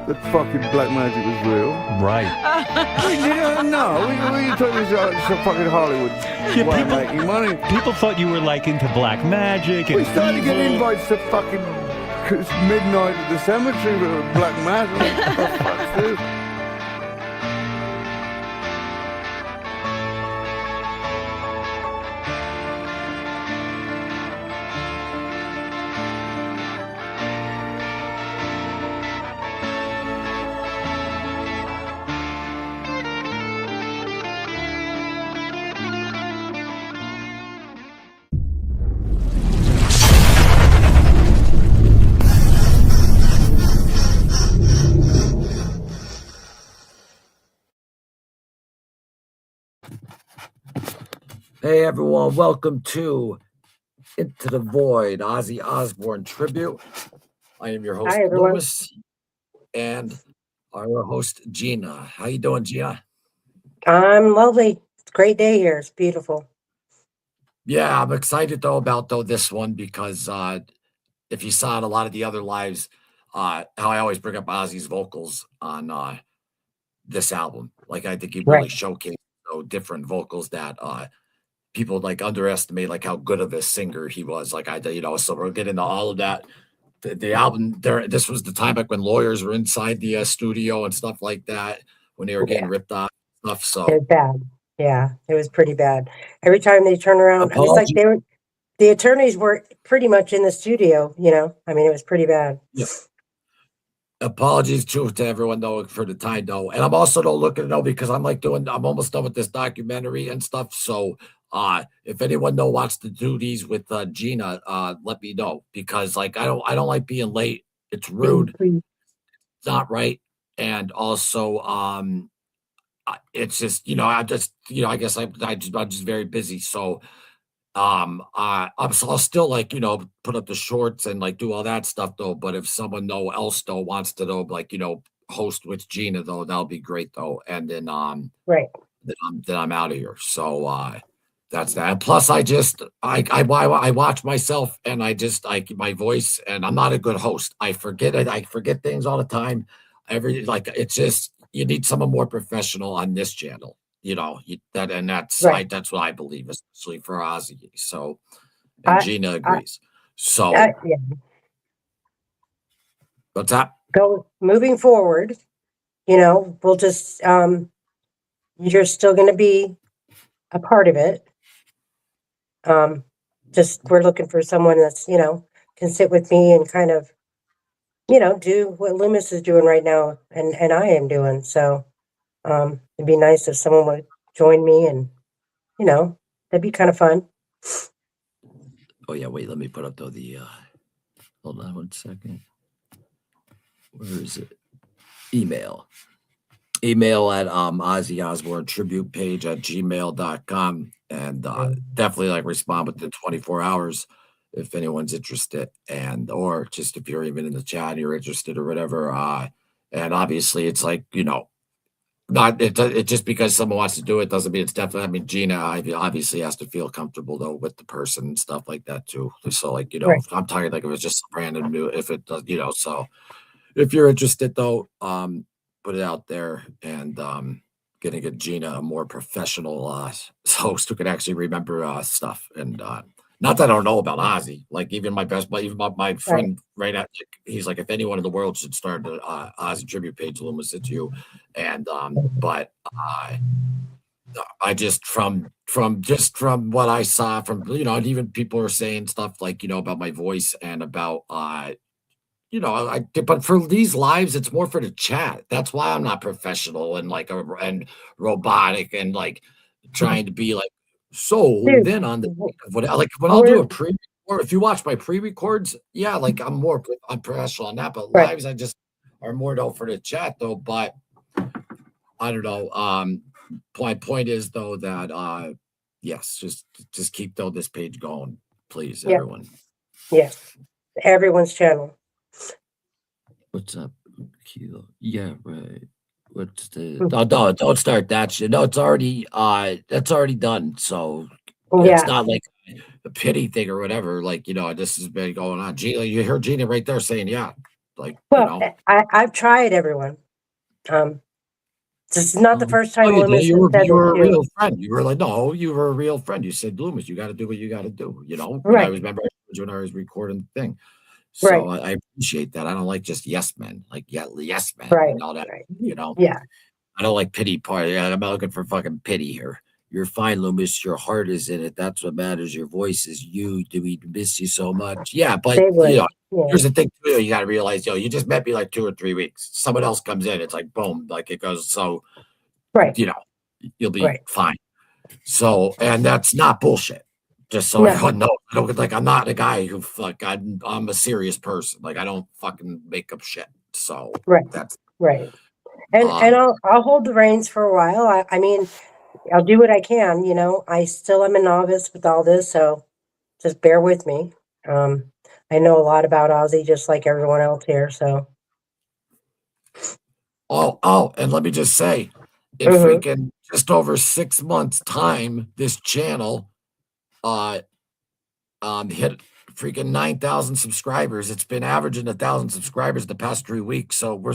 that fucking black magic was real. Right. No, we told this it's fucking Hollywood. Yeah, making money. People thought you were like into black magic. And We started evil. getting invites to fucking midnight at the cemetery with black magic. What the fuck's this? Hey everyone, welcome to Into the Void, Ozzy Osbourne tribute. I am your host, Hi, everyone. Loomis, and our host, Gina. How you doing, Gina? I'm lovely. It's a great day here. It's beautiful. Yeah, I'm excited about this one because if you saw in a lot of the other lives, how I always bring up Ozzy's vocals on this album. Like I think he really Right. showcased different vocals that people like underestimate like how good of a singer he was. Like so we'll get into all of that. The album there, this was the time like when lawyers were inside the studio and stuff like that, when they were getting ripped off and stuff. It was bad. Yeah, it was pretty bad. Every time they turn around, it's like the attorneys were pretty much in the studio, I mean, it was pretty bad. Yeah. Apologies to everyone though for the time though. And I'm also looking because I'm almost done with this documentary and stuff. So if anyone wants to do these with Gina, let me know, because like I don't like being late. It's rude. It's not right. And also it's just I guess I'm just very busy. So I'll still put up the shorts and like do all that stuff though. But if someone else wants to host with Gina though, that'll be great though. And then right. Then I'm out of here. So that's that. And plus I watch myself and my voice, and I'm not a good host. I forget it. I forget things all the time. It's just you need someone more professional on this channel. That's Right. that's what I believe, especially for Ozzy. So, and Gina agrees. Yeah. What's that? Moving forward, we'll just you're still going to be a part of it. Just we're looking for someone that's can sit with me and kind of do what Loomis is doing right now, and I am doing. So it'd be nice if someone would join me, and that'd be kind of fun. Oh yeah, wait, let me put up though the hold on 1 second. Where is it? Email at Ozzy Osbourne tribute page at gmail.com, and definitely respond within 24 hours if anyone's interested, and or just if you're even in the chat and you're interested or whatever. And obviously it's not it just because someone wants to do it doesn't mean it's definitely. I mean, Gina obviously has to feel comfortable though with the person and stuff like that too. So Right. if I'm talking if it's just random new, if it does, so if you're interested though, put it out there, and getting a Gina a more professional host who can actually remember stuff. And not that I don't know about Ozzy, like even my friend right now, he's like, if anyone in the world should start an Ozzy tribute page, Loomis, it's you. And but I just from what I saw from and even people are saying stuff like about my voice and about but for these lives, it's more for the chat. That's why I'm not professional and and robotic and trying to be then on the when I'll do a or if you watch my pre-records, yeah, I'm professional on that. But lives, I just are more for the chat though. But I don't know. My point is though that yes, just keep this page going, please, everyone. Yes, everyone's channel. What's up, Kilo? Yeah, right. What's the? No, don't start that shit. No, it's already that's already done. So it's not like a pity thing or whatever. This has been going on. Gina, you heard Gina right there saying, yeah, Like, Well, I've tried everyone. This is not the first time you did. Loomis has said You this were a too. real friend. You were like, no, you were a real friend. You said, Loomis, you got to do what you got to do. You know, when I Right, was remember when I was recording the thing. right, So I appreciate that. I don't like just yes men, like yes men right, and all that. right. You know, Yeah, I don't like pity party. I'm not looking for fucking pity here. You're fine, Loomis. Your heart is in it. That's what matters. Your voice is you. Do we miss you so much? Yeah, but they would. Yeah, here's the thing too. You got to realize, you just met me like 2 or 3 weeks. Someone else comes in, it's like boom, like it goes. So right, you'll be right. fine. So, and that's not bullshit. Just so No, everyone knows, like I'm not a guy who I'm a serious person. Like I don't fucking make up shit. So right, that's right. And um. I'll hold the reins for a while. I mean, I'll do what I can. I still am a novice with all this, so just bear with me. Um, I know a lot about Ozzy, just like everyone else here. So, And let me just say, in hmm freaking just over 6 months' time, this channel uh hit freaking 9,000 subscribers. It's been averaging 1,000 subscribers the past 3 weeks. So we're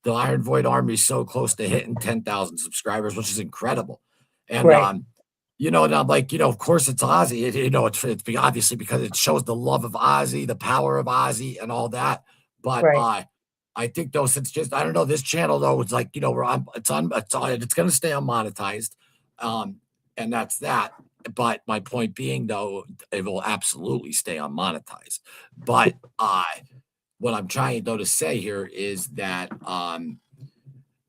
the Iron Void Army is so close to hitting 10,000 subscribers, which is incredible. And right, and I'm like, of course it's Ozzy. Obviously because it shows the love of Ozzy, the power of Ozzy, and all that. But right, I think though, since just I don't know, this channel though, it's like where it's going to stay unmonetized, and that's that. But my point being, though, it will absolutely stay unmonetized. But what I'm trying though to say here is that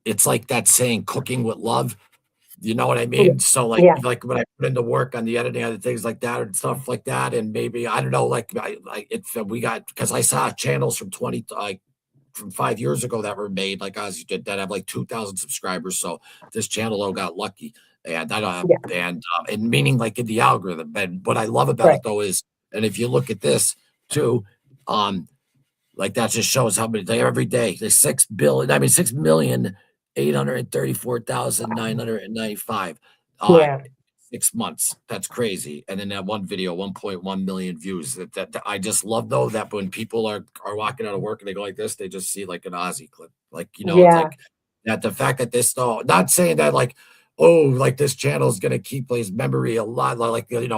it's like that saying, "Cooking with love." You know what I yeah, mean? So yeah, like when I put into work on the editing and things like that and stuff like that, and maybe I don't know, it's we got because I saw channels from from 5 years ago that were made like Ozzy did that have like 2,000 subscribers. So this channel got lucky, and I don't have, yeah, and meaning like in the algorithm. And what I love about right, it though is, and if you look at this too, like that just shows how many every day there's 6 billion. I mean 6,834,995. Uh, yeah, 6 months. That's crazy. And then that one video, 1.1 million views. That I just love though that when people are walking out of work and they go like this, they just see like an Ozzy clip. Like, it's yeah, like that the fact that this though, not saying that like, oh, like this channel is gonna keep his memory a lot, like I'm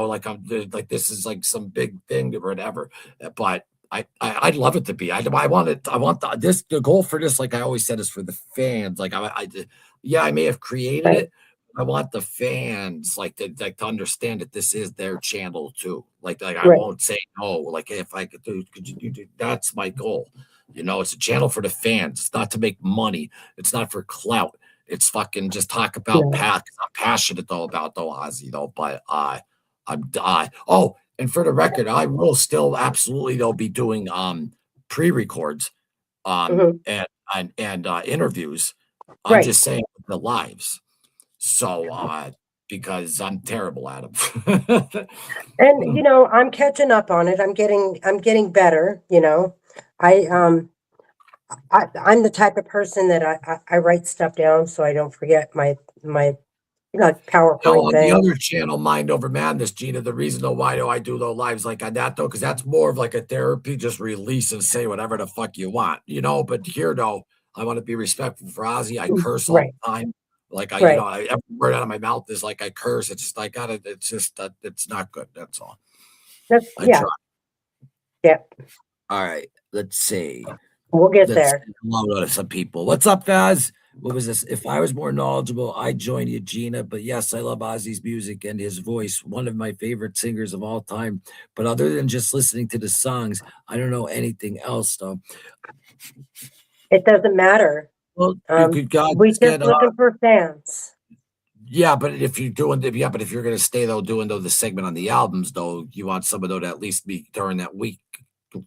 like this is like some big thing or whatever. But I'd love it to be. I want it. I want the goal for this, like I always said, is for the fans. Like I may have created right, it. I want the fans to understand that this is their channel too. Like I right, won't say no. Like if I could you do? That's my goal. It's a channel for the fans. It's not to make money. It's not for clout. It's fucking just talk about no, I'm passionate though about Ozzy though. But oh, and for the record, I will still absolutely though be doing pre-records hmm and interviews. I'm right. just saying the lives. So because I'm terrible at them. And I'm catching up on it. I'm getting better. I I'm the type of person that I write stuff down so I don't forget my PowerPoint On the thing. other channel, Mind Over Madness, Gina, the reason though why do I do those lives like on that though, because that's more of like a therapy, just release and say whatever the fuck you want, But here though, I want to be respectful for Ozzy. I curse all Right, the time. Like right. every word out of my mouth is like I curse. It's just I gotta. It's just that it's not good. That's all. That's I yeah, try. yeah. All right, let's see. We'll get Let's there. hello to some people. What's up, Faz? What was this? If I was more knowledgeable, I'd join you, Gina. But yes, I love Ozzy's music and his voice, one of my favorite singers of all time. But other than just listening to the songs, I don't know anything else, though. It doesn't matter. Well, you could God We just get looking for fans. yeah, but if you're doing but if you're gonna stay though doing though the segment on the albums though, you want someone though to at least be during that week,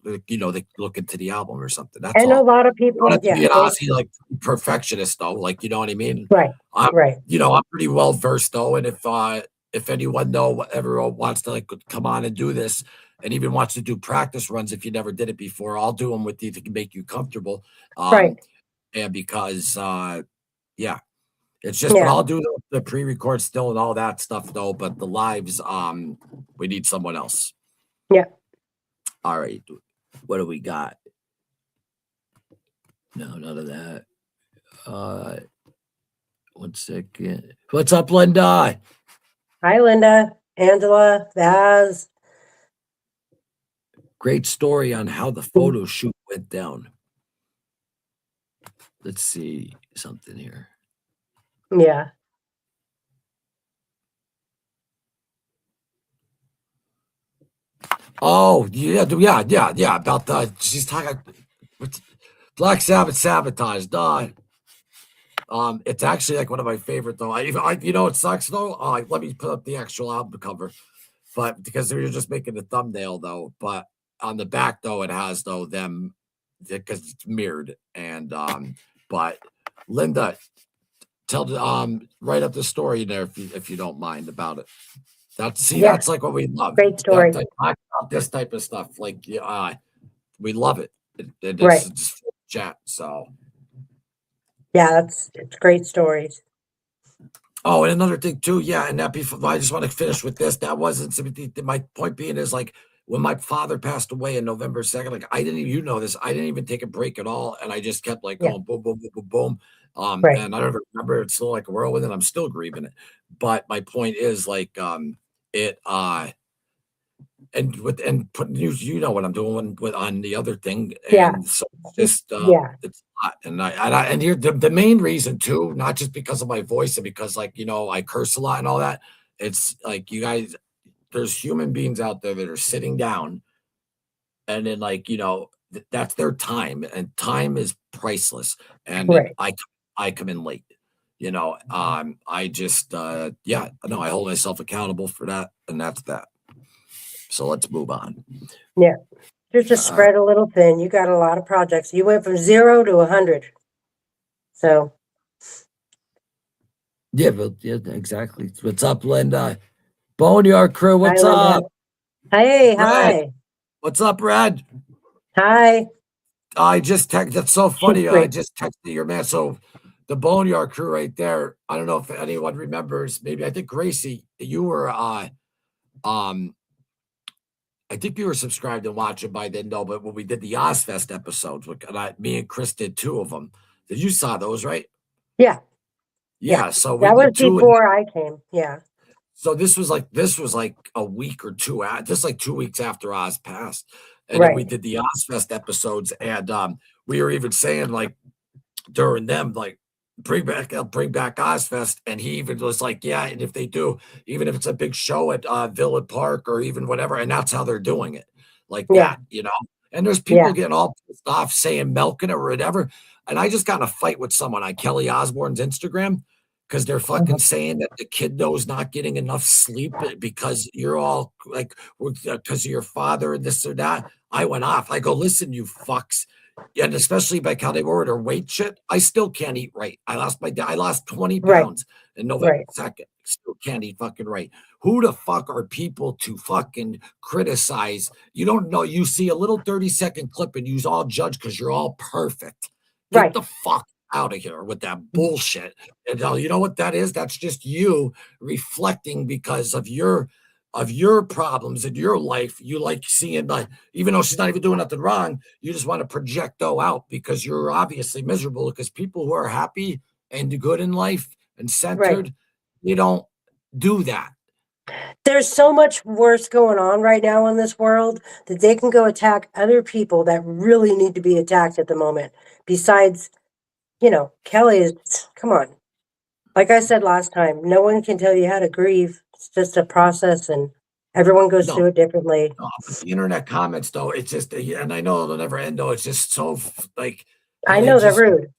they look into the album or something. That's And a all. lot of You don't people, have to yeah, be an they Aussie like perfectionist though, like you know what I mean. right, I'm right, I'm pretty well versed though, and if anyone ever wants to like come on and do this, and even wants to do practice runs if you never did it before, I'll do them with you to make you comfortable. right, And because yeah, it's just, but yeah, I'll do the pre-record still and all that stuff though. But the lives, we need someone else. yeah. All right, what do we got? No, none of that. 1 second. What's up, Linda? Hi, Linda, Angela, Vaz. Great story on how the photo shoot went down. Let's see something here. Yeah. Oh, yeah, about the she's talking Black Sabbath Sabotage. Duh. It's actually like one of my favorite though. You know, it sucks though. Let me put up the actual album cover, but because you're just making the thumbnail though. But on the back though, it has though them because it's mirrored and But Linda, write up the story there if you don't mind about it. That's like what we love. Great story. Talk about this type of stuff. Like, we love it. Right. It's just chat. So, Yeah, it's great stories. oh, and another thing too, yeah. And that before I just want to finish with this. That wasn't my point being is like when my father passed away in November 2nd, like I didn't even, you know this, I didn't even take a break at all. And I just kept like Yeah. going boom, boom, boom, boom, boom. Right. And I don't remember it's still like a whirlwind and I'm still grieving it. But my point is like it and putting you know what I'm doing with on the other thing, Yeah. and so just Yeah. it's a lot. And here the main reason too, not just because of my voice and because like I curse a lot and all that. It's like you guys, there's human beings out there that are sitting down, and then like that's their time, and time is priceless. And then Right. I come in late. I just yeah, no, I hold myself accountable for that, and that's that. So let's move on. Yeah. You're just spread a little thin. You got a lot of projects. You went from 0 to 100. So Yeah, exactly. What's up, Linda? Boneyard crew, what's hi, Linda. up? Hey, Red, hi. what's up, Red? Hi. I just text. That's so funny. I Great. just texted your man. So the Boneyard crew right there. I don't know if anyone remembers. Maybe I think Gracie, you were I think you were subscribed and watching by then, though. But when we did the Ozfest episodes, me and Chris did 2 of them. Did you saw those, right? Yeah. Yeah. So we That was did 2 before I came. Yeah. So this was like a week or two just like 2 weeks after Oz passed. And then we Right. did the Ozfest episodes, and we were even saying like during them, like bring back Ozfest. And he even was like, yeah, and if they do, even if it's a big show at Villa Park or even whatever, and that's how they're doing it, like Yeah. that. And there's people Yeah. getting all pissed off saying milking it or whatever. And I just got in a fight with someone on Kelly Osbourne's Instagram because they're fucking saying that the kiddo's not getting enough sleep because you're all like, because of your father and this or that. I went off. I go, listen, you fucks. And especially by how they were at her weight shit, I still can't eat right. I lost 20 Right. pounds in November Right. 2nd. Still can't eat fucking right. Who the fuck are people to fucking criticize? You don't know. You see a little 30-second clip and you all judge because you're all perfect. Get Right. the fuck out of here with that bullshit. And you know what that is? That's just you reflecting because of your problems in your life. You like seeing even though she's not even doing nothing wrong, you just want to projecto out because you're obviously miserable. Because people who are happy and good in life and centered, you don't do that. There's so much worse going on right now in this world that they can go attack other people that really need to be attacked at the moment. Besides, Kelly is, come on. Like I said last time, no one can tell you how to grieve. It's just a process and everyone goes No, through it differently. but the internet comments though, it's just, and I know it'll never end though. It's just so like I they know they're just rude.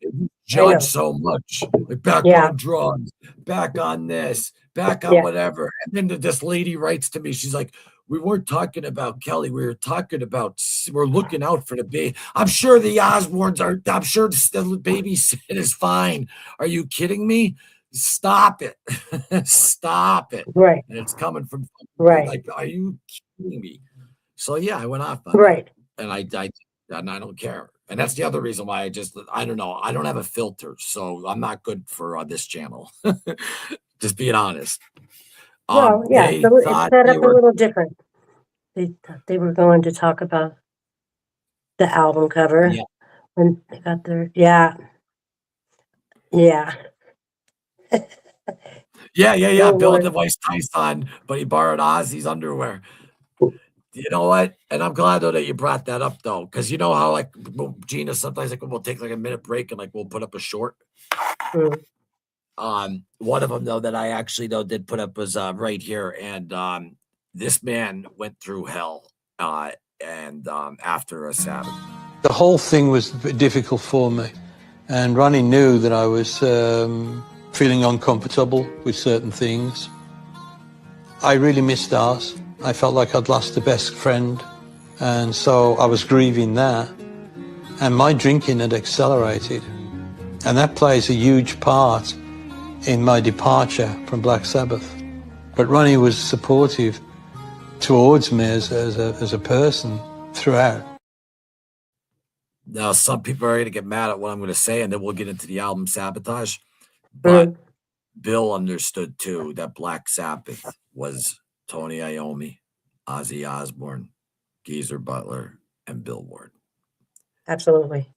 judge so much. Like back Yeah. on drugs, back on this, back on Yeah. whatever. And then this lady writes to me. She's like, "We weren't talking about Kelly. We were talking about we're looking out for the baby. I'm sure the Osbournes are. I'm sure the babysit is fine. Are you kidding me? Stop it, stop it." Right. And it's coming from Right. like, are you kidding me? So yeah, I went off on that, Right. and I don't care. And that's the other reason why I don't know. I don't have a filter, so I'm not good for this channel. Just being honest. Well, yeah. They So it's thought set they up a were little different. They thought they were going to talk about the album cover. yeah. And they got their yeah. Yeah. Yeah. Bill Bill Ward. DeVice Tyson, but he borrowed Ozzy's underwear. You know what? And I'm glad though that you brought that up though, because you know how like Gina sometimes like we'll take like a minute break and like we'll put up a short. Mm. One of them though that I actually though did put up was right here, and this man went through hell, and after a Sabbath. The whole thing was difficult for me, and Ronnie knew that I was feeling uncomfortable with certain things. I really missed Oz. I felt like I'd lost the best friend, and so I was grieving that. And my drinking had accelerated, and that plays a huge part in my departure from Black Sabbath. But Ronnie was supportive towards me as a person throughout. Now, some people are going to get mad at what I'm going to say, and then we'll get into the album Sabotage. But Bill understood too that Black Sabbath was Tony Iommi, Ozzy Osbourne, Geezer Butler, and Bill Ward. Absolutely.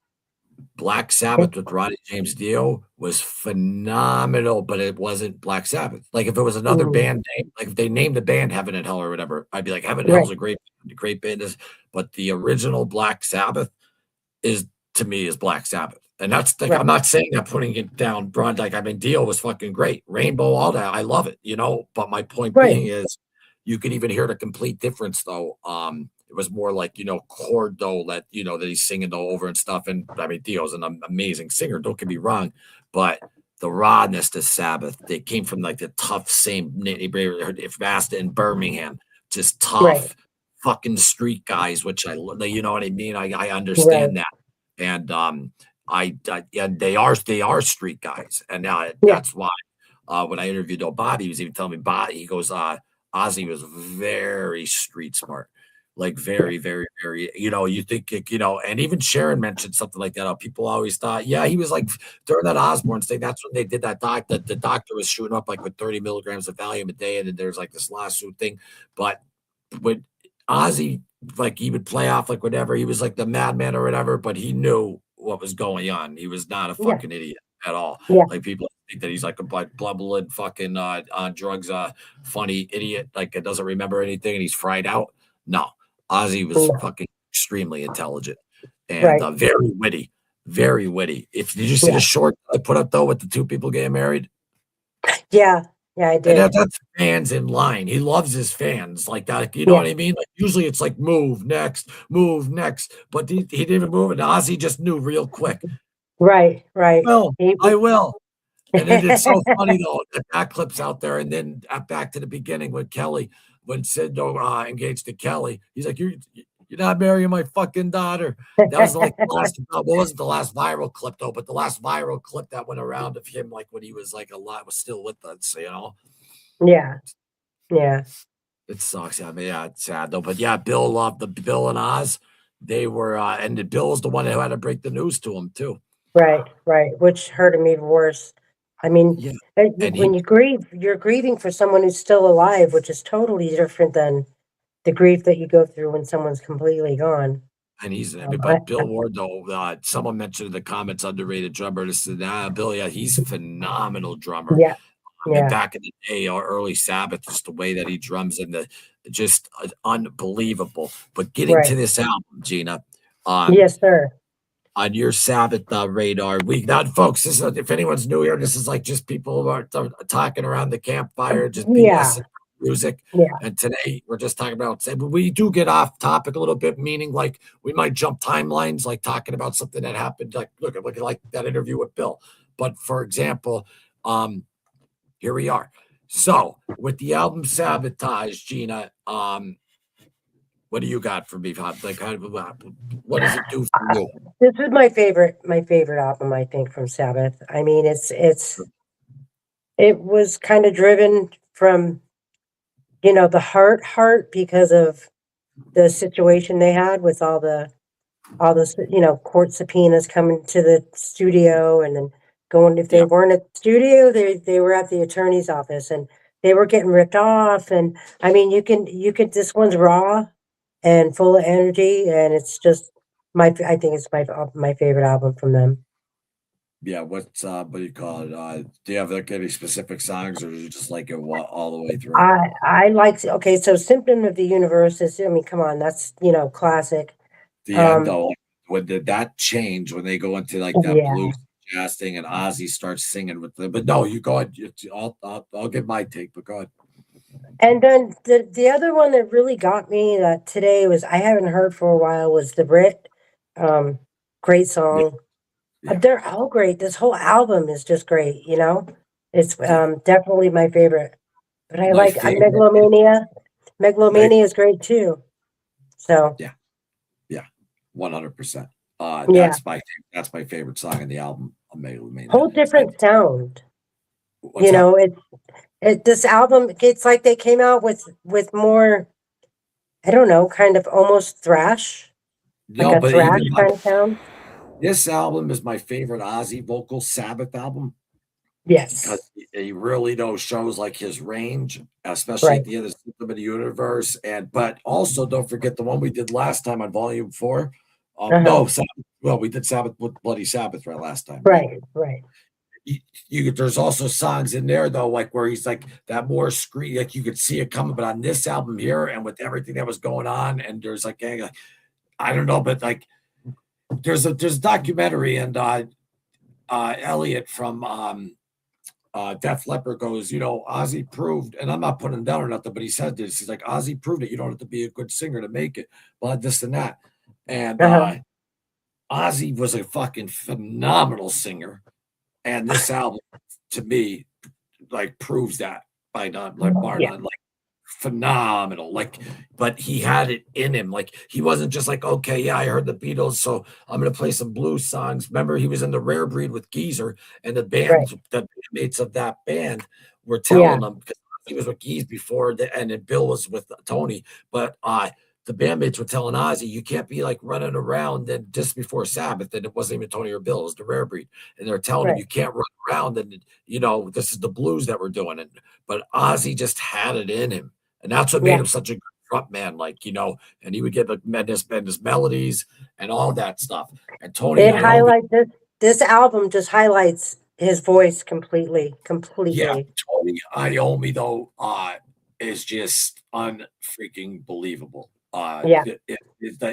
Black Sabbath with Rodney James Dio was phenomenal, but it wasn't Black Sabbath. Like if it was another band name, like if they named the band Heaven and Hell or whatever, I'd be like, Heaven and Hell's a great band. But the original Black Sabbath is to me is Black Sabbath. And that's like I'm not saying I'm putting it down broad. Like I mean, Dio was fucking great. Rainbow, all that. I love it, you know. But my point being is you can even hear the complete difference though. It was more like, you know, chord though that, you know, that he's singing though over and stuff. And I mean, Dio's an amazing singer, don't get me wrong, but the rawness to Sabbath, they came from like the tough same Vasta in Birmingham, just tough fucking street guys, which I, you know what I mean? I understand that. And and they are street guys. And now that's why when I interviewed Bobby, he was even telling me, Bobby, he goes, Ozzy was very street smart. Like very, very, very, you know, you think, you know, and even Sharon mentioned something like that. People always thought, yeah, he was like during that Osbourne thing. That's when they did that that the doctor was shooting up like with 30 milligrams of Valium a day. And then there's like this lawsuit thing. But with Ozzy, like he would play off like whatever. He was like the madman or whatever, but he knew what was going on. He was not a fucking idiot at all. Like people think that he's like a blood fucking on drugs, funny idiot, like it doesn't remember anything and he's fried out. No. Ozzy was fucking extremely intelligent and very witty, very witty. Did you see the short I put up though with the two people getting married? Yeah, I did. And that's fans in line. He loves his fans like that. You know what I mean? Like usually it's like move next, but he didn't even move, and Ozzy just knew real quick. Right. Well, I will. And then it's so funny though that clip's out there, and then back to the beginning with Kelly. When Sid engaged to Kelly, he's like, "You're not marrying my fucking daughter." That was like the last. What wasn't the last viral clip though? But the last viral clip that went around of him, like when he was like alive, was still with us. You know. Yeah. It sucks. I mean, yeah, it's sad though. But yeah, Bill loved Bill and Oz. They were, and Bill was the one who had to break the news to him too. Right. Which hurt him even worse. I mean, when you grieve, you're grieving for someone who's still alive, which is totally different than the grief that you go through when someone's completely gone. And but Bill Ward though, someone mentioned in the comments underrated drummer. This is Bill. Yeah, he's a phenomenal drummer. Yeah. I mean, back in the day, or early Sabbath, just the way that he drums and just unbelievable. But getting to this album, Gina. Yes, sir. On your Sabbath radar, folks. This is, if anyone's new here, this is like just people who are talking around the campfire, just BS music. And today we're just talking about. We do get off topic a little bit, meaning like we might jump timelines, like talking about something that happened. Like look at like that interview with Bill. But for example, here we are. So with the album Sabotage, Gina, what do you got for me? Like, what does it do for you? This is my favorite album, I think, from Sabbath. I mean, it was kind of driven from, you know, the heart because of the situation they had with all the you know, court subpoenas coming to the studio and then going, if they weren't at the studio, they were at the attorney's office and they were getting ripped off. And I mean, you can this one's raw and full of energy, and it's just I think it's my favorite album from them. Yeah, what's what do you call it? Do you have like any specific songs, or do you just like it all the way through? I like okay, so Symptom of the Universe is, I mean, come on, that's classic. The end, Um, though, when did that change when they go into like that yeah. blues jazz thing and Ozzy starts singing with them? But no, you go ahead. I'll give my take, but go ahead. And then the other one that really got me that today was I haven't heard for a while was The Brit. Um, Great Yeah, song. yeah, They're all great. This whole album is just great, It's yeah. definitely my favorite. But I My like favorite is Megalomania. my Megalomania is great too. So yeah, yeah, 100%. yeah, That's my favorite song in the album, Amazing Mania. whole different sound. What's that? This album, it's like they came out with more, I don't know, kind of almost thrash, like No, a but thrash even kind of sound. this album is my favorite Ozzy vocal Sabbath album because Yes, he really shows like his range, especially right. at the end of System of the Universe. But also don't forget the one we did last time on Volume 4. Uh-huh. No, Sabbath, well, we did Sabbath with Bloody Sabbath right last time. Right, right, There's also songs in there though, like where he's like that more screen, like you could see it coming. But on this album here, and with everything that was going on, and there's like I don't know, but like there's a documentary, and Elliot from Def Leppard goes, Ozzy proved, and I'm not putting him down or nothing, but he said this. He's like, Ozzy proved it. You don't have to be a good singer to make it, but this and that. And uh-huh. Ozzy was a fucking phenomenal singer, and this album to me like proves that by not like bar Yeah, none, like phenomenal. Like, but he had it in him. Like he wasn't just like, okay, yeah, I heard the Beatles, so I'm gonna play some blues songs. Remember, he was in the Rare Breed with Geezer, and right. the mates of that band were Yeah, telling him because he was with Geese before, and then Bill was with Tony, but the bandmates were telling Ozzy, you can't be like running around and just before Sabbath, and it wasn't even Tony or Bill, it was the Rare Breed. And they're telling him right. you can't run around and this is the blues that we're doing. But Ozzy just had it in him. And that's what made Yeah. him such a good front man, and he would get like his melodies and all that stuff. And Tony It Iommi, highlights this album just highlights his voice completely, yeah, completely. Tony Iommi though, is just unfreaking believable. Yeah,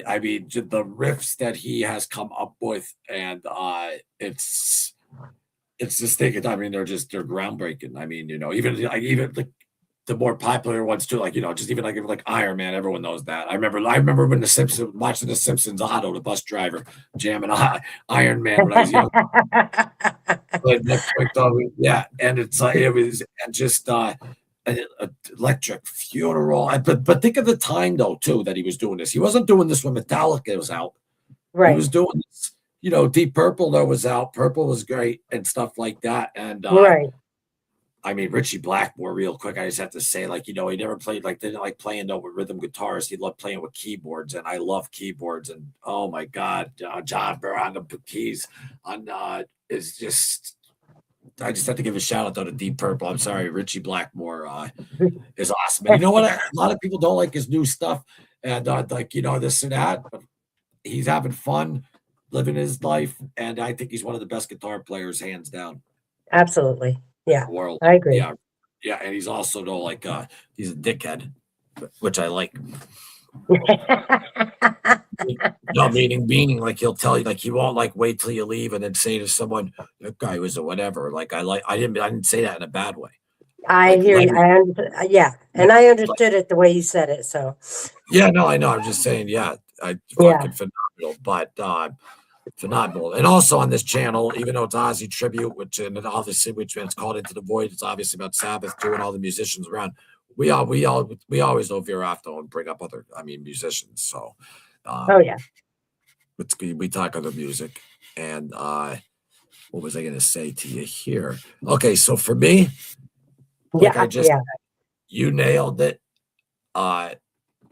I mean, the riffs that he has come up with, and it's just thinking. I mean, they're groundbreaking. I mean, even like the more popular ones too, like just even like Iron Man. Everyone knows that. I remember when the Simpsons, watching the Simpsons, Otto, the bus driver, jamming Iron Man when I was young. Yeah, and it's it was and just an electric funeral. But think of the time though too that he was doing this. He wasn't doing this when Metallica was out. He right, was doing this. Deep Purple though was out. Purple was great and stuff like that. And right. I mean, Richie Blackmore, real quick, I just have to say, like, he never played, like, didn't like playing with rhythm guitars. He loved playing with keyboards, and I love keyboards. And oh my God, John Burr on the keys is just, I just have to give a shout out though to Deep Purple. I'm sorry, Richie Blackmore is awesome. And you know what? A lot of people don't like his new stuff, and like, this and that, but he's having fun living his life. And I think he's one of the best guitar players, hands down, Absolutely. Yeah, the world. I agree. Yeah. Yeah, and he's also though like he's a dickhead, which I like. No, meaning like he'll tell you, like he won't like wait till you leave and then say to someone, that guy was a whatever. Like I didn't say that in a bad way. I Like hear you. Leonard, Yeah, yeah, and I like, understood it the way you said it. So, yeah, no, I know. I'm just saying, yeah, I yeah, fucking phenomenal, but phenomenal. And also on this channel, even though it's Ozzy tribute, and obviously which it's called Into the Void, it's obviously about Sabbath too, and all the musicians around. We always know veer off though and bring up other, musicians. So oh um yeah, we talk other music. And what was I gonna say to you here? Okay, so for me, like yeah, yeah. you nailed it. Uh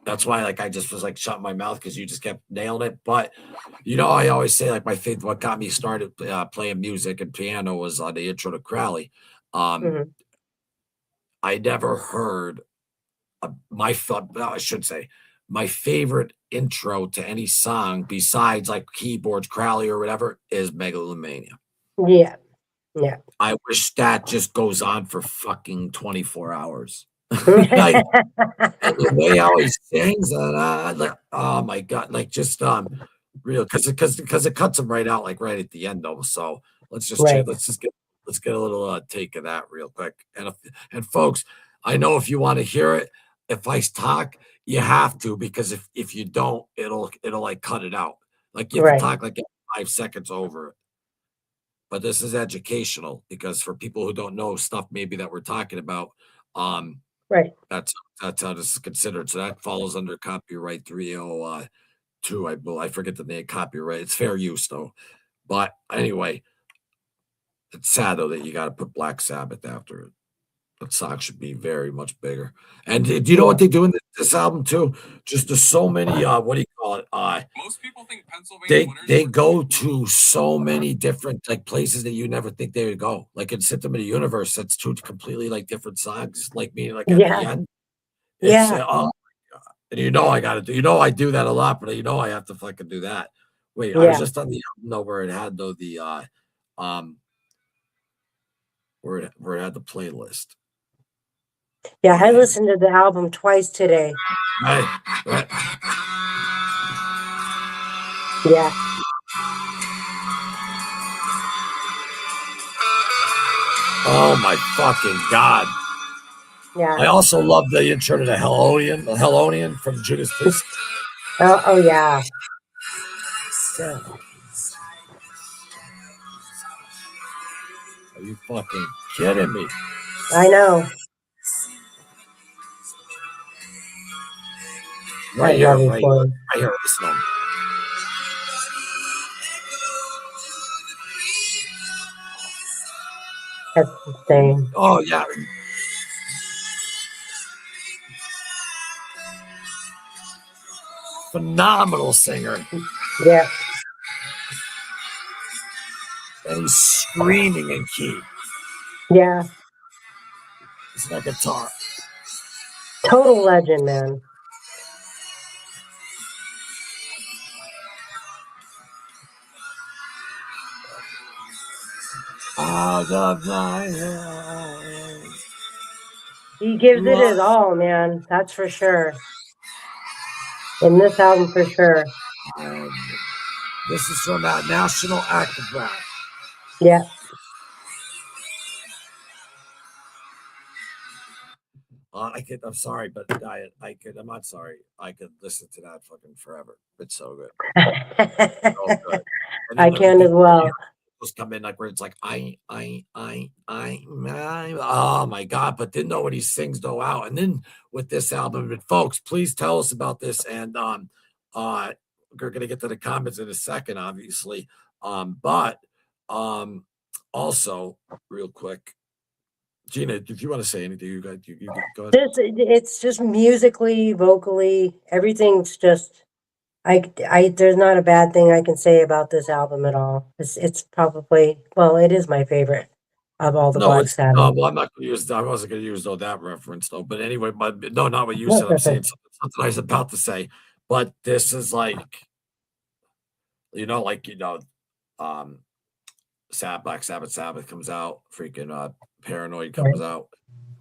that's why like I just was like shutting my mouth because you just kept nailing it. But I always say like my faith, what got me started playing music and piano was on the intro to Crowley. Um, Hmm. I never heard I should say, my favorite intro to any song besides like keyboards, Crowley or whatever is Megalomania. Yeah. Yeah. I wish that just goes on for fucking 24 hours. Like, and the way how he sings and like, oh my god, like just real because it cuts him right out like right at the end though. So let's just Right. let's get a little take of that real quick. And folks, I know if you want to hear it, if I talk, you have to, because if you don't, it'll like cut it out. Like you have Right. to talk like 5 seconds over it. But this is educational because for people who don't know stuff maybe that we're talking about, Right. that's how this is considered. So that falls under copyright 302. I forget the name. Copyright. It's fair use though. But anyway, it's sad though that you got to put Black Sabbath after it. That song should be very much bigger. And do you know what they do in this album too? Just there's so many. What do you call it? Most people think Pennsylvania They go to so many different like places that you never think they would go. Like in Symptom of the Universe, that's two completely like different songs. Like me, like at the Yeah. end, it's Yeah. oh my god. And you know I got to do. You know I do that a lot, but you know I have to fucking do that. Wait, I was Yeah. just on the album though where it had though the where it had the playlist. Yeah. I listened to the album twice today. Right. Yeah. Oh my fucking god. Yeah. I also love the intro to the Hellonian from Judas Priest. Oh yeah. Yeah. Are you fucking kidding me? I know. Right I here, love it right for here, him. right here. Listen to him. That's insane. Oh yeah. Phenomenal singer. Yeah. And he's screaming in key. Yeah. It's like a guitar. Total legend, man. Out of my head. He gives it his all, man. That's for sure. In this album, for sure. This is from that National Active Rap. Yeah. I'm sorry, but I'm not sorry. I could listen to that fucking forever. It's so good. So good. I can as well. Just come in like where it's like oh my god, but didn't know what he sings though out. And then with this album, but folks, please tell us about this. And we're gonna get to the comments in a second, obviously. But also real quick, Gina, if you want to say anything, you go ahead. It's just musically, vocally, everything's just. There's not a bad thing I can say about this album at all. It's probably, well, it is my favorite of all the Black Sabbath. No, well, I'm not going to use. I wasn't going to use that reference though. But anyway, but no, not what you said. I'm saying something I was about to say. But this is like, Black Sabbath comes out, freaking Paranoid comes out,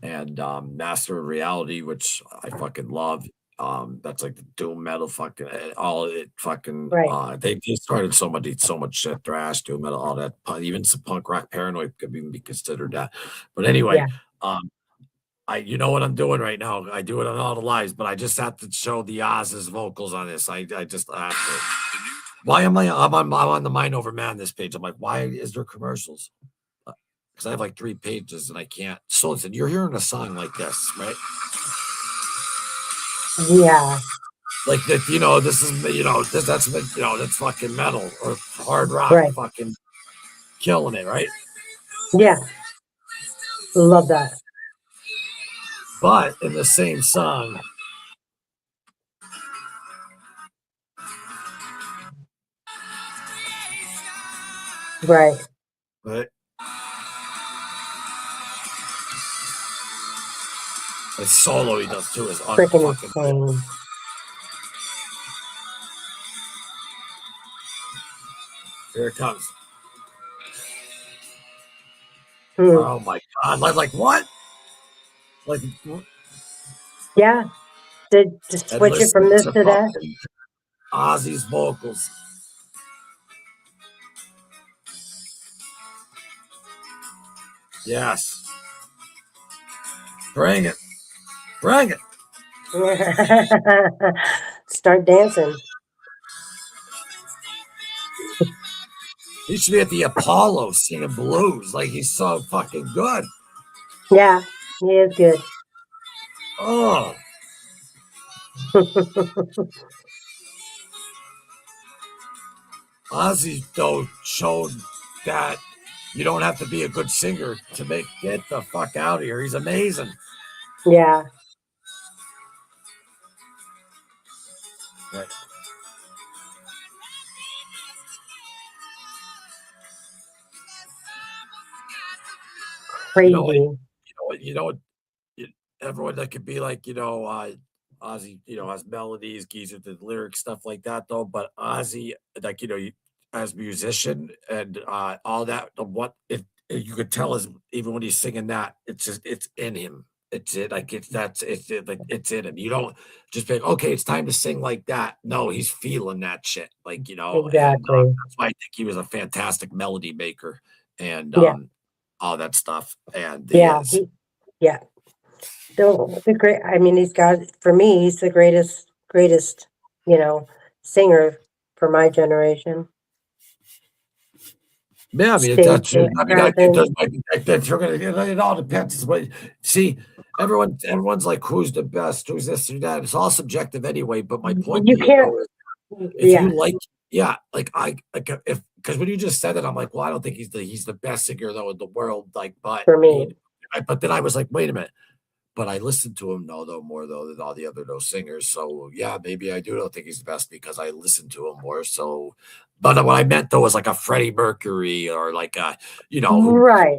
and Master of Reality, which I fucking love. That's like the doom metal fucking all it fucking they started so much shit, thrash, doom metal, all that, even some punk rock. Paranoid could even be considered that. But anyway, you know what I'm doing right now. I do it on all the lives, but I just have to show the Oz's vocals on this. I just have to. Why am I'm on the Mind Over Man this page? I'm like, why is there commercials? Because I have like 3 pages and I can't. So listen, you're hearing a song like this, right? Yeah. Like that, this is, that's fucking metal or hard rock, fucking killing it, right? Yeah. Love that. But in the same song, right? The solo he does too is Freaking unfucking. insane. Here it comes. Hmm. Oh my God! Like what? Like Yeah. To and switch it from listen this to to that. fucking Ozzy's vocals. Yes. Bring it. Bring it. Start dancing. He should be at the Apollo singing blues. Like he's so fucking good. Yeah, he is good. Oh, Ozzy though showed that you don't have to be a good singer to get the fuck out of here. He's amazing. Yeah. Right. Crazy. You know what? Everyone that could be like, Ozzy, has melodies, geezer, the lyrics, stuff like that, though. But Ozzy, like, as musician and all that, you could tell is even when he's singing that, it's in him. It's it, like it's in him. You don't just be like, okay, it's time to sing like that. No, he's feeling that shit, like and Exactly. that's why I think he was a fantastic melody maker and Yeah. all that stuff. And Yeah. is. Yeah. The great, I mean, for me, he's the greatest, singer for my generation. Yeah, I mean, Stage that's. I mean, it presence. does. It all depends. It's what see. Everyone's like, who's the best? Who's this or that? It's all subjective anyway. But my point You being, can't, though, is if yeah, you like, yeah, like if because when you just said it, I'm like, well, I don't think he's the best singer though in the world. Like, for me. but then I was like, wait a minute. But I listened to him more though than all the other those singers. So yeah, maybe I don't think he's the best because I listened to him more. So, but what I meant though was like a Freddie Mercury or like a Right.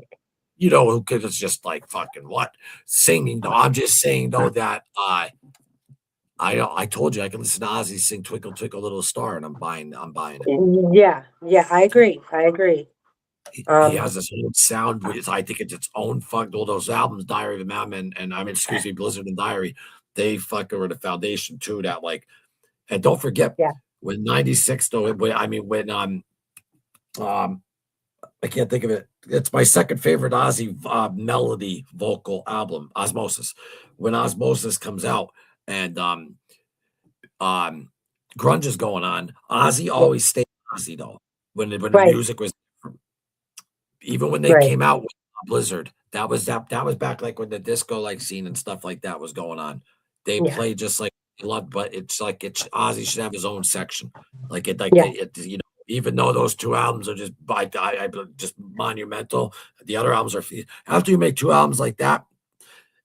who could just like fucking what singing. Though I'm just saying though that I told you I can listen to Ozzy sing Twinkle Twinkle Little Star and I'm buying it. Yeah. Yeah. I agree. He has this own sound. I think it's its own fuck. All those albums, Diary of a Madman, and I mean, excuse me, Blizzard and Diary, they fucking were the foundation too. That like, and don't forget Yeah. when '96 though. When I can't think of it. It's my second favorite Ozzy melody vocal album, Osmosis. When Osmosis comes out and grunge is going on, Ozzy always stayed Ozzy though. When the Right. music was even when they Right. came out with Blizzard, that was back like when the disco like scene and stuff like that was going on. They Yeah. played just like love, but it's like Ozzy should have his own section. Like Yeah. even though those two albums are just just monumental, the other albums are after you make two albums like that,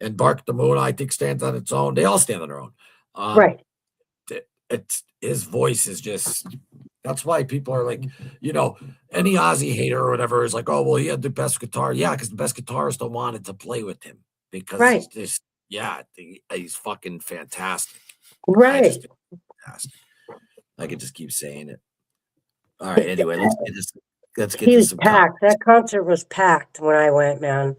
and Bark the Moon, I think stands on its own. They all stand on their own. Right. It's his voice is just that's why people are like, any Ozzy hater or whatever is like, oh, well, he had the best guitar. Yeah, because the best guitarist don't wanted to play with him because Right. he's just, he's fucking fantastic. Right. Fantastic. I could just keep saying it. All right. Anyway, let's get He to was some packed. That concert was packed when I went, man.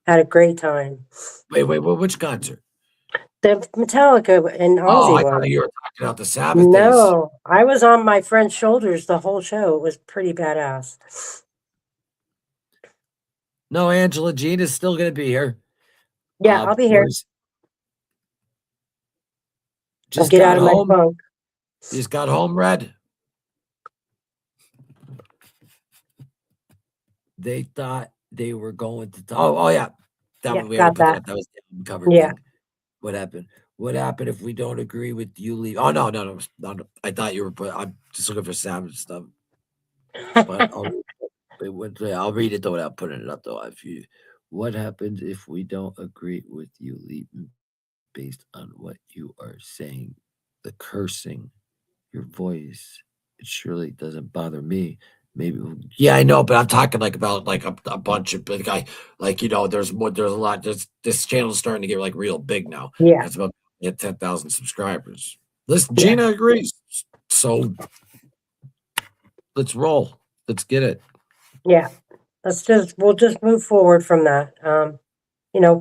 Had a great time. Wait, which concert? The Metallica and Oh, Ozzy I one. thought you were talking about the Sabbath days. No, I was on my friend's shoulders the whole show. It was pretty badass. No, Angela Jean is still going to be here. Yeah, I'll be here. Just get got out of home. my funk. Just got home, Red. They thought they were going to. Oh yeah, we got that. That was the cover thing. What happened? What happened if we don't agree with you? Leave. Oh no. I thought you were. I'm just looking for Sabbath stuff. But I'll read it though without putting it up though. What happens if we don't agree with you? Leave based on what you are saying. The cursing, your voice. It surely doesn't bother me. Maybe, yeah, I know, but I'm talking like about like a bunch of big guy, like there's a lot. This channel is starting to get like real big now. Yeah, It's about 10,000 subscribers. Listen, Gina agrees, so let's roll. Let's get it. Yeah. We'll just move forward from that.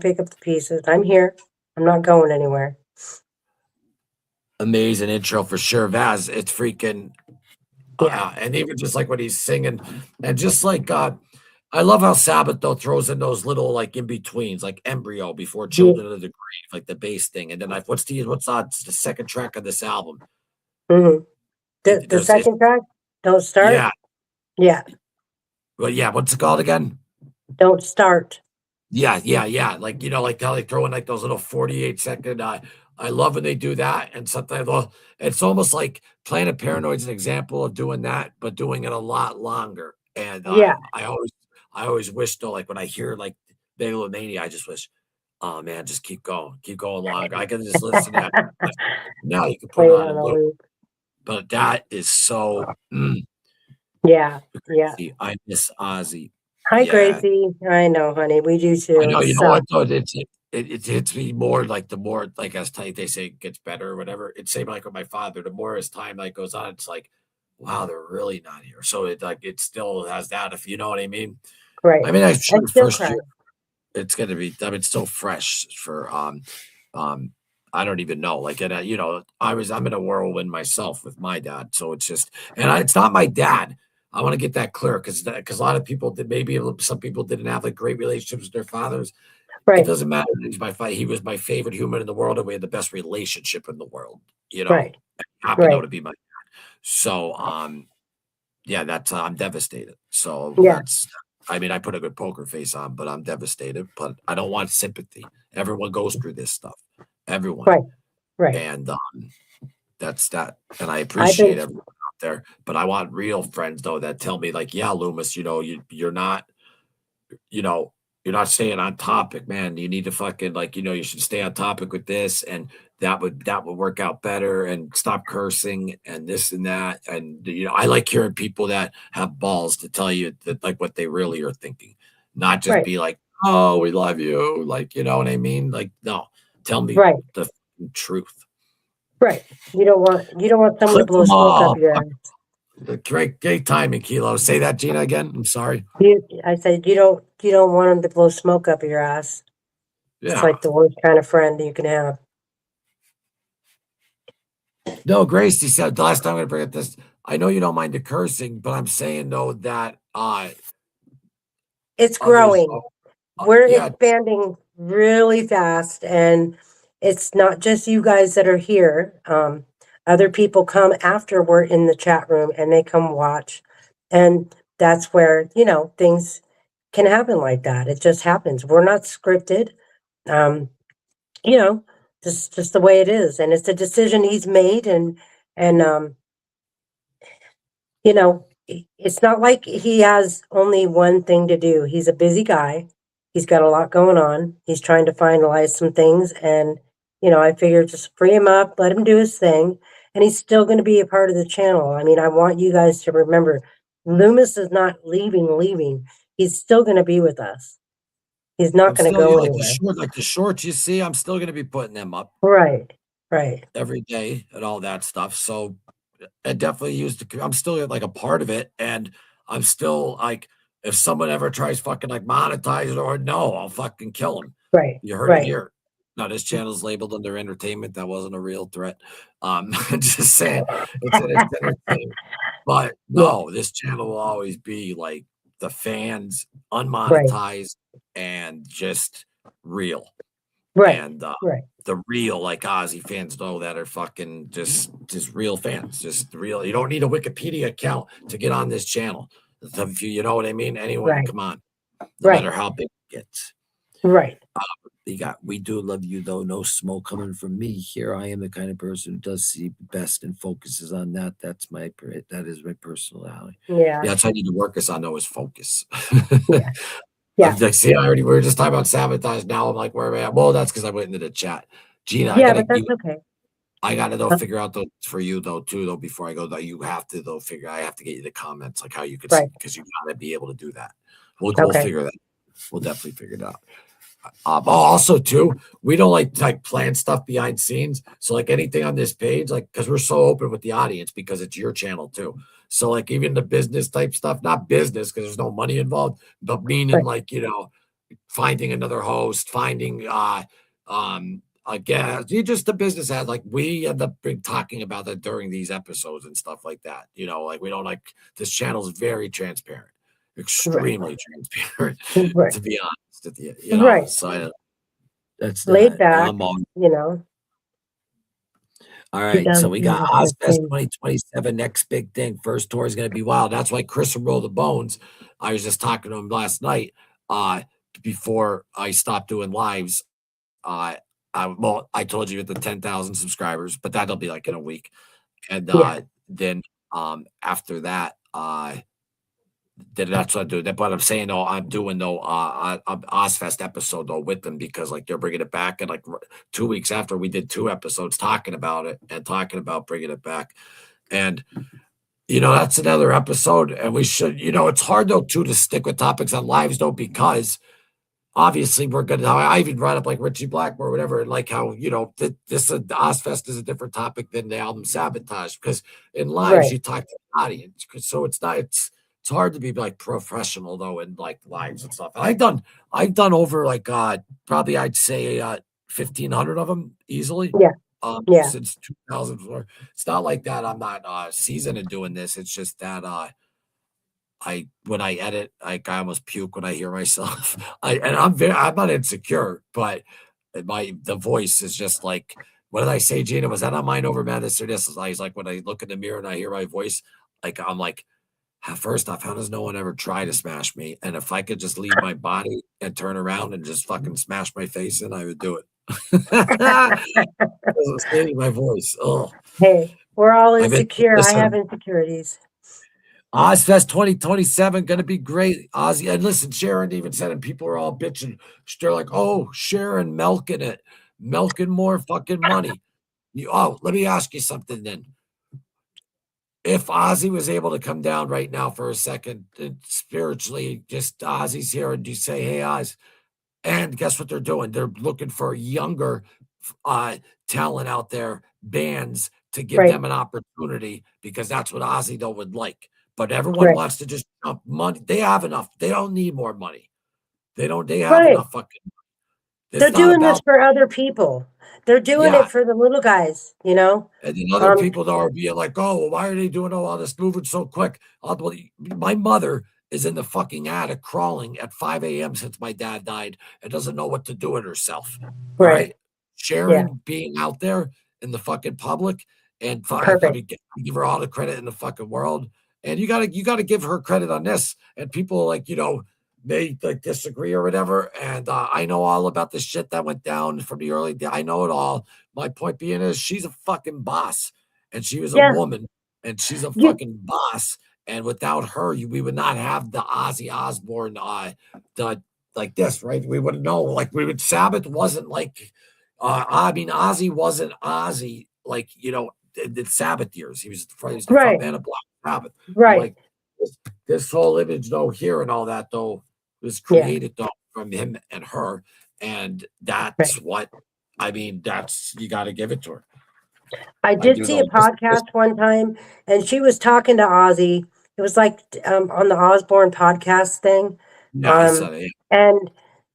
Pick up the pieces. I'm here. I'm not going anywhere. Amazing intro for sure, Vaz. It's freaking, Yeah. and even just like when he's singing, and just like I love how Sabbath though throws in those little like in betweens, like embryo before children of the grave, like the bass thing, and then like what's the second track of this album? Mm-hmm. The second track, Don't Start. Yeah, Yeah. well, yeah. What's it called again? Don't Start. Yeah. Like like how they throw in like those little 48-second. I love when they do that, and sometimes it's almost like Planet Paranoid's an example of doing that, but doing it a lot longer. And Yeah. I always wish though, like when I hear like Megalomania, I just wish, oh man, just keep going longer. I can just listen to that. Now you can put Play it it on on a a loop, loop. but that is so. Yeah. I miss Ozzy. Hi, Yeah. Gracie. I know, honey. We do too. I know. It You know what sucks. though? It hits me more like the more like as tight they say it gets better or whatever. It's same like with my father. The more as time like goes on, it's like, wow, they're really not here. So it still has that, if you know what I mean. Right. I mean, I'm I sure the still first cry. year it's gonna be. I mean, it's so fresh for I don't even know. Like, and I'm in a whirlwind myself with my dad. So it's just, it's not my dad. I want to get that clear because a lot of people did. Maybe some people didn't have like great relationships with their fathers. It Right. doesn't matter. He was my favorite human in the world, and we had the best relationship in the world. Right. Happened though Right. to be my dad. So yeah, that's I'm devastated. So Yeah. I mean, I put a good poker face on, but I'm devastated. But I don't want sympathy. Everyone goes through this stuff. Everyone. Right. Right. And that's that. And I I appreciate think everyone out there. But I want real friends though that tell me like, yeah, Loomis, you're not, you're not staying on topic, man. You need to fucking like, you should stay on topic with this, and that would work out better, and stop cursing and this and that. And I like hearing people that have balls to tell you that like what they really are thinking, not just right. be like, oh, we love you, like you know what I mean? Like, no, tell me Right. the truth. Right. You don't want someone to Clip blow them smoke all. up your ass. Great timing, Kilo. Say that, Gina, again. I'm sorry. I said you don't want them to blow smoke up your ass. It's Yeah. like the worst kind of friend you can have. No, Gracie said the last time I'm going to bring up this. I know you don't mind the cursing, but I'm saying though that It's others, growing. We're yeah, expanding really fast, and it's not just you guys that are here. Other people come after we're in the chat room, and they come watch, and that's where things can happen like that. It just happens. We're not scripted. Um, just the way it is, and it's a decision he's made, and it's not like he has only one thing to do. He's a busy guy. He's got a lot going on. He's trying to finalize some things, and I figure just free him up, let him do his thing, and he's still going to be a part of the channel. I mean, I want you guys to remember, Loomis is not leaving. He's still going to be with us. He's not I'm going to still go like anywhere. the shorts you see. I'm still going to be putting them up Right. every day and all that stuff. So I definitely I'm still like a part of it, and I'm still like, if someone ever tries fucking like monetize it or no, I'll fucking kill them. Right. You heard it here. No, this channel's labeled under entertainment. That wasn't a real threat. Just saying, it's entertainment. But no, this channel will always be like the fans, unmonetized, and just real. Right. And the real like Ozzy fans know that are fucking just real fans, just real. You don't need a Wikipedia account to get on this channel. If you know what I mean? Anyone can come on, no matter how big it gets. Right. We do love you though. No smoke coming from me here. I am the kind of person who does see best and focuses on that. That is my personality. Yeah. That's what I need to work us on though, is focus. Yeah. Like, see, we were just talking about Sabotage. Now I'm like, where am I at? Well, that's because I went into the chat. Gina, but that's okay. I gotta though figure out though for you though too though before I go though, you have to though I have to get you the comments like how you could see, because you gotta be able to do that. We'll figure that. We'll definitely figure it out. Also too, we don't like plan stuff behind scenes. So like anything on this page, like because we're so open with the audience because it's your channel too. So like even the business type stuff, not business because there's no money involved, but meaning Right. like, finding another host, finding again, just the business ad. Like we end up talking about that during these episodes and stuff like that. Like we don't this channel is very transparent, extremely transparent, Right. to be honest with you. Right. So that's Laid that. back, I'm on. All He right, does so we do got the right Ozfest thing. 2027, next big thing. First tour is going to be wild. That's why Chris from Roll the Bones, I was just talking to him last night before I stopped doing lives. I told you at the 10,000 subscribers, but that'll be like in a week. And then after that, then that's what I do. But I'm saying, I'm doing Ozfest episode though with them because like they're bringing it back, and like 2 weeks after we did 2 episodes talking about it and talking about bringing it back, and that's another episode, and we should. It's hard though too to stick with topics on lives though because obviously we're gonna. I even brought up like Richie Blackmore or whatever, and like how the Ozfest is a different topic than the album Sabotage because in lives you talk to the audience, so it's not it's hard to be like professional though in like lives and stuff. And I've done over like probably I'd say 1,500 of them easily. Yeah. Since 2004. It's not like that. I'm not seasoned in doing this. It's just that when I edit, I almost puke when I hear myself. I'm not insecure, but the voice is just like, what did I say, Gina? Was that on Mind Over Madness or this? I was like, when I look in the mirror and I hear my voice, like I'm like, first off, how does no one ever try to smash me? And if I could just leave my body and turn around and just fucking smash my face in, I would do it. Stating my voice. Oh, Hey, we're all I've been insecure. I have listen. insecurities. Ozfest 2027 going to be great. Ozzy, and listen, Sharon even said, and people are all bitching. They're like, "Oh, Sharon milking it, milking more fucking money." Let me ask you something then. If Ozzy was able to come down right now for a second, spiritually, just Ozzy's here, and you say, "Hey, Oz," and guess what they're doing? They're looking for younger talent out there, bands, to give them an opportunity because that's what Ozzy though would like. But everyone wants to just dump money. They have enough. They don't need more money. They have enough fucking money. They're doing this for other people. They're doing it for the little guys, And then other people though are being like, "Oh, well, why are they doing all this moving so quick?" My mother is in the fucking attic crawling at 5 a.m. since my dad died and doesn't know what to do with herself. All right. Sharon being out there in the fucking public and probably give her all the credit in the fucking world. And you gotta give her credit on this. And people like, may like disagree or whatever. And I know all about the shit that went down from the early day. I know it all. My point being is she's a fucking boss. And she was a woman and she's a fucking boss. And without her, we would not have the Ozzy Osbourne like this, right? We wouldn't know. Like Sabbath wasn't like Ozzy wasn't Ozzy like the Sabbath years. He was the front man of Black Sabbath. Right. Like this whole image though here and all that though was created though from him and her, and that's what that's you got to give it to her. I did see a podcast one time, and she was talking to Ozzy. It was like on the Osbourne podcast thing.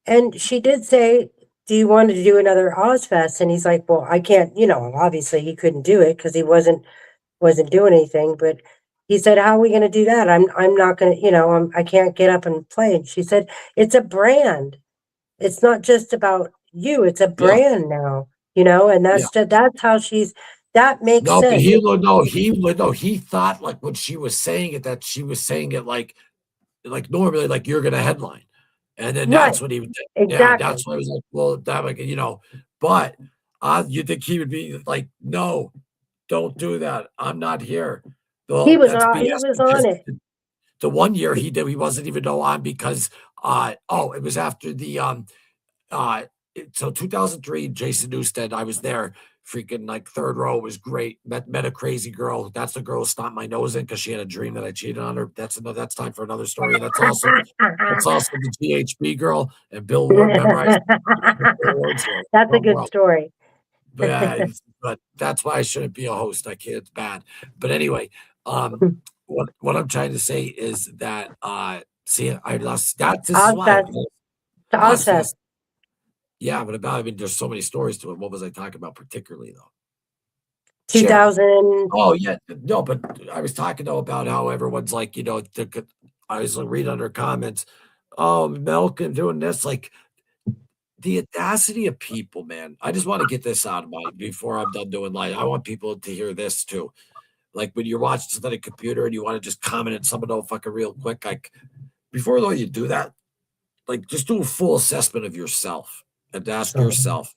And she did say, "Do you want to do another Ozfest?" And he's like, "Well, I can't. Obviously he couldn't do it because he wasn't doing anything." But he said, "How are we going to do that? I'm not going to. I can't get up and play." And she said, "It's a brand. It's not just about you. It's a brand now. And that's how she's." That makes sense. But he thought like when she was saying it that she was saying it like normally like you're gonna headline, and then that's what he would. Exactly. Yeah, that's why I was like, well, that like but you think he would be like, no, don't do that. I'm not here. Well, he was on it. The one year he wasn't even on because it was after the so 2003, Jason Newsted, I was there, freaking like third row, was great. Met a crazy girl. That's the girl who stomped my nose in because she had a dream that I cheated on her. That's time for another story. And that's also the GHB girl and Bill Ward memorized. That's a good story. But that's why I shouldn't be a host. I can't. It's bad. But anyway, what I'm trying to say is that see, I lost that. This is why Ozfest. To Ozfest. Yeah, but I mean, there's so many stories to it. What was I talking about particularly though? 2000. Oh yeah, no, but I was talking though about how everyone's like, I was like, read under comments, oh, Malcolm doing this, like the audacity of people, man. I just want to get this out of my before I'm done doing live. I want people to hear this too. Like when you're watching something on a computer and you want to just comment at someone oh fucking real quick, like before though you do that, like just do a full assessment of yourself and ask yourself,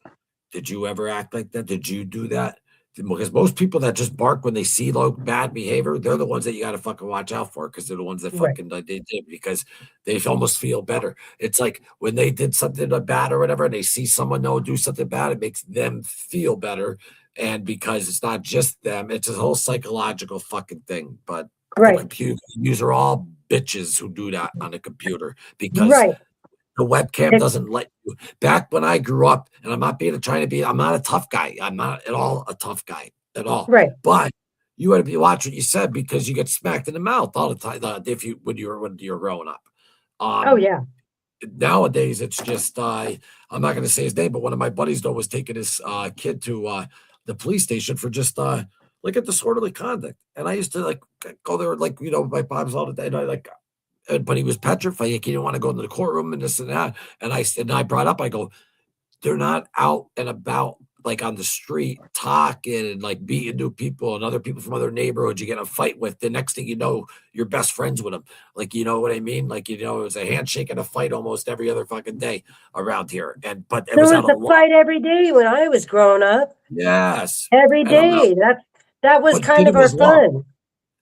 did you ever act like that? Did you do that? Because most people that just bark when they see like bad behavior, they're the ones that you got to fucking watch out for because they're the ones that Right. fucking they did because they almost feel better. It's like when they did something bad or whatever, and they see someone do something bad, it makes them feel better. And because it's not just them, it's a whole psychological fucking thing. But the Right. computer users are all bitches who do that on a computer because Right. the webcam doesn't let you. Back when I grew up, and I'm not I'm not a tough guy. I'm not at all a tough guy at all. Right. But you had to be watch what you said because you get smacked in the mouth all the time. When you're growing up. Oh yeah. Nowadays it's just I'm not going to say his name, but one of my buddies though was taking his kid to the police station for just like at disorderly conduct, and I used to like go there like my mom's all the day, and I like. But he was petrified. Like, he didn't want to go into the courtroom and this and that. And I brought up, I go, they're not out and about like on the street talking and like beating new people and other people from other neighborhoods you get in a fight with. The next thing you know, you're best friends with them. Like, you know what I mean? Like, it was a handshake and a fight almost every other fucking day around here. But it There was was out of a fight every day when I was growing up. Yes. Every And I'm not, day. That was but kind of it our was long. fun.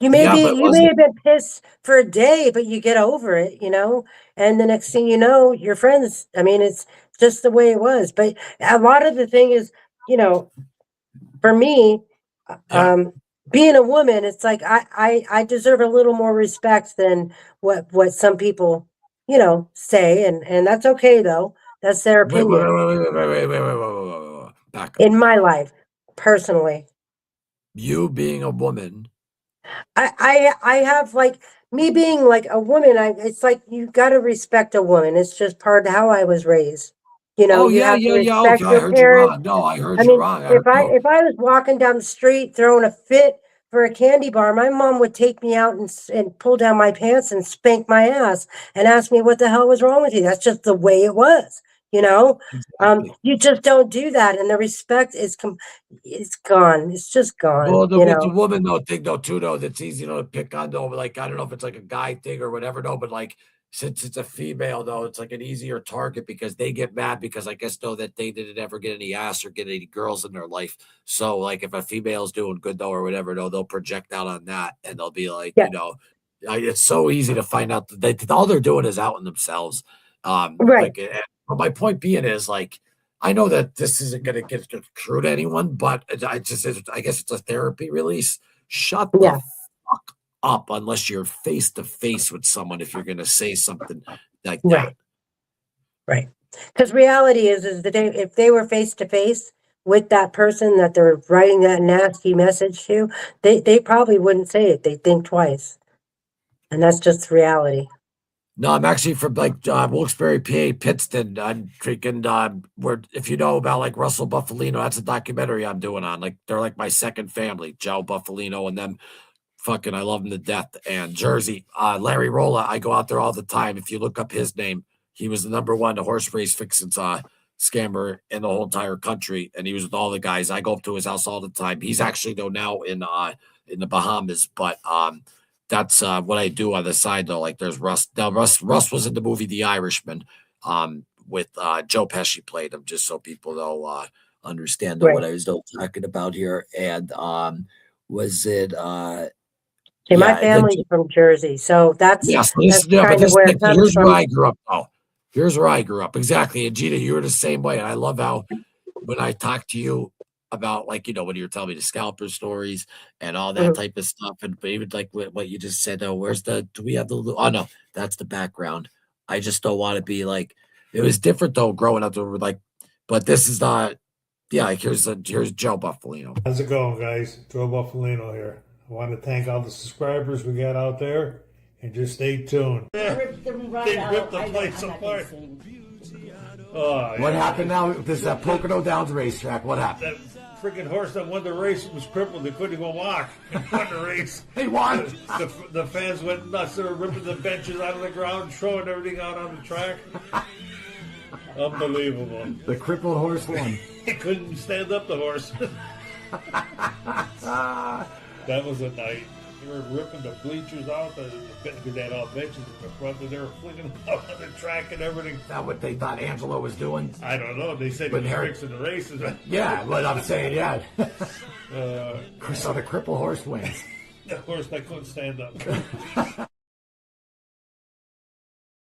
You may Yeah, but it have wasn't. been pissed for a day, but you get over it, and the next thing you know, you're friends. I mean, it's just the way it was. But a lot of the thing is, for me, Yeah. being a woman, it's like I deserve a little more respect than what some people, say, and that's okay though. That's their Wait, wait, opinion. wait. Back up. In my life, personally. You being a woman. I have like me being like a woman. It's like you got to respect a woman. It's just part of how I was raised. Oh, You yeah, have to yeah, yeah. Okay, respect I your heard you parents. wrong. No, I heard I you mean, wrong. No. if I was walking down the street throwing a fit for a candy bar, my mom would take me out and pull down my pants and spank my ass and ask me what the hell was wrong with you. That's just the way it was. Exactly. You just don't do that, and the respect it's gone. It's just Well, gone. with the woman though thing though too though, that's easy to pick on though. But like I don't know if it's like a guy thing or whatever though, but like since it's a female though, it's like an easier target because they get mad because I guess though that they didn't ever get any ass or get any girls in their life. So like if a female's doing good though or whatever though, they'll project out on that and they'll be like, Yeah. it's so easy to find out that all they're doing is outing themselves. Right. But my point being is like. I know that this isn't going to get true to anyone, but I guess it's a therapy release. Shut the Yeah. fuck up unless you're face to face with someone if you're going to say something like Right. that. Right. Because reality is that if they were face to face with that person that they're writing that nasty message to, they probably wouldn't say it. They'd think twice. And that's just reality. No, I'm actually from like Wilkes-Barre, PA, Pittston. I'm freaking where if you know about like Russell Buffalino, that's a documentary I'm doing on. Like they're like my second family, Joe Buffalino and them. Fucking, I love him to death. And Jersey, Larry Rolla, I go out there all the time. If you look up his name, he was the #1 horse race fixins scammer in the whole entire country, and he was with all the guys. I go up to his house all the time. He's actually though now in the Bahamas, but that's what I do on the side though. Like there's Russ. Now Russ was in the movie The Irishman, with Joe Pesci played him, just so people know understand what I was talking about here. And was it My family's from Jersey, so that's kind of where it comes here's from. where I grew up. Oh, here's where I grew up. Exactly. And Gina, you were the same way. And I love how when I talk to you about like, when you're telling me the scalper stories and all that type of stuff. And even like what you just said, do we have no, that's the background. I just don't want to be like, it was different though, growing up. But this is not, like here's Joe Buffalino. How's it going, guys? Joe Buffalino here. I want to thank all the subscribers we got out there, and just stay tuned. They ripped them right They out. ripped the I don't- place I'm not gonna apart. sing. Oh, What yeah. happened now? This is that Pocono Downs racetrack. What happened? That freaking horse that won the race was crippled. They couldn't even walk. He won the race. He won. The fans went nuts. They were ripping the benches out of the ground, throwing everything out on the track. Unbelievable. The crippled horse won. He couldn't stand up, the horse. That was a night. They were ripping the bleachers out because they had all benches in the front, and they were flinging them out on the track and everything. Is that what they thought Angelo was doing? I don't know. They said he But was Harry- fixing the races. Yeah, what I'm saying, yeah. Uh, So the crippled horse wins. the horse that couldn't stand up.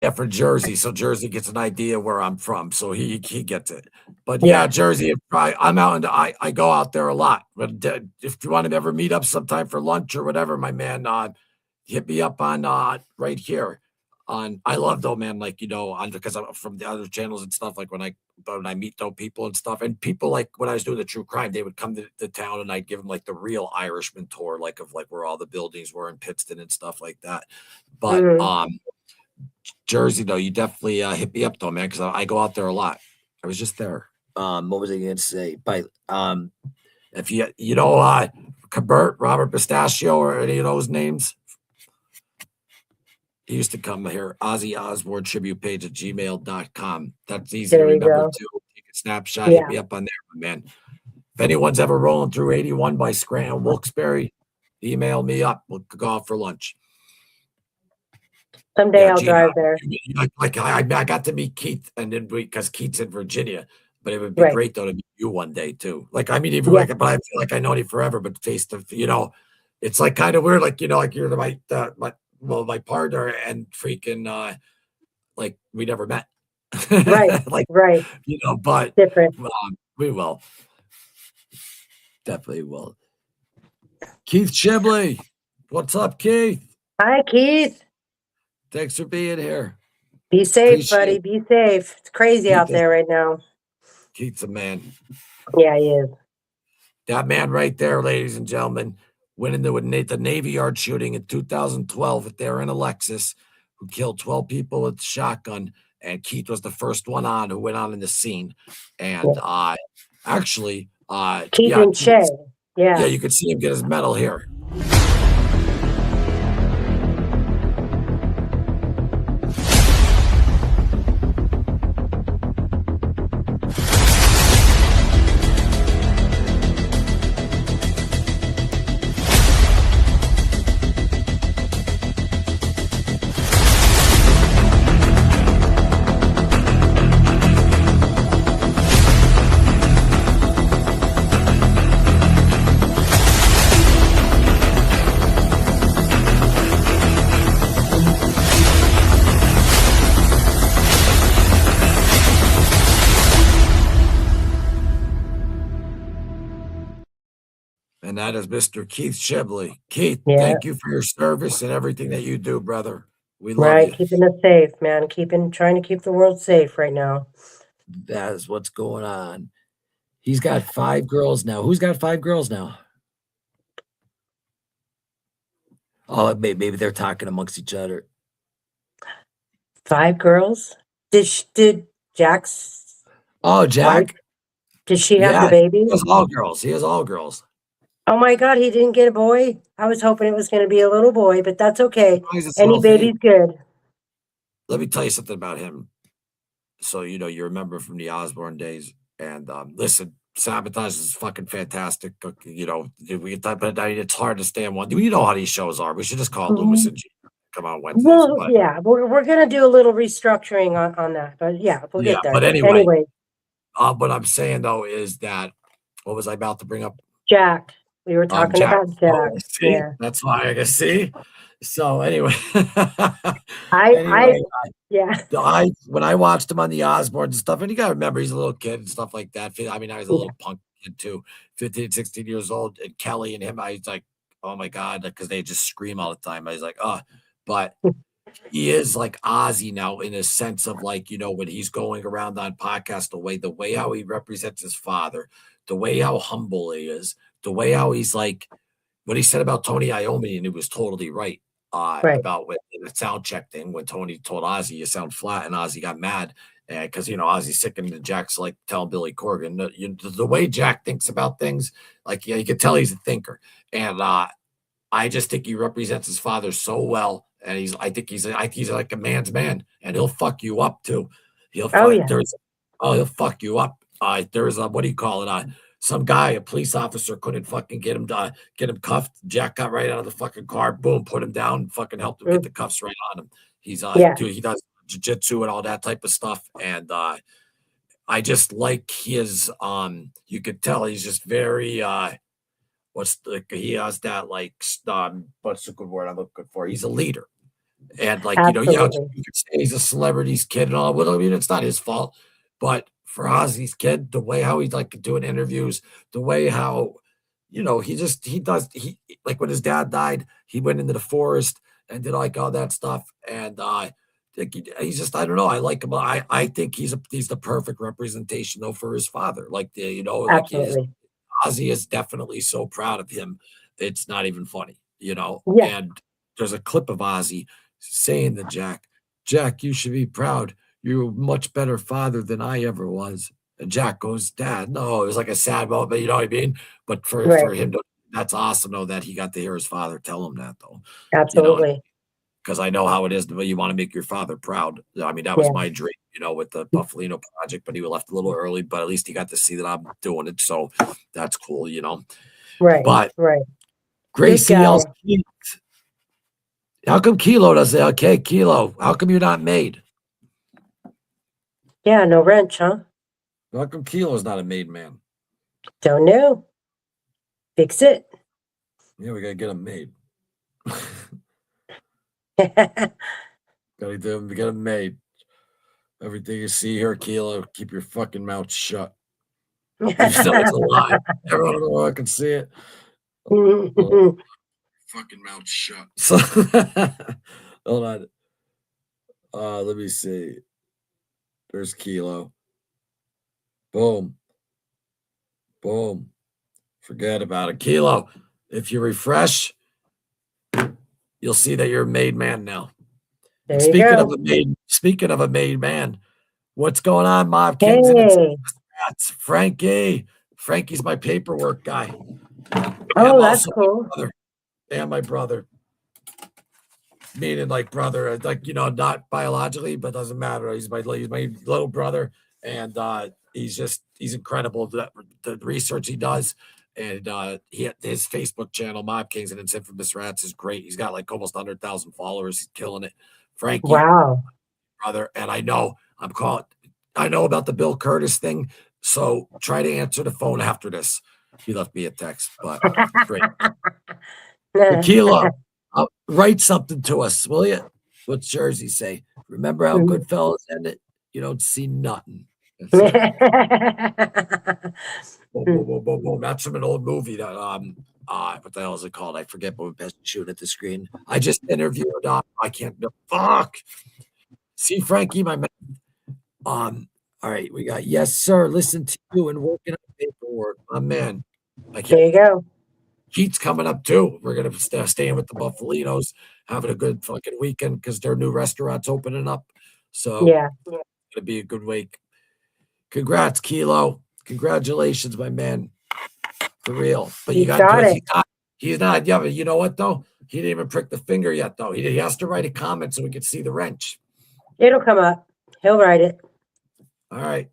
Yeah, for Jersey, so Jersey gets an idea where I'm from, so he gets it. But yeah, Jersey, I'm out and I go out there a lot. But if you want to ever meet up sometime for lunch or whatever, my man, hit me up on right here. I love though, man, like because I'm from the other channels and stuff. Like when I meet though people and stuff, and people like when I was doing the true crime, they would come to the town and I'd give them like the real Irishman tour, like of like where all the buildings were in Pittston and stuff like that. But Jersey though, you definitely hit me up though, man, because I go out there a lot. I was just there. What was I going to say? But if Cabert, Robert Pistachio, or any of those names, he used to come here. Ozzy Osbourne tribute page at gmail.com. That's easy to remember too. Take a snapshot, hit me up on there, my man. If anyone's ever rolling through 81 by Scranton, Wilkes-Barre, email me up. We'll go out for lunch. Someday I'll Gina, drive there. Like I got to meet Keith, and then because Keith's in Virginia, but it would be great though to meet you one day too. Like I mean, even but I feel like I know you forever, but face to it's like kind of weird. Like like you're my partner and freaking like we never met. Right. Like right. But different. We will definitely will. Keith Shibley, what's up, Keith? Hi, Keith. Thanks for being here. Be safe, buddy. Be safe. It's crazy out there right now. Keith's a man. Yeah, he is. That man right there, ladies and gentlemen, went into the Navy Yard shooting in 2012 there in a Lexus, who killed 12 people with a shotgun. And Keith was the first one who went on in the scene. And actually, Keith and Shay. Yeah, you could see him get his medal here. And that is Mr. Keith Shibley. Keith, thank you for your service and everything that you do, brother. We love you. Keeping us safe, man. Trying to keep the world safe right now. That is what's going on. He's got 5 girls now. Who's got 5 girls now? Oh, maybe they're talking amongst each other. 5 girls? Did Jack's? Oh, Jack. Wife, did she have the baby? He has all girls. He has all girls. Oh my God, he didn't get a boy? I was hoping it was going to be a little boy, but that's okay. Any baby's good. Let me tell you something about him. So, you remember from the Osbourne days. And listen, Sabotage is fucking fantastic. We can type it. It's hard to stand one. You know how these shows are. We should just call it Loomis and Gina. Come on Wednesdays. Well, yeah, we're going to do a little restructuring on that. But yeah, we'll get there. But anyway. What I'm saying, though, is that, what was I about to bring up? Jack. We were talking about Jack. Oh, see? Yeah. That's why I can see. So anyway, when I watched him on the Osbourne and stuff, and you got to remember he's a little kid and stuff like that. I mean, I was a little punk kid too, 15, 16 years old. And Kelly and him, I was like, oh my God, because they just scream all the time. I was like, oh, but he is like Ozzy now in a sense of like, when he's going around on podcasts, the way how he represents his father, the way how humble he is, the way how he's like, what he said about Tony Iommi, and he was totally right. Right. About the sound check thing when Tony told Ozzy you sound flat, and Ozzy got mad because Ozzy's sick, and Jack's like telling Billy Corgan the way Jack thinks about things, like you can tell he's a thinker, and I just think he represents his father so well, and I think he's like a man's man, and he'll fuck you up too. He'll he'll fuck you up. There's a what do you call it? Some guy, a police officer, couldn't fucking get him cuffed. Jack got right out of the fucking car, boom, put him down, fucking helped him get the cuffs right on him. He's dude, he does jiu-jitsu and all that type of stuff, and I just like his you could tell he's just very he has that like what's the good word I'm looking for? He's a leader. And like, you could say he's a celebrity's kid and all. Well, I mean, it's not his fault, but for Ozzy's kid, the way how he's like doing interviews, the way how, he like when his dad died, he went into the forest and did like all that stuff. And he's just, I don't know. I like him. I think he's the perfect representation though for his father. Like Absolutely. Ozzy is definitely so proud of him. It's not even funny, Yeah. and there's a clip of Ozzy saying to Jack, you should be proud. You're a much better father than I ever was. And Jack goes, Dad, no, it was like a sad moment, you know what I mean? But for him, that's awesome, though, that he got to hear his father tell him that, though. Absolutely. Because I know how it is, but you want to make your father proud. I mean, that was my dream, with the Buffalino project, but he left a little early, but at least he got to see that I'm doing it. So that's cool, Right. But right. Gracie yells, how come Kilo does it? Okay, Kilo, how come you're not made? Yeah, no wrench, huh? How come Kilo's not a made man? Don't know. Fix it. Yeah, we gotta get him made. Gotta get him made. Everything you see here, Kilo, keep your fucking mouth shut. It's a lie. Everyone can see it. Fucking mouth shut. So, hold on. Let me see. There's Kilo. Boom. Boom. Forget about it. Kilo, if you refresh, you'll see that you're a made man now. There Speaking you go. Speaking of a made man, what's going on, Mob Hey. Kings and Frankie? Frankie's my paperwork guy. Oh, that's cool. And my brother. Meaning like brother, like not biologically, but doesn't matter. He's my little brother, and he's incredible. The research he does, and his Facebook channel, Mob Kings and Infamous Rats, is great. He's got like almost 100,000 followers. He's killing it. Frankie, wow, brother, and I know about the Bill Curtis thing. So try to answer the phone after this. He left me a text, but great. Tequila. Write something to us, will you? What's Jersey say? Remember how Goodfellas ended? You don't see nothing. Boom, boom, boom, boom, boom. That's from an old movie that what the hell is it called? I forget, but we're best shooting at the screen. I just interviewed I can't fuck. See, Frankie, my man. All right, we got yes, sir. Listen to you and working on paperwork. My man. There you go. Heat's coming up too. We're gonna stay in with the Buffalinos, having a good fucking weekend because their new restaurant's opening up. So it's gonna be a good week. Congrats, Kilo. Congratulations, my man. For real. But you got it. He's not. Yeah, but you know what though? He didn't even prick the finger yet though. He has to write a comment so we can see the wrench. It'll come up. He'll write it. All right.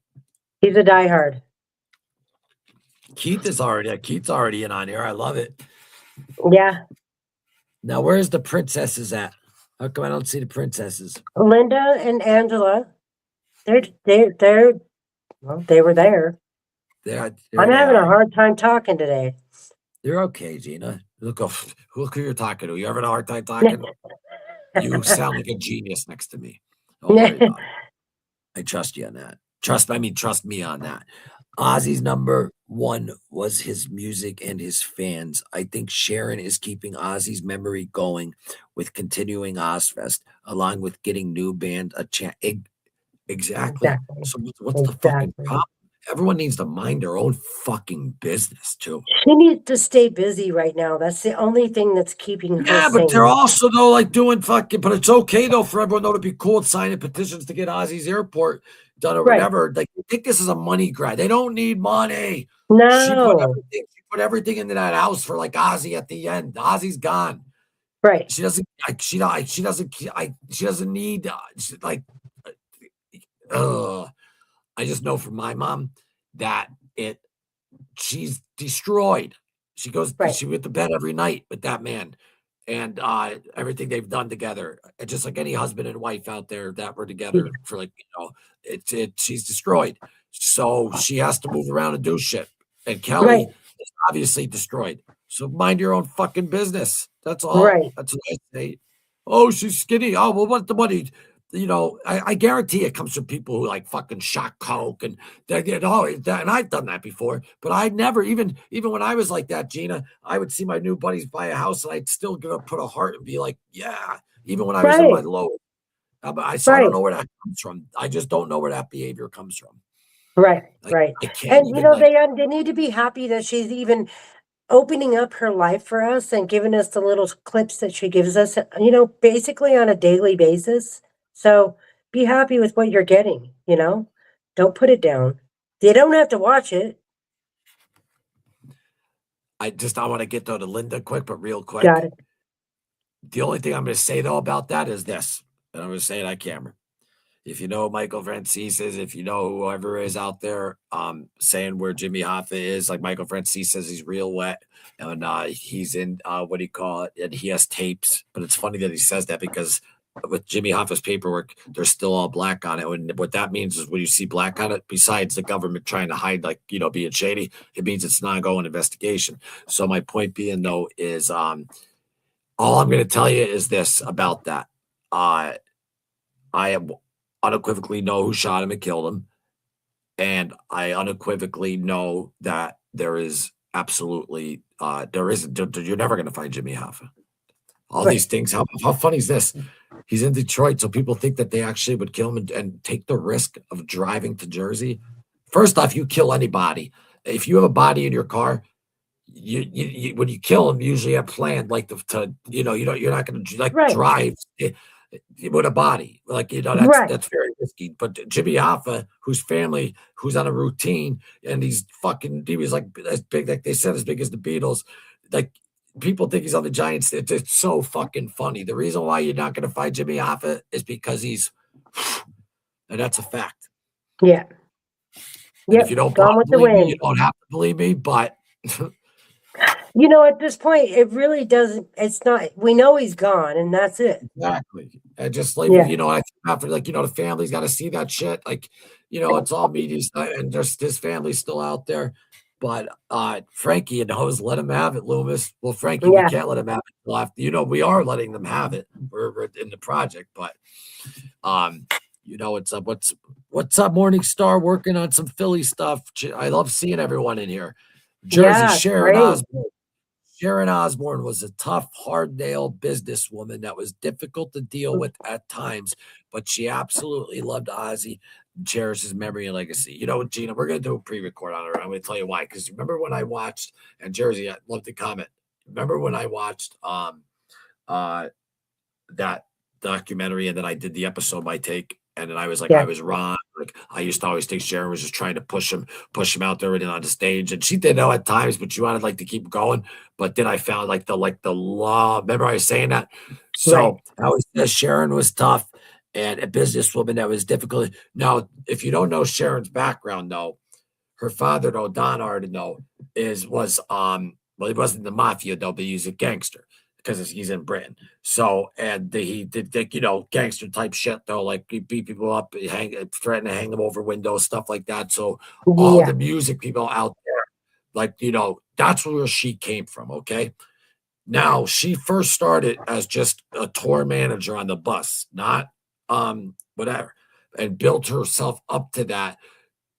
He's a diehard. Keith's already in on here. I love it. Yeah. Now, where's the princesses at? How come I don't see the princesses? Linda and Angela. They were there. I'm having a hard time talking today. You're okay, Gina. Look who you're talking to. You having a hard time talking? You sound like a genius next to me. Don't worry about it. I trust you on that. Trust me on that. Ozzy's number one was his music and his fans. I think Sharon is keeping Ozzy's memory going with continuing Ozfest, along with getting new band a chance. Exactly. So what's the fucking problem? everyone needs to mind their own fucking business too. She needs to stay busy right now. That's the only thing that's keeping her Yeah, but sane. they're also though like doing fucking. But it's okay though for everyone though to be cool and signing petitions to get Ozzy's airport done or Right. whatever. Like, you think this is a money grab? They don't need money. She No. put everything into that house for like Ozzy at the end. Ozzy's gone. Right. She doesn't. She doesn't need. Like. I just know from my mom that she's destroyed. She goes, Right. she went to bed every night with that man and everything they've done together. Just like any husband and wife out there that were together for like, she's destroyed. So she has to move around and do shit. And Kelly Right. is obviously destroyed. So mind your own fucking business. That's all. Right. That's what I say. Oh, she's skinny. Oh, well, what the money? I guarantee it comes from people who like fucking shot coke and and I've done that before, but I never even when I was like that, Gina, I would see my new buddies buy a house and I'd still gonna put a heart and be like, yeah, even when I was in my Right. low. So I Right. don't know where that comes from. I just don't know where that behavior comes from. Right. Like, Right. I can't And even like. they need to be happy that she's even opening up her life for us and giving us the little clips that she gives us, basically on a daily basis. So be happy with what you're getting, Don't put it down. They don't have to watch it. I want to get though to Linda quick, but real quick. Got it. The only thing I'm going to say though about that is this, and I'm going to say it on camera. If you know Michael Francis is, if you know whoever is out there saying where Jimmy Hoffa is, like Michael Francis says he's real wet and he's in what do you call it? And he has tapes. But it's funny that he says that because with Jimmy Hoffa's paperwork, there's still all black on it. And what that means is when you see black on it, besides the government trying to hide, like, being shady, it means it's an ongoing investigation. So my point being though is all I'm going to tell you is this about that. I am unequivocally know who shot him and killed him. And I unequivocally know that there is absolutely, you're never going to find Jimmy Hoffa. All Right. these things. How funny is this? He's in Detroit, so people think that they actually would kill him and take the risk of driving to Jersey. First off, you kill anybody. If you have a body in your car, you when you kill them, you usually have planned like you're not going to like Right. drive with a body like Right. that's very risky. But Jimmy Hoffa, whose family, who's on a routine, and he was like as big, like they said, as big as the Beatles. Like people think he's on the Giants. It's so fucking funny. The reason why you're not going to find Jimmy Hoffa is because he's, and that's a fact. Yeah. And if you don't Gone with the believe me, wind. you don't have to believe me, but. At this point, it really doesn't. It's not. We know he's gone, and that's it. Exactly. And just like, Yeah. I think for like, the family's got to see that shit. Like, it's all media stuff, and just his family's still out there. But Frankie and Hose let him have it, Loomis. Well, Frankie, we Yeah. can't let him have it left. We are letting them have it. We're in the project, but it's up. What's up, Morning Star? Working on some Philly stuff. I love seeing everyone in here. Jersey, Yeah, Sharon great. Osbourne. Sharon Osbourne was a tough, hard-nailed businesswoman that was difficult to deal with at times, but she absolutely loved Ozzy and cherished his memory and legacy. Gina, we're going to do a pre-record on her. I'm going to tell you why. Because remember when I watched, and Jersey, I'd love to comment. Remember when I watched that documentary and then I did the episode My Take, and then I was like, Yeah. I was wrong. Like I used to always think Sharon was just trying to push him out there and on the stage, and she did know at times, but she wanted like to keep going. But then I found like the law. Remember I was saying that. So I always said Sharon was tough and a businesswoman that was difficult. Now, if you don't know Sharon's background, though, her father, though, Don Arden, was he wasn't the mafia though, but he's a gangster because he's in Britain. So, and he did, gangster type shit though, like he beat people up, threatened to hang them over windows, stuff like that. So all the music people out there, like, that's where she came from. Okay. Now she first started as just a tour manager on the bus, not whatever, and built herself up to that.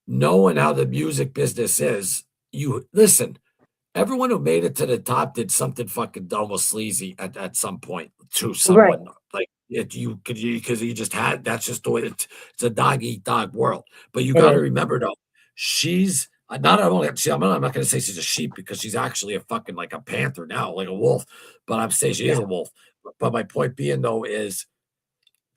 Knowing how the music business is, you listen. Everyone who made it to the top did something fucking almost sleazy at some point to someone. Like because you just had, that's just the way it's a dog eat dog world. But you got to remember though, she's not only I'm not going to say she's a sheep because she's actually a fucking like a panther now, like a wolf. But I'm saying she is a wolf. But my point being though is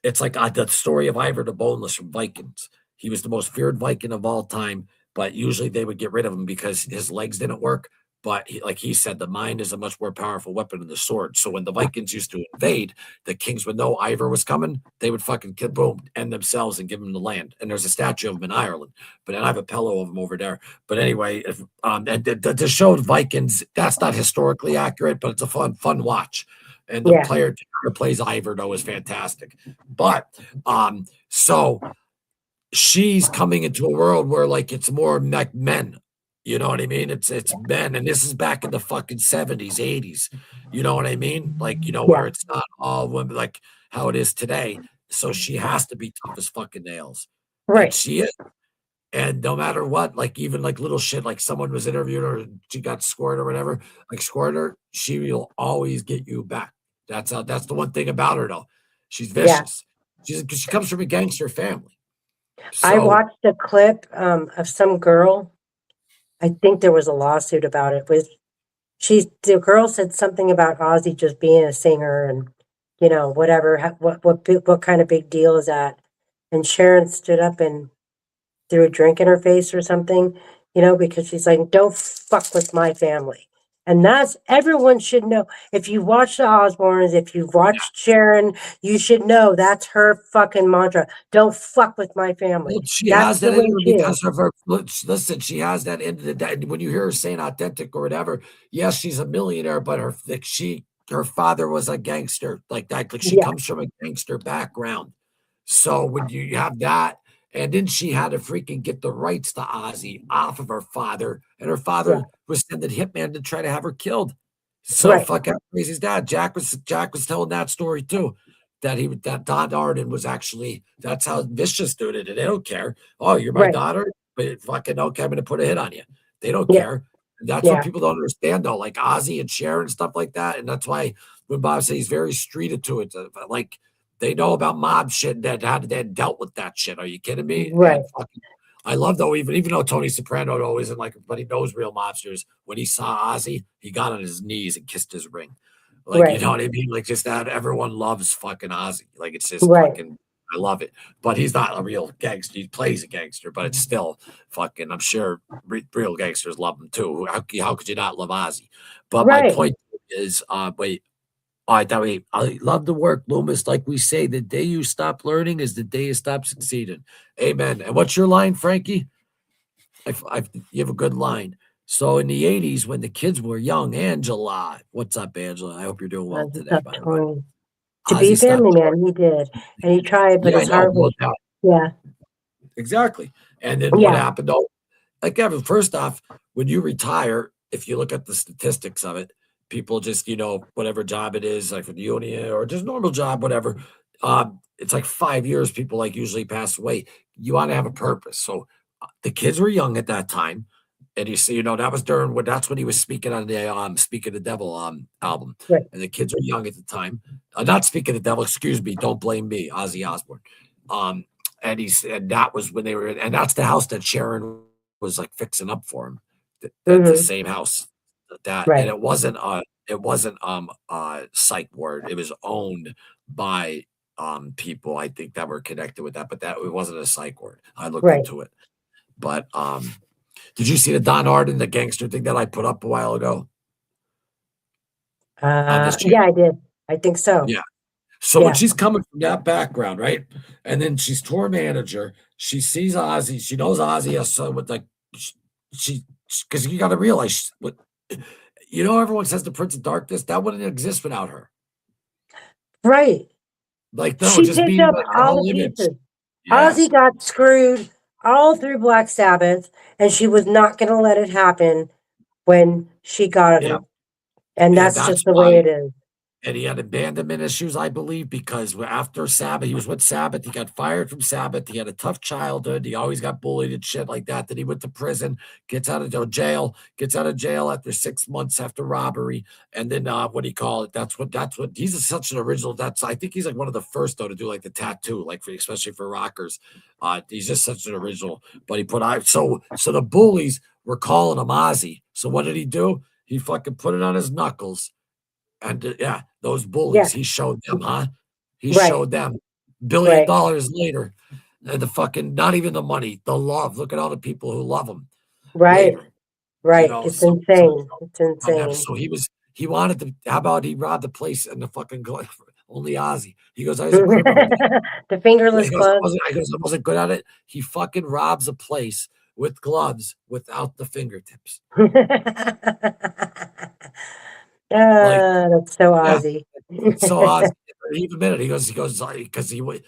it's like the story of Ivar the Boneless from Vikings. He was the most feared Viking of all time, but usually they would get rid of him because his legs didn't work. But like he said, the mind is a much more powerful weapon than the sword. So when the Vikings used to invade, the kings would know Ivar was coming. They would fucking boom, end themselves and give him the land. And there's a statue of him in Ireland, but I have a pillow of him over there. But anyway, and the show Vikings, that's not historically accurate, but it's a fun watch. And the player who plays Ivar though is fantastic. But so she's coming into a world where like it's more like men. You know what I mean? It's men, and this is back in the fucking 70s, 80s. You know what I mean? Like, where it's not all women like how it is today. So she has to be tough as fucking nails. Right. And she is. And no matter what, like even like little shit, like someone was interviewing her, she got scored or whatever, like scored her, she will always get you back. That's the one thing about her though. She's vicious. She comes from a gangster family. So, I watched a clip of some girl. I think there was a lawsuit about it. The girl said something about Ozzy just being a singer and whatever. What kind of big deal is that? And Sharon stood up and threw a drink in her face or something, because she's like, "Don't fuck with my family." And that's everyone should know. If you watch the Osbournes, if you've watched Sharon, you should know that's her fucking mantra. Don't fuck with my family. Well, she That's has the that way in her she is. because of her. Listen, she has that in the. When you hear her saying authentic or whatever, yes, she's a millionaire, but her father was a gangster like that. Like she comes from a gangster background. So when you have that, and then she had to freaking get the rights to Ozzy off of her father, and her father was sending hitman to try to have her killed. So fuck how crazy is that? Jack was telling that story too. That Don Arden was actually that's how vicious dude it. And they don't care. Oh, you're my daughter, but fucking okay, I'm gonna put a hit on you. They don't care. That's what people don't understand though, like Ozzy and Sharon and stuff like that. And that's why when Bob says he's very streeted to it, like they know about mob shit that had dealt with that shit. Are you kidding me? Right. And fucking, I love though, even though Tony Soprano though isn't like, but he knows real mobsters. When he saw Ozzy, he got on his knees and kissed his ring. Like, you know what I mean? Like, just that everyone loves fucking Ozzy. Like, it's just fucking, I love it. But he's not a real gangster. He plays a gangster, but it's still fucking, I'm sure real gangsters love him too. How could you not love Ozzy? But my point is, I love the work, Loomis. Like we say, the day you stop learning is the day you stop succeeding. Amen. And what's your line, Frankie? You have a good line. So in the 80s, when the kids were young, Angela, what's up, Angela? I hope you're doing well today, by the way. To be family man, he did. And he tried, but his heart was, Exactly. And then what happened? Oh, like Evan, first off, when you retire, if you look at the statistics of it, people just, whatever job it is, like for the union or just normal job, whatever, it's like 5 years, people like usually pass away. You want to have a purpose. So the kids were young at that time. And you see, that was that's when he was speaking on the Speak of the Devil album. Right. And the kids were young at the time. Not Speak of the Devil, excuse me, Don't Blame Me, Ozzy Osbourne. And that was when they were, and that's the house that Sharon was like fixing up for him. The same house and it wasn't a psych ward. It was owned by people I think that were connected with that, but that it wasn't a psych ward. I looked into it. But did you see the Don Arden, the gangster thing that I put up a while ago? I did. I think so. Yeah. So when she's coming from that background, right? And then she's tour manager. She sees Ozzy. She knows Ozzy has so with like she because you got to realize what everyone says the Prince of Darkness that wouldn't exist without her. Right. Like no, she just picked being up like all the image. pieces. Yeah. Ozzy got screwed all through Black Sabbath, and she was not going to let it happen when she got him. And that's just the way it is. and he had abandonment issues, I believe, because after Sabbath, he was with Sabbath. He got fired from Sabbath. He had a tough childhood. He always got bullied and shit like that. Then he went to prison, gets out of jail after 6 months after robbery. And then what do you call it? That's what he's such an original. I think he's like one of the first though to do like the tattoo, like especially for rockers. He's just such an original. But he put so the bullies were calling him Ozzy. So what did he do? He fucking put it on his knuckles. And yeah, those bullies, he showed them, huh? He showed them $1 billion later. And the fucking, not even the money, the love. Look at all the people who love him. Right. Later, Right. you know, It's insane. It's insane. So he wanted to, how about he robbed the place and the fucking, only Ozzy. He goes, I was a criminal. The fingerless gloves. I wasn't good at it. He fucking robs a place with gloves without the fingertips. That's so Yeah. Ozzy. So Ozzy, he admitted, he goes, because he was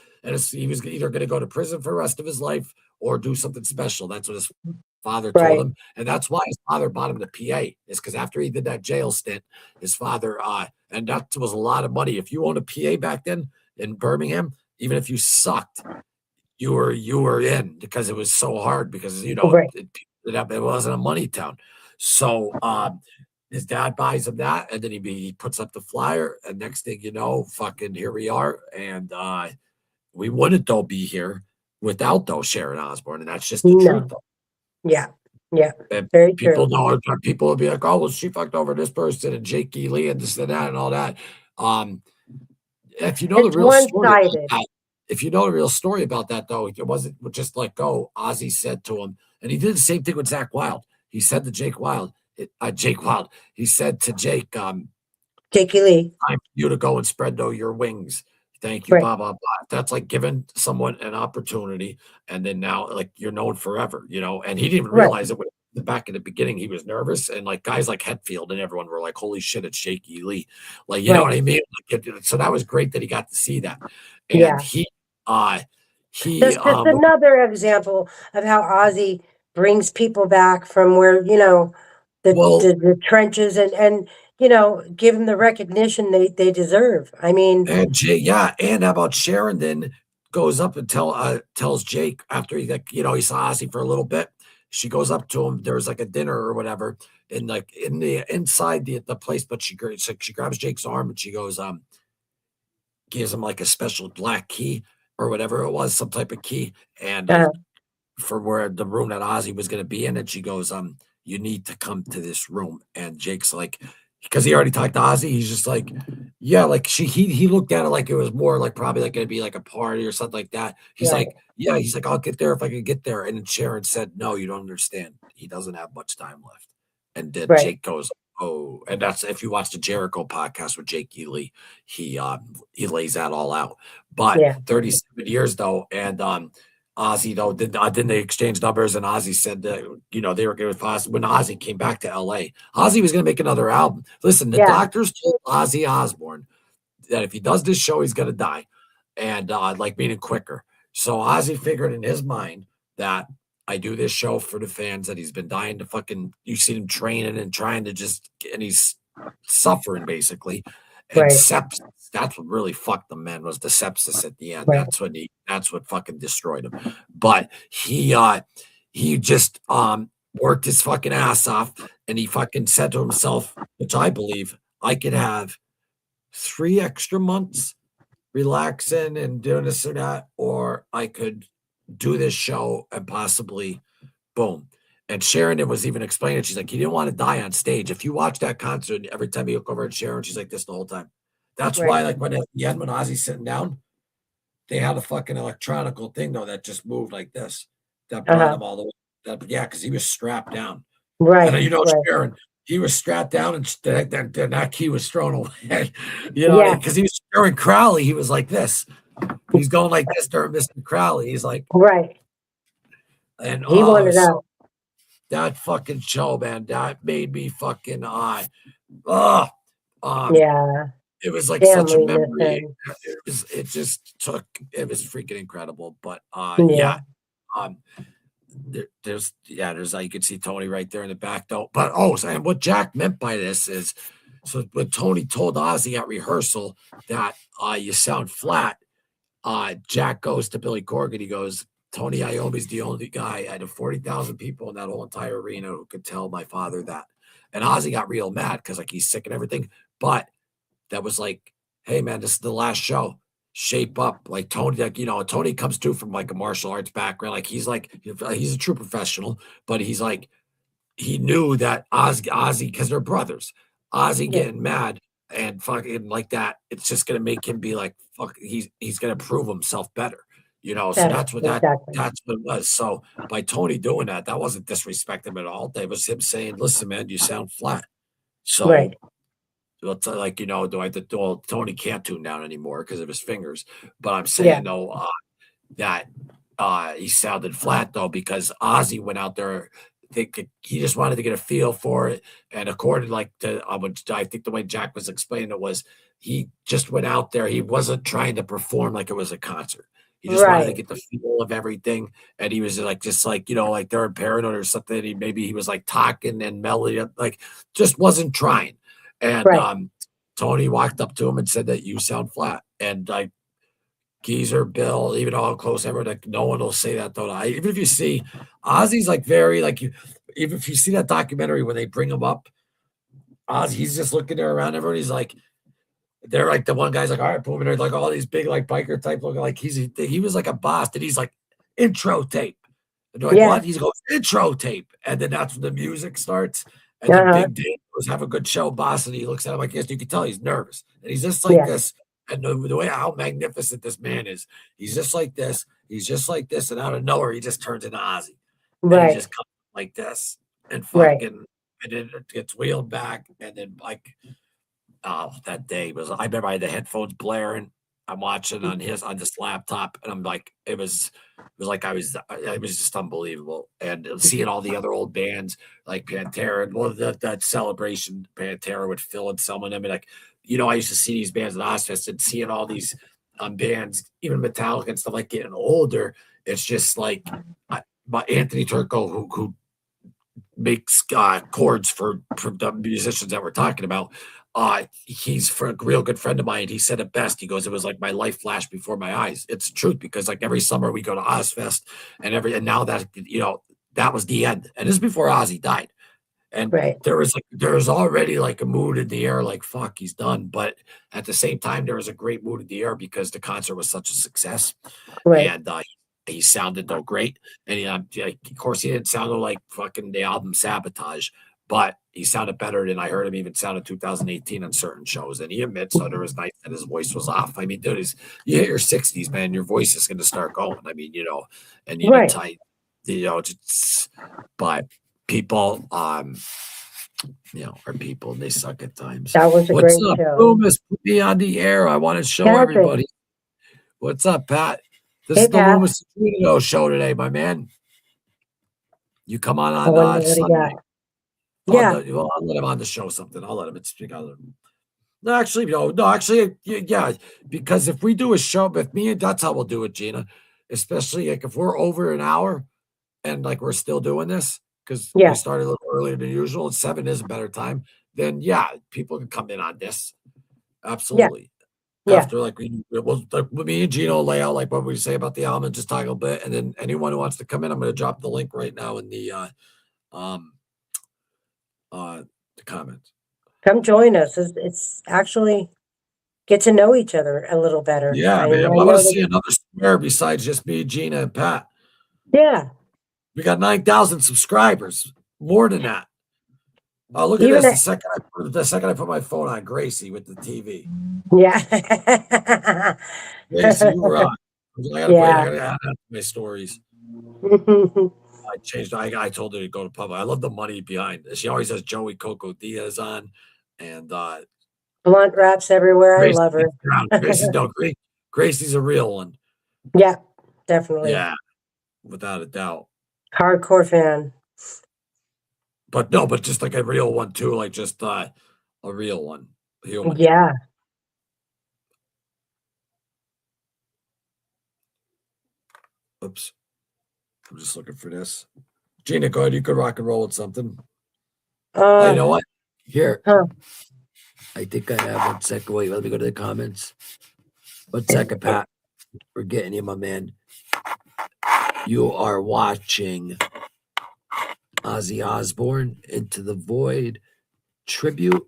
either going to go to prison for the rest of his life or do something special. That's what his father told him. And that's why his father bought him the PA, is because after he did that jail stint, his father, and that was a lot of money. If you owned a PA back then in Birmingham, even if you sucked, you were in, because it was so hard, because, you know, it wasn't a money town. So, his dad buys him that, and then he puts up the flyer, and next thing you know, fucking here we are, and we wouldn't though be here without though Sharon Osbourne, and that's just the truth. Though. Yeah, yeah, and very people true. People will be like, oh, well, she fucked over this person and Jake E. Lee and this and that and all that. If you know It's the real story, if you know the real story about that, though, it wasn't just like, oh, Ozzy said to him, and he did the same thing with Zach Wilde. He said to Jake Wilde. He said to Jake, Jake E. Lee, time for you to go and spread your wings. Thank you, blah, blah, blah. That's like giving someone an opportunity, and then now, like, you're known forever, you know? And he didn't even realize it back in the beginning. He was nervous, and like guys like Hetfield and everyone were like, holy shit, it's Jake E. Lee. Like, you know what I mean? Like, so that was great that he got to see that. And he just another example of how Ozzy brings people back from where, you know, the trenches, and you know, give them the recognition they deserve. I mean, and and how about Sharon then goes up and tells Jake after he, like, you know, he saw Ozzy for a little bit. She goes up to him. There was like a dinner or whatever, and like inside the place, but she grabs Jake's arm and she goes, gives him like a special black key or whatever it was, some type of key, and for where the room that Ozzy was going to be in, and she goes, you need to come to this room. And Jake's like, because he already talked to Ozzy, he's just like, yeah, like he looked at it like it was more like probably like going to be like a party or something like that. He's like, yeah, he's like, I'll get there if I can get there. And then Sharon said, no, you don't understand. He doesn't have much time left. And then Jake goes, oh, and that's, if you watch the Jericho podcast with Jake E. Lee, he lays that all out. But 37 years though, and Ozzy though didn't they exchange numbers, and Ozzy said that, you know, they were going to, when Ozzy came back to LA, Ozzy was going to make another album. Listen, the doctors told Ozzy Osbourne that if he does this show, he's going to die, and like meaning quicker. So Ozzy figured in his mind that I do this show for the fans, that he's been dying to fucking, you see him training and trying to just, and he's suffering basically. And sepsis, that's what really fucked the man, was the sepsis at the end. That's what fucking destroyed him. But he just worked his fucking ass off, and he fucking said to himself, which I believe, I could have 3 extra months relaxing and doing this or that, or I could do this show and possibly boom. And Sharon was even explaining, she's like, he didn't want to die on stage. If you watch that concert, every time you look over at Sharon, she's like this the whole time. That's why, like, when at the end, when Ozzy's sitting down, they had a fucking electronical thing though that just moved like this, that brought him all the way. Because he was strapped down. And you know, Sharon, he was strapped down, and that key was thrown away. You know, because he was during Crowley, he was like this. He's going like this during Mr. Crowley. He's like, and he wanted out. That fucking show, man, that made me fucking it was like such a memory. It was freaking incredible. But there's you can see Tony right there in the back though. But and what Jack meant by this is So when Tony told Ozzy at rehearsal that you sound flat, Jack goes to Billy Corgan. He goes, Tony Iommi's the only guy out of 40,000 people in that whole entire arena who could tell my father that. And Ozzy got real mad because like he's sick and everything. But that was like, hey man, this is the last show. Shape up. Like Tony, like, you know, Tony comes too from like a martial arts background. Like he's a true professional, but he's like, he knew that Ozzy, because they're brothers, Ozzy getting mad and fucking like that, it's just gonna make him be like, fuck, he's gonna prove himself better, you know. So that's what that's what it was. So by Tony doing that, that wasn't disrespecting him at all. That was him saying, listen, man, you sound flat. So like, you know, Tony can't tune down anymore because of his fingers. But I'm saying though, that he sounded flat though, because Ozzy went out there. He just wanted to get a feel for it, and according like to I think the way Jack was explaining it was, he just went out there. He wasn't trying to perform like it was a concert. He just wanted to get the feel of everything, and he was like, just like, you know, like they're in Paranoid or something. Maybe he was like talking and melody, like just wasn't trying. And Tony walked up to him and said that you sound flat, and like Geezer, Bill, even all close, everyone, like no one will say that though. Even if you see Ozzy's like very like even if you see that documentary when they bring him up, Ozzy, he's just looking there around everyone. He's like, they're like the one guy's like, all right, boom, and there's like all these big like biker type looking like he was like a boss, and he's like intro tape. And they're like, what? He goes, intro tape. And then that's when the music starts. And then Big Dave goes, have a good show, boss. And he looks at him like, yes, you can tell he's nervous. And he's just like this. And the way how magnificent this man is, he's just like this. He's just like this. And out of nowhere, he just turns into Ozzy. And he just comes like this. And fucking, and then it gets wheeled back. And then like, that day was, I remember I had the headphones blaring. I'm watching on this laptop, and I'm like, it was like it was just unbelievable. And seeing all the other old bands like Pantera, well, that celebration Pantera with Phil and Selma, I mean, like, you know, I used to see these bands at Ozfest, and seeing all these bands, even Metallica and stuff, like getting older. It's just like, but Anthony Turco, who makes chords for the musicians that we're talking about. He's a real good friend of mine. He said it best. He goes, it was like my life flashed before my eyes. It's the truth, because like every summer we go to Ozfest and now that, you know, that was the end. And this is before Ozzy died. And there was already like a mood in the air, like, fuck, he's done. But at the same time, there was a great mood in the air because the concert was such a success. And he sounded though great. And of course, he didn't sound like fucking the album Sabotage, but he sounded better than I heard him even sound in 2018 on certain shows. And he admits that there was nights that his voice was off. I mean, dude, you hit your 60s, man, your voice is going to start going. I mean, you know, and you know, tight, you know, but people, you know, are people, and they suck at times. That was a What's great up, show. Loomis? Put me on the air. I want to show everybody. What's up, Pat? This is the Loomis and Gina show today, my man. You come on Sunday. I'll let him on the show something. I'll let him speak. No, actually, yeah. Because if we do a show, that's how we'll do it, Gina. Especially like if we're over an hour and like we're still doing this because we started a little earlier than usual. And 7 is a better time. Then people can come in on this. Absolutely. After like me and Gino lay out like what we say about the album and just talk a bit, and then anyone who wants to come in, I'm going to drop the link right now in the comments. Come join us. It's actually get to know each other a little better. Yeah, man. I want to see another square besides just me, Gina, and Pat. Yeah. We got 9,000 subscribers. More than that. Oh, look at this. The second I put my phone on, Gracie with the TV. Yeah. Gracie, you were on. I gotta add that to my stories. I changed. I told her to go to public. I love the money behind it. She always has Joey Coco Diaz on, and blunt wraps everywhere. I love her. Gracie's a real one. Yeah, definitely. Yeah, without a doubt. Hardcore fan. But just like a real one too, like just a real one. Human. Yeah. Oops. I'm just looking for this. Gina, go ahead. You could rock and roll with something. You know what? Here. I think I have 1 second. Wait, let me go to the comments. 1 second, Pat. We're getting you, my man. You are watching Ozzy Osbourne Into the Void tribute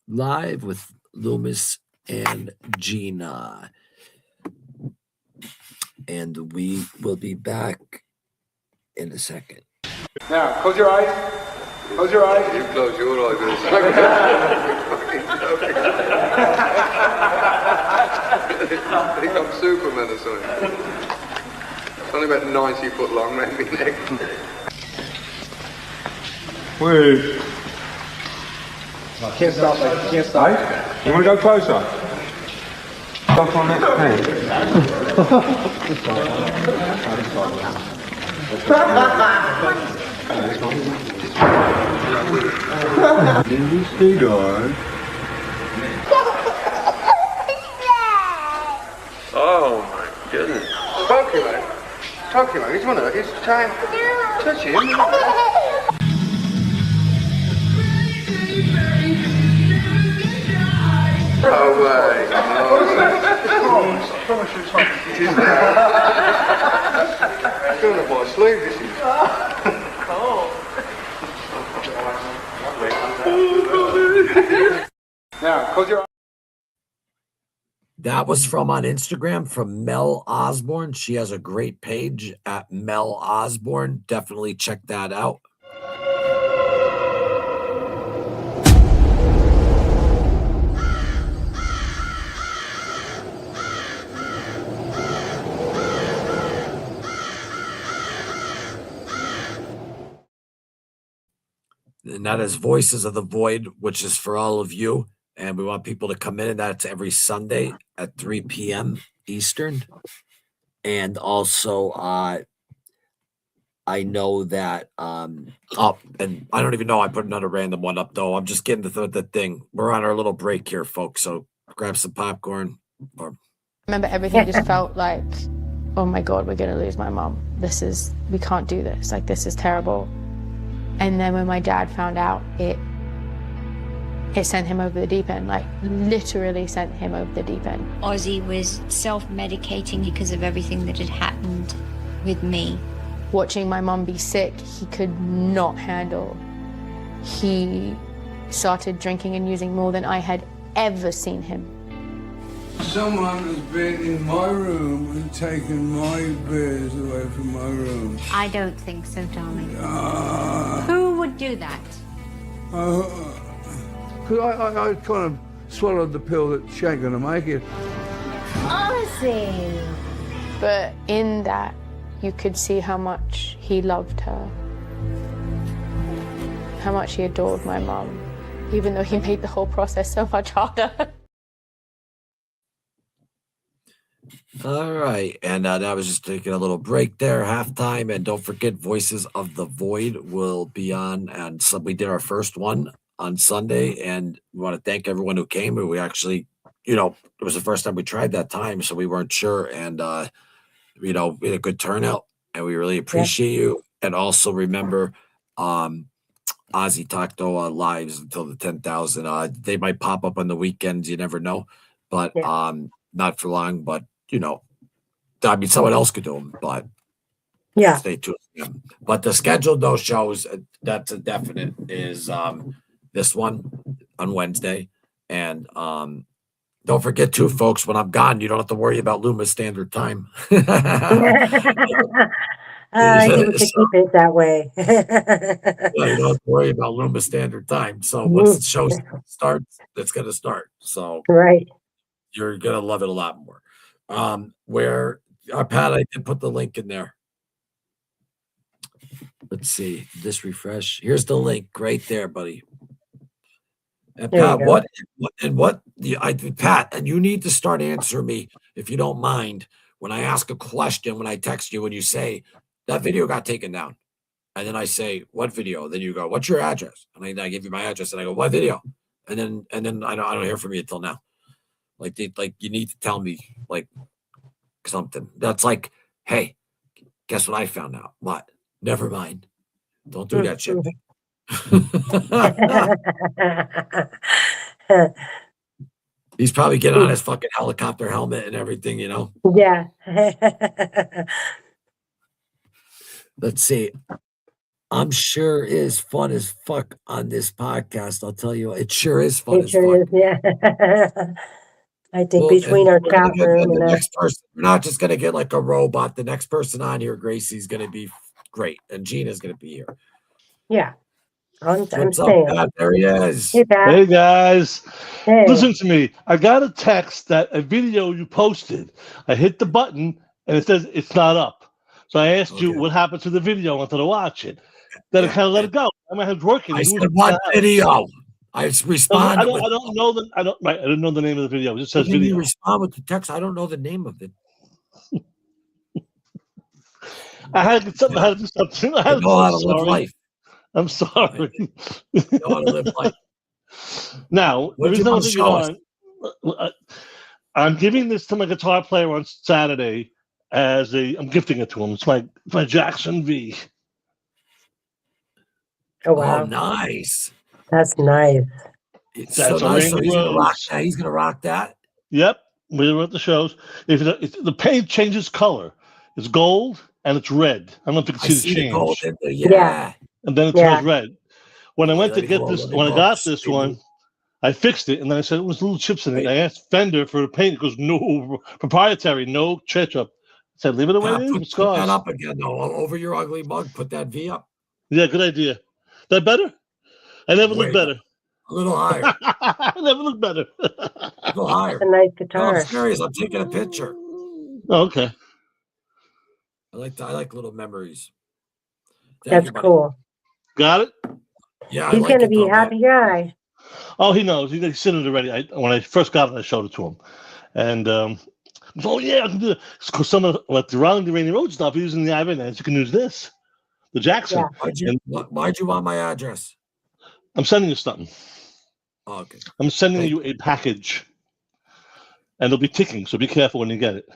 live with Loomis and Gina. And we will be back in a second. Now, close your eyes. Close your eyes. You close your eyes in a second. I think I'm Superman or something. It's only about 90 foot long round my neck. Wait. Can't stop, mate. Can't stop. You want to go closer? Stop on that pen. Did you see, guys? Oh my goodness. Talk to him. Talk to him. He's one of those. He's trying to touch him. Oh way. I promise you it's not. It's going up my sleeve, this is. Now, close your eyes. That was from on Instagram from Mel Osborne. She has a great page at Mel Osborne. Definitely check that out. And that is Voices of the Void, which is for all of you. And we want people to come in, and that's every Sunday at 3 p.m. Eastern. And also, I know that, and I don't even know, I put another random one up, though. I'm just getting the thing. We're on our little break here, folks, so grab some popcorn. Or Remember, everything just felt like, oh my God, we're going to lose my mom. We can't do this. Like, this is terrible. And then when my dad found out, it sent him over the deep end, like literally sent him over the deep end. Ozzy was self-medicating because of everything that had happened with me. Watching my mom be sick, he could not handle. He started drinking and using more than I had ever seen him. Someone has been in my room and taken my beers away from my room. I don't think so, darling. Who would do that? Because I kind of swallowed the pill that she ain't gonna make it. Ozzy! But in that, you could see how much he loved her, how much he adored my mom, even though he made the whole process so much harder. All right, and that was just taking a little break there, halftime, and don't forget, Voices of the Void will be on, and so we did our first one on Sunday, and we want to thank everyone who came. We actually, it was the first time we tried that time, so we weren't sure, and we had a good turnout, and we really appreciate you. And also remember, Ozzy Tacto lives until the 10,000. They might pop up on the weekends, you never know, but not for long, but I mean, someone else could do them, but stay tuned. But the scheduled those shows, that's a definite, is this one on Wednesday. And don't forget too, folks, when I'm gone, you don't have to worry about Loomis Standard Time. I think we could keep it that way. You don't have to worry about Loomis Standard Time. So once the show starts, it's going to start. So right. You're going to love it a lot more. Where Pat, I did put the link in there. Let's see. This refresh. Here's the link right there, buddy. And Pat, Pat, and you need to start answering me if you don't mind when I ask a question, when I text you, when you say that video got taken down, and then I say, what video? Then you go, what's your address? And I give you my address, and I go, what video? And then I don't hear from you until now. Like you need to tell me like something. That's like, hey, guess what I found out? What? Never mind. Don't do that shit. He's probably getting on his fucking helicopter helmet and everything, you know. Yeah. Let's see. I'm sure is fun as fuck on this podcast. I'll tell you, it sure is fun It as sure fuck. is, yeah. I think Well, between our we're gonna chat get room the and next person. We're not just gonna get like a robot. The next person on here, Gracie's gonna be great, and Gina's gonna be here. yeah, I'm What's up, staying. Pat? There he is. Hey, Pat. Hey guys, Hey. listen to me. I got a text that a video you posted. I hit the button and it says it's not up. So I asked you what happened to the video. I wanted to watch it. Then I kind of let it go. My head's working. I said, "What video?" I responded. I don't know the. I don't. Right. I didn't know the name of the video. It just says When you video. respond with the text, I don't know the name of it. I had to get something. I had to do something. I know how to live life. I'm sorry. I know how to live life. Now, the reason I want to get on, I'm giving this to my guitar player on Saturday I'm gifting it to him. It's my Jackson V. Oh, wow. Oh, nice. That's nice. It's so nice. So he's gonna rock that. He's gonna rock that. Yep, we were at the shows. If the paint changes color, it's gold and it's red. I don't know if you can see the change. Gold yeah. And then it turns red. When I went to get this, when I got this one, I fixed it, and then I said it was little chips in it. I asked Fender for the paint. He goes, no, proprietary, no ketchup. I said, leave it the way it is. Put that up again, though, over your ugly mug. Put that V up. Yeah, good idea. That better? I never look better. A little higher. I never look better. A little higher. It's a nice guitar. No, I'm serious. I'm taking a picture. Oh, okay. I like little memories. That's cool. Got it? Yeah, he's gonna be a happy guy. Oh, he knows. He's seen it already. When I first got it, I showed it to him, and oh yeah, I can do it. Because some of the Rolling the Rainy Road stuff using the Ibanez, you can use this, the Jackson. Yeah. Why'd you want my address? I'm sending you something. Oh, okay. I'm sending you a package, and it'll be ticking. So be careful when you get it.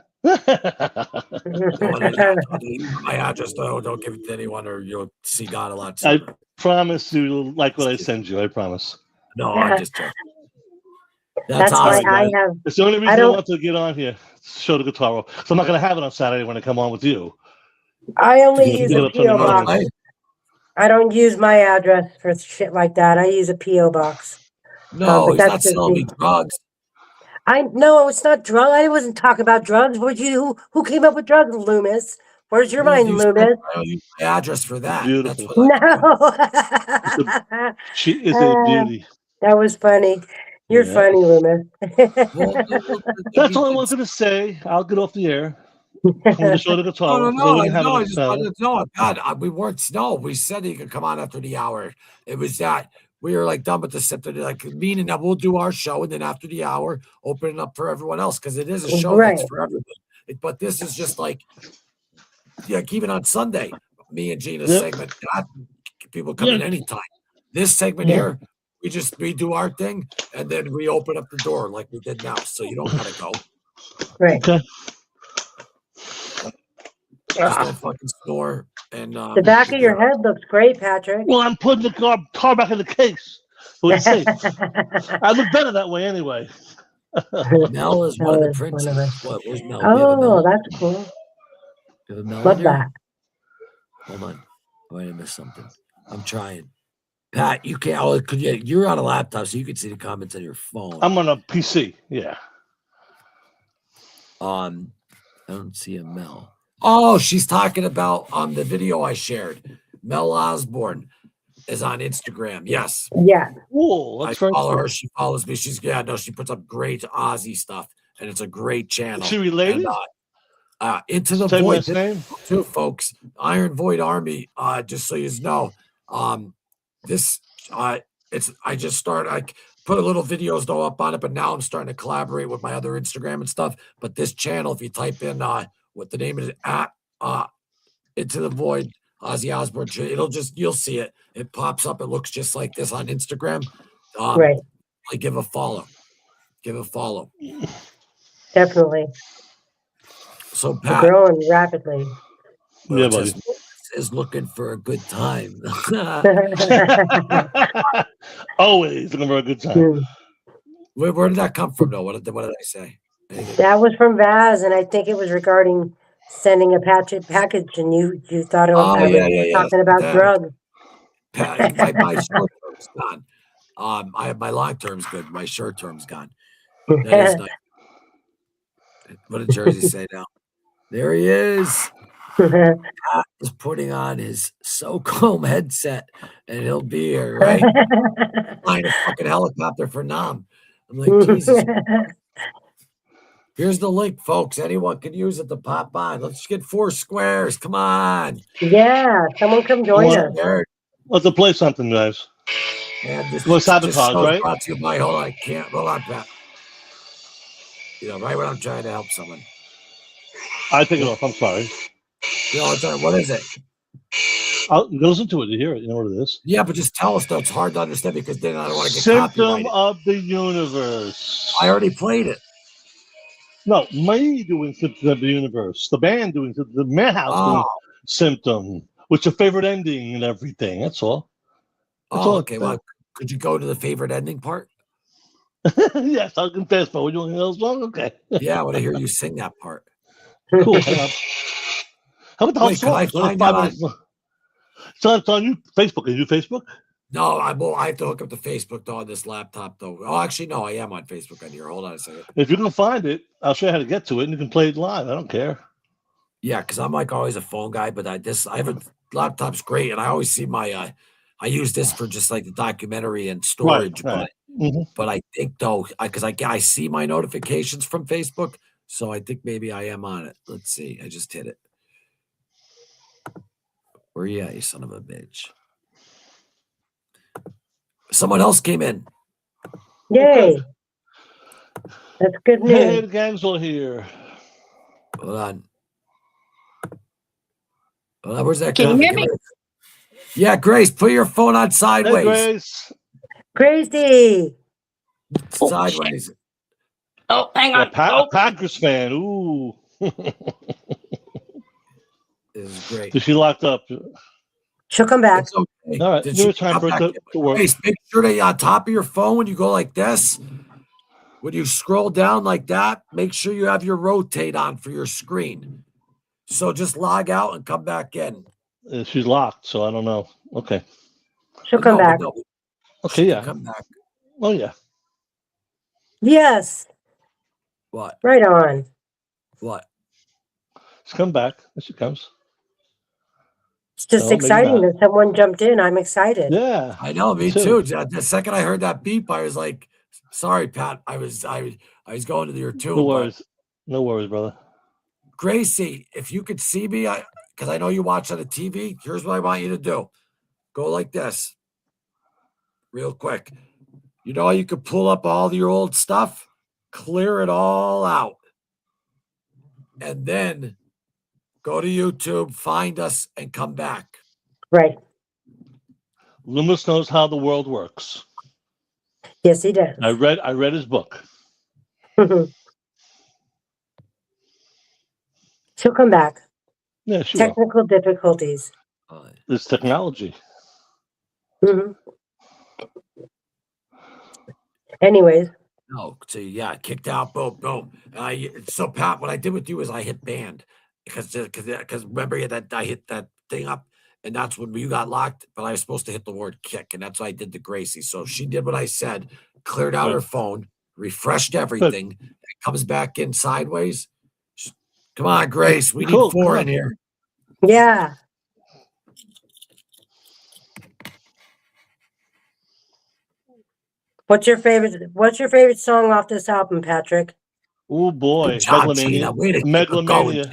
My address, though, don't give it to anyone, or you'll see God a lot I sooner. promise you'll like what I send you. I promise. No, I'm just joking. That's why I have. It's the only reason I want to get on here to show the guitar roll. So I'm not going to have it on Saturday when I come on with you. I only use a P.O. box. I don't use my address for shit like that. I use a P.O. box. No, he's not selling me drugs. No, it's not drug. I wasn't talking about drugs. Who came up with drugs, Loomis? Where's your mind, Loomis? I use my address for that. Beautiful. No. She is a beauty. That was funny. You're funny, Loomis. That's all I wanted to say. I'll get off the air. I'm going to show the guitar. No, I just wanted to know. God, we weren't. No, we said he could come on after the hour. It was that. We were like done with the sip, like meaning that we'll do our show, and then after the hour, open it up for everyone else, because it is a show that's for everyone. But this is just like, keep it on Sunday. Me and Gina's segment. People come in anytime. This segment here, we do our thing, and then we open up the door like we did now, so you don't gotta go. Right. Okay. Just don't fucking snore. And the back of your head looks great, Patrick. Well, I'm putting the car back in the case. So it's safe. I look better that way anyway. Mel is one of the princes. What was Mel? Oh, that's cool. You have a Mel Love that. Hold on. Wait, I missed something. I'm trying. Pat, you can't. You're on a laptop, so you can see the comments on your phone. I'm on a PC. Yeah. I don't see a Mel. Oh, she's talking about the video I shared. Mel Osbourne is on Instagram. Yes. Yeah. Cool. I follow her. She follows me. She puts up great Ozzy stuff, and it's a great channel. Is she related? And, Into the Void too, folks. Iron Void Army. Just so you know, I just started. I put a little videos though up on it, but now I'm starting to collaborate with my other Instagram and stuff. But this channel, if you type in what the name is at Into the Void, Ozzy Osbourne, you'll see it. It pops up. It looks just like this on Instagram. Right. Give a follow. Definitely. So Pat, we're growing rapidly. Yeah, buddy. Is looking for a good time. Always looking for a good time. Where did that come from, though? What did I say? That was from Vaz, and I think it was regarding sending a package, and you thought Oh, I was yeah. talking about drugs. My short term's gone. I have my long term's good. My short term's gone. That is nice. What did Jersey say now? There he is. Pat is putting on his SoCom headset, and he'll be here, right? Flying a fucking helicopter for Nam. I'm like, Jesus. Here's the link, folks. Anyone can use it to pop on. Let's get 4 squares. Come on. Yeah, someone come join us. Let's play something, guys. And this Sabotage, right? Brought to you by, hold on, I can't. Hold on, Pat. Right when I'm trying to help someone. I take it off. I'm sorry. What is it? Listen to it. You hear it. You know what it is. Yeah, but just tell us, though. It's hard to understand because then I don't want to get Symptom copyrighted. of the Universe. I already played it. No, me doing Symptom of the Universe. The band doing the Madhouse doing Symptom, with your favorite ending and everything. That's all. That's all. Okay. Well, could you go to the favorite ending part? Yes, I'll confess, but we're doing another song? Okay. Yeah, I want to hear you sing that part. Cool. How about the whole song? Can I find that So it's on you, Facebook. Are you Facebook? No, I have to hook up to Facebook though on this laptop though. Oh, actually, no, I am on Facebook on here. Hold on a second. If you can find it, I'll show you how to get to it, and you can play it live. I don't care. Yeah, because I'm like always a phone guy, but I have a laptop's great, and I always see my I use this for just like the documentary and storage. Right. But I think though, because I see my notifications from Facebook, so I think maybe I am on it. Let's see. I just hit it. Where you at, you son of a bitch? Someone else came in. Yay. That's good news. Hey, the gang's all here. Hold on. Where's that? Can you hear me? Yeah, Grace, put your phone on sideways. Hey, Grace. Crazy. Sideways. Oh, hang on. A Packers fan. Ooh. This is great. Is she locked up? She'll come back. It's okay. All right. Give time for it to work. Grace, make sure that on top of your phone, when you go like this, when you scroll down like that, make sure you have your rotate on for your screen. So just log out and come back in. She's locked, so I don't know. Okay. She'll come back. No. Okay, yeah. Come back. Oh, yeah. Yes. What? Right on. What? She's come back. There she comes. It's just exciting that someone jumped in. I'm excited. Yeah. I know, me too. The second I heard that beep, I was like, sorry, Pat. I was going to your tune. No worries. No worries, brother. Gracie, if you could see me, because I know you watch on the TV, here's what I want you to do. Go like this. Real quick. You know how you could pull up all your old stuff? Clear it all out. And then go to YouTube, find us, and come back. Right. Loomis knows how the world works. Yes, he does. I read his book. She'll come back. Yeah, sure. Technical difficulties. It's technology. Mm-hmm. Anyways. No, so yeah, kicked out, boom. So Pat, what I did with you is I hit banned because remember that I hit that thing up, and that's when you got locked. But I was supposed to hit the word kick, and that's what I did to Gracie. So she did what I said, cleared out her phone, refreshed everything, and comes back in sideways. Come on, Grace, we need 4 in here. Yeah. What's your favorite song off this album, Patrick? Oh boy, Megalomania. Megalomania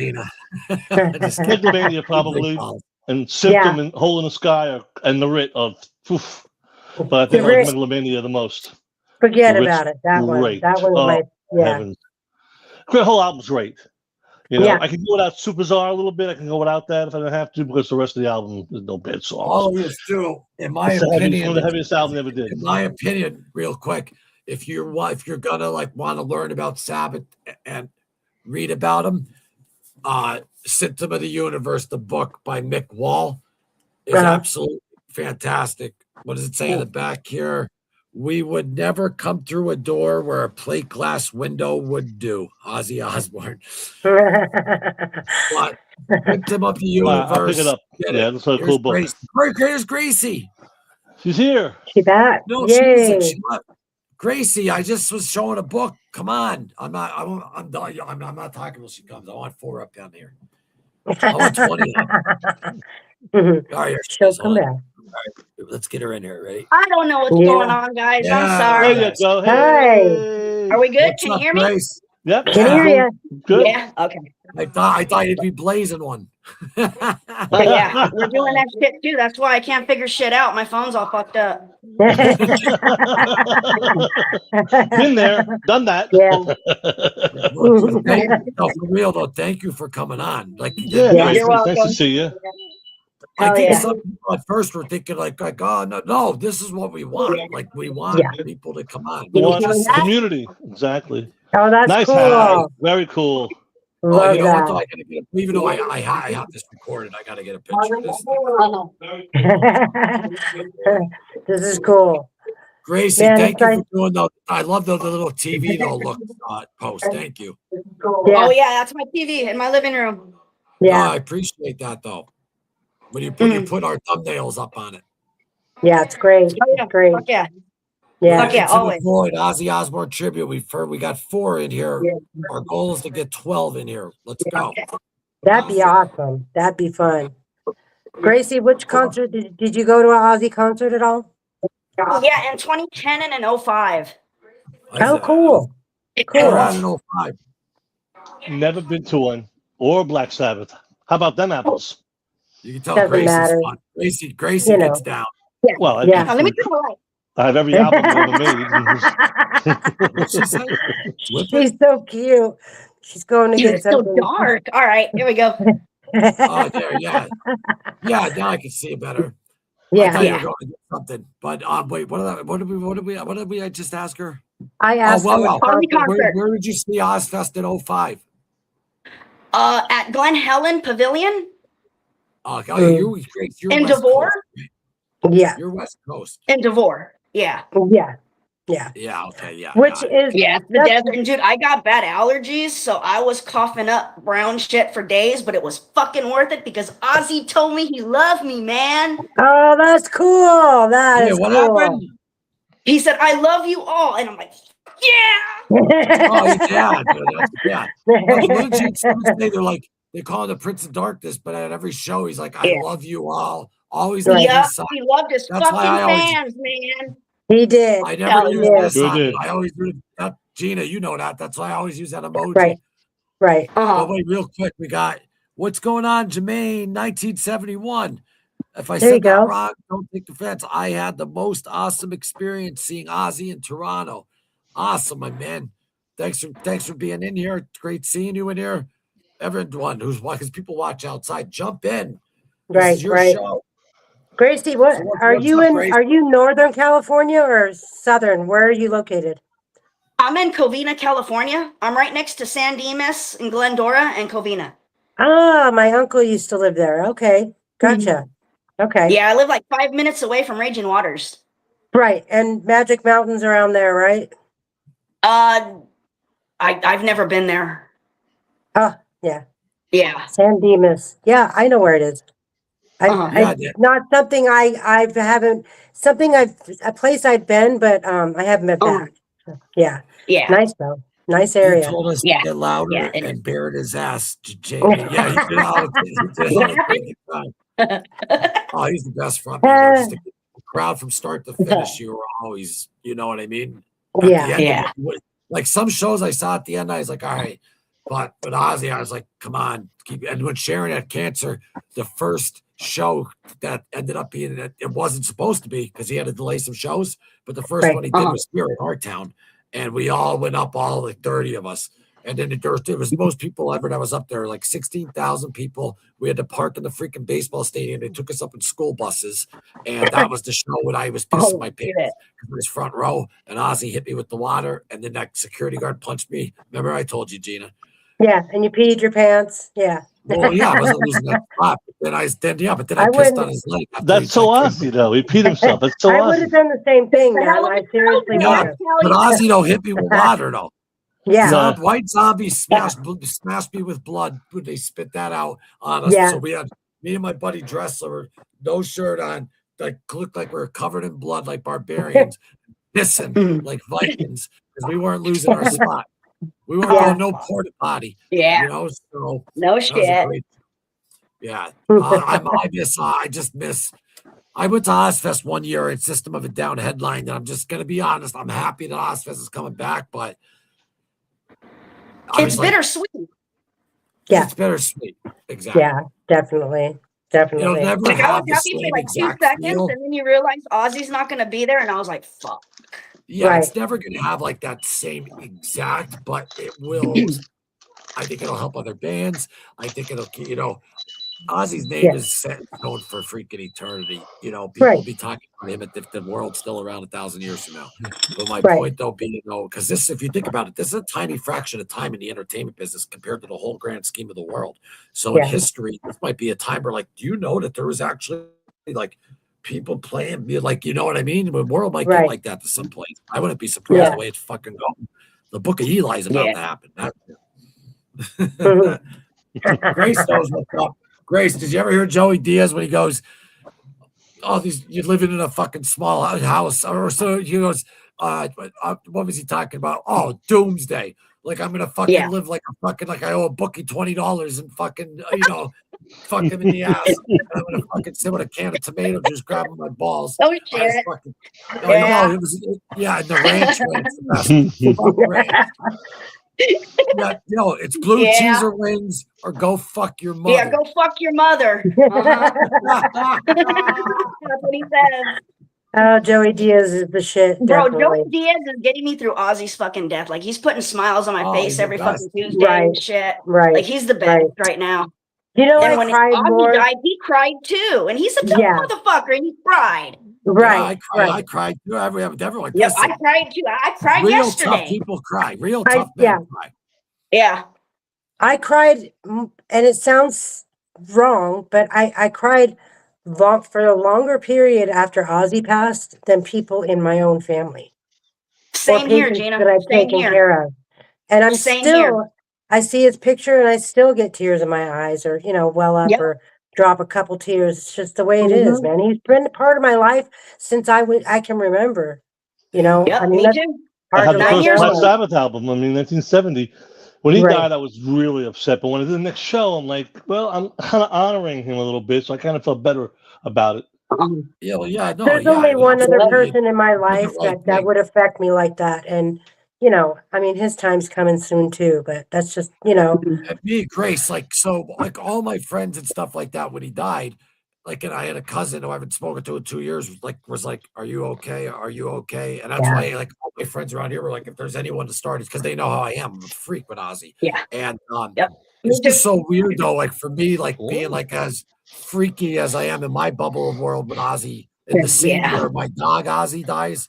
probably, and Symptom and Hole in the Sky and the Writ of. Oof. But I think I like Megalomania the most. Forget about it. That one. That one was heavens. The whole album's great. You know, I can go without Super Czar a little bit. I can go without that if I don't have to, because the rest of the album is no bad songs. All of you do, in my opinion, one of the heaviest albums ever did. In my opinion, real quick, if you're gonna want to learn about Sabbath and read about them, Symptom of the Universe, the book by Mick Wall, is absolutely fantastic. What does it say in the back here? We would never come through a door where a plate glass window would do. Ozzy Osbourne. But Victim of the Universe. I'll pick it up. Yeah, that's a cool book. Here's Gracie. She's here. She back. No, Yay. she isn't. Gracie, I just was showing a book. Come on. I'm not talking till she comes. I want 4 up down here. I want 20. All right, she'll come back. All right, let's get her in here. Ready? I don't know what's going on, guys. Yeah. I'm sorry. There you go. Hey. Are we good? What's Can you up, hear me? Grace? Yep. Can hear you. Good. Yeah. Okay. I thought you'd be blazing one. But yeah, we're doing that shit too. That's why I can't figure shit out. My phone's all fucked up. Been there, done that. Yeah. No, for real though, thank you for coming on. Like, Yeah, You're welcome. nice to see you. I think yeah. some people at first were thinking like, oh no, this is what we want. Like we want people to come on. We want community. Exactly. Oh, that's Nice cool. hat. Very cool. Love you know what? that. Though? I gotta get even though I have this recorded, I gotta get a picture of this. This is cool. Gracie, Man, thank it's you like- for doing the. I love the little TV though look post. Thank you. Yeah. Oh yeah, that's my TV in my living room. Yeah. I appreciate that though. When you put our thumbnails up on it. Yeah, it's great. Oh yeah. It's great. Fuck yeah. Yeah. Fuck yeah, Intimate always. Void, Ozzy Osbourne tribute. We got 4 in here. Our goal is to get 12 in here. Let's go. That'd be awesome. That'd be fun. Gracie, which concert did you go to an Ozzy concert at all? Yeah, in 2010 and in 05. Oh, cool. Cool. Around in 05. Never been to one. Or Black Sabbath. How about them apples? You can tell Doesn't Gracie's matter. fun. Gracie You know. gets down. Well, Yeah. Now, let me do it. I have every album ever made. What's she say? She's so cute. She's going to Dude, get it's so something. dark. All right, here we go. Oh, there, yeah. Yeah, now I can see it better. I Yeah. thought you were going to get something. But wait, what did we just ask her? I asked well, her. Ozzy concert. where did you see Ozfest in 05? At Glen Helen Pavilion You're in West Devore. Coast. Yeah. You're West Coast. In Devore. Yeah. Yeah. Yeah. Yeah, okay, yeah. Which is Yeah, the desert. And dude, I got bad allergies, so I was coughing up brown shit for days, but it was fucking worth it because Ozzy told me he loved me, man. Oh, that's cool. That is what cool. happened? He said, I love you all. And I'm like, yeah. Oh, yeah, dude, yeah. What did you say? They're like, they call him the Prince of Darkness, but at every show, he's like, I love you all. Always on Yep, his side. he loved his That's why I fucking always- fans, man. He did. I never use did. this Sure sign. did. I always do that. Gina, you know that. That's why I always use that emoji. Right. Right. But wait, real quick, we got what's going on, Jermaine, 1971. If I There you said that go. wrong, don't take offense. I had the most awesome experience seeing Ozzy in Toronto. Awesome, my man. Thanks for being in here. It's great seeing you in here. Everyone who's watching, because people watch outside, jump in. This Right. is your Right. show. Gracie, what So what's are up, you in? Gracie? Are you Northern California or Southern? Where are you located? I'm in Covina, California. I'm right next to San Dimas and Glendora and Covina. Ah, my uncle used to live there. Okay, gotcha. Okay, Yeah, I live like 5 minutes away from Raging Waters. right. And Magic Mountain's around there, right? I've never been there. Oh, yeah. Yeah. San Dimas. Yeah, I know where it is. Yeah, Not something I haven't a place I've been, but I haven't been back. Yeah. Yeah. Nice though. Nice He area. told us Yeah. to get louder Yeah, it and bared his ass, Jamie. Yeah, he did all the Oh, he's the best front man. Just the crowd from start to finish. You were always, you know what I mean? At Yeah. the end, Yeah. Like some shows I saw at the end, I was like, all right. But with Ozzy, I was like, come on, keep. And when Sharon had cancer, the first show that ended up being it wasn't supposed to be because he had to delay some shows. But the first Right. one he did was here in our town, and we all went up, all like 30 of us. And then it was the most people ever that was up there, like 16,000 people. We had to park in the freaking baseball stadium. They took us up in school buses, and that was the show when I was pissing my pants. I was front row, and Ozzy hit me with the water, and then that security guard punched me. Remember I told you, Gina? Yeah, and you peed your pants. Yeah. Well, yeah, I wasn't losing that spot. But then I I pissed wouldn't- on his leg. That's so Ozzy, though. He peed himself. That's so I would have Ozzy. done the same thing, man. I seriously Yeah, would have. but Ozzy though hit me with water though. Yeah. White zombies smashed me with blood when they spit that out on us. Yeah. So we had me and my buddy Dressler, no shirt on, like looked like we were covered in blood like barbarians, pissing like Vikings because we weren't losing our spot. We weren't going no porta potty. Yeah. You know, so No that was a shit. great. Yeah, I just miss. I went to Ozfest one year at System of a Down headline, and I'm just gonna be honest. I'm happy that Ozfest is coming back, but It's bittersweet. Yeah. It's bittersweet. Exactly. Yeah, definitely. Definitely. It'll never Like I was have the happy for same like 2 exact seconds, feel. and then you realize Ozzy's not going to be there, and I was like, "Fuck." Yeah, it's never going to have like that same exact, but it will. I think it'll help other bands. I think it'll, Ozzy's name is set in stone for freaking eternity. You know, people will be talking about him if the world's still around 1,000 years from now. But my point, though, being, because this, if you think about it, this is a tiny fraction of time in the entertainment business compared to the whole grand scheme of the world. So in history, this might be a time where, like, do you know that there was actually like people playing, like, you know what I mean? The world might get like that to some place. I wouldn't be surprised the way it's fucking going. The Book of Eli is about to happen. Grace knows what's up. Grace, did you ever hear Joey Diaz when he goes, "Oh, you're living in a fucking small house," or so he goes, what was he talking about? Oh, doomsday. Like I'm gonna fucking live like I owe a bookie $20 and fucking fuck him in the ass. And I'm gonna fucking sit with a can of tomato juice grabbing my balls. Oh shit. No, it was and the ranch the best. Yeah, it's blue cheese or wings, or go fuck your mother. Yeah, go fuck your mother. That's what he says. Oh, Joey Diaz is the shit. Bro, Definitely. Joey Diaz is getting me through Ozzy's fucking death. Like he's putting smiles on my face every fucking Tuesday and shit. Right. Like he's the best right now. You know, and I cried Ozzy more. died, he cried too, and he's a tough motherfucker, and he cried. Right. I cried too. Everyone. Yep, I cried too. I cried real yesterday. Tough people cry. Real tough men cry. Yeah. I cried, and it sounds wrong, but I cried for a longer period after Ozzy passed than people in my own family. Same here, Gina. That I've Same taken here. care of. And I'm Same still, here. I see his picture and I still get tears in my eyes or, well up or drop a couple tears. It's just the way it is, man. He's been a part of my life since I can remember, Yep, I mean, me that's too. I hard had to the let first go Black of. Sabbath album. I mean, 1970. When he Right. died, I was really upset. But when I did the next show, I'm like, well, I'm kind of honoring him a little bit, so I kind of felt better about it. There's only one other person in my life that would affect me like that. And, I mean, his time's coming soon too, but that's just, And me, Grace, like all my friends and stuff like that when he died, like, and I had a cousin who I haven't spoken to in 2 years, was like, "Are you okay? Are you okay?" And that's why, like, all my friends around here were like, if there's anyone to start, it's because they know how I am. I'm a freak with Ozzy. Yeah. And it's just so weird though, like for me, like being like as freaky as I am in my bubble of world with Ozzy. In the same year, my dog Ozzy dies,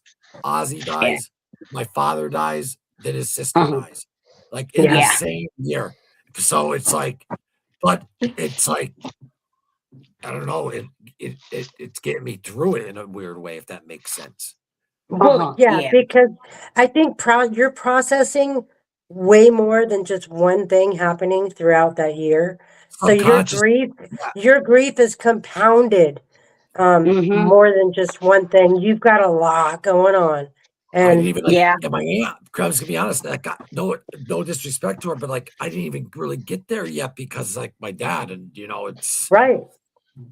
my father dies, then his sister dies. Like in the same year. So it's like, but it's like, I don't know. It's getting me through it in a weird way, if that makes sense. Well, because I think you're processing way more than just one thing happening throughout that year. So your grief is compounded more than just one thing. You've got a lot going on. And I didn't even and my aunt, I was gonna be honest, I got no disrespect to her, but like I didn't even really get there yet because like my dad and it's right.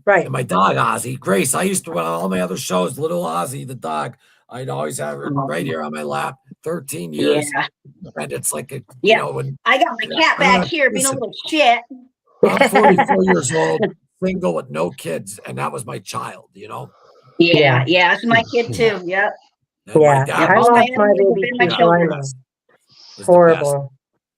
And my dog Ozzy, Grace. I used to run all my other shows, little Ozzy, the dog. I'd always have her right here on my lap, 13 years. Yeah. And it's like when I got my cat back here being a little shit. I'm 44 years old, single with no kids, and that was my child, Yeah, that's my kid too. Yep. And my dad I was lost my baby my too. children. Horrible.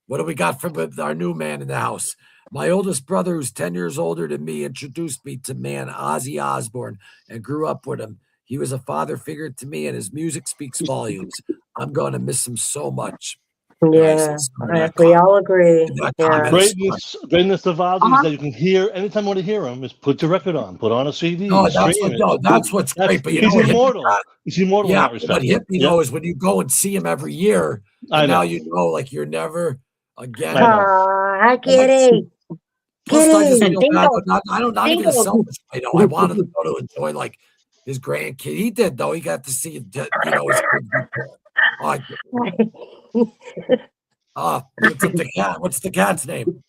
What do we got from our new man in the house? My oldest brother, who's 10 years older than me, introduced me to Ozzy Osbourne and grew up with him. He was a father figure to me, and his music speaks volumes. I'm going to miss him so much. Yeah, we all agree. Yeah. Greatness of Ozzy is that you can hear anytime you want to hear him. Is put the record on, put on a CD, stream it. That's what's great. But he's immortal. He's immortal in that respect. What hit me though is when you go and see him every year, and now you know, like you're never again. I get it. Plus, I just feel bad, but not even a selfish. I wanted him to enjoy like his grandkid. He did though. He got to see his kids. What's the cat's name?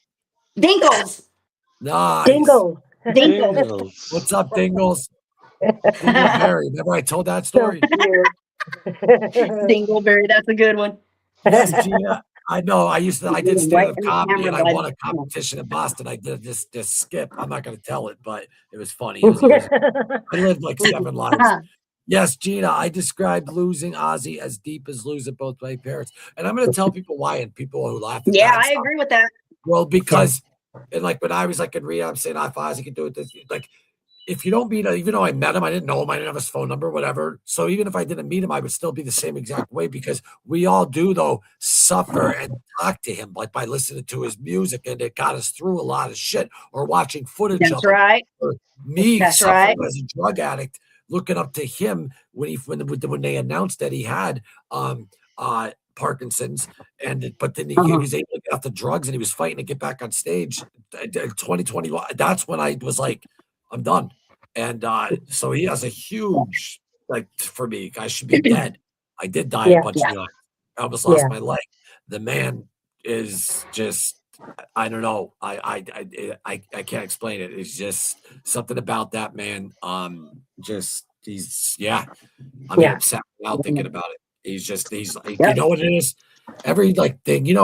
Dingles. Nice. Dingles. What's up, Dingles? Dingleberry. Remember I told that story? Dingleberry, that's a good one. Yes, Gina. I know. I did stand-up comedy, and I won a competition in Boston. I did this skip. I'm not going to tell it, but it was funny. I lived like 7 lives. Yes, Gina, I described losing Ozzy as deep as losing both my parents. And I'm going to tell people why, and people who laugh at that. I agree with that. Well, because, and like when I was like in rehab, I'm saying, if Ozzy could do it, this, like, if you don't meet him, even though I met him, I didn't know him, I didn't have his phone number, whatever. So even if I didn't meet him, I would still be the same exact way, because we all do, though, suffer and talk to him, like by listening to his music, and it got us through a lot of shit, or watching footage of him. Right. Or me suffering as a drug addict, looking up to him when they announced that he had Parkinson's, but then he was able to get off the drugs, and he was fighting to get back on stage. 2021. That's when I was like, I'm done. And so he has a huge, like, for me, I should be dead. I did die a bunch of times. I almost lost my leg. The man is just, I don't know. I can't explain it. It's just something about that man. I'm upset now thinking about it. He's like, you know what it is? Every thing, we a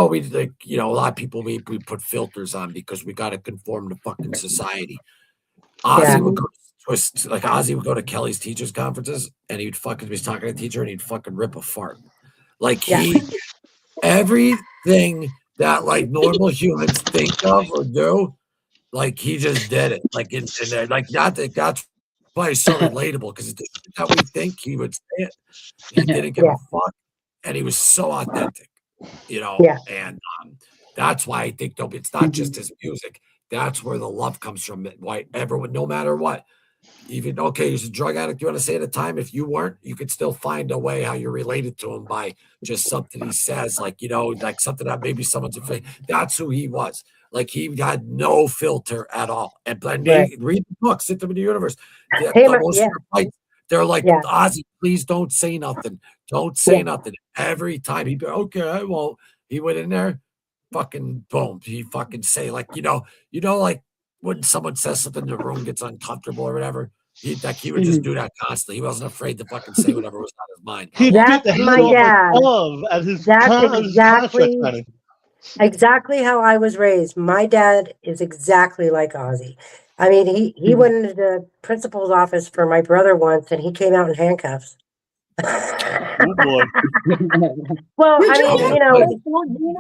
lot of people, we put filters on because we got to conform to fucking society. Ozzy would go to Kelly's teachers conferences, and he was talking to a teacher, and he'd fucking rip a fart. Like everything that like normal humans think of or do, like he just did it. Like that's why he's so relatable, because the shit that we think, he would say it. He didn't give a fuck, and he was so authentic, and that's why I think it's not just his music. That's where the love comes from. Why everyone, no matter what, even he's a drug addict. You want to say at a time, if you weren't, you could still find a way how you're related to him by just something he says, like something that maybe someone's afraid. That's who he was. Like he had no filter at all. And read the book, Symptom of the Universe. They're like, Ozzy, please don't say nothing. Don't say nothing. Every time he'd be okay, I won't. He went in there. Fucking boom. He fucking say like, like when someone says something, the room gets uncomfortable or whatever. He would just do that constantly. He wasn't afraid to fucking say whatever was on his mind. That's my dad. Exactly how I was raised. My dad is exactly like Ozzy. I mean, he went into the principal's office for my brother once, and he came out in handcuffs. Oh boy. Well, I mean,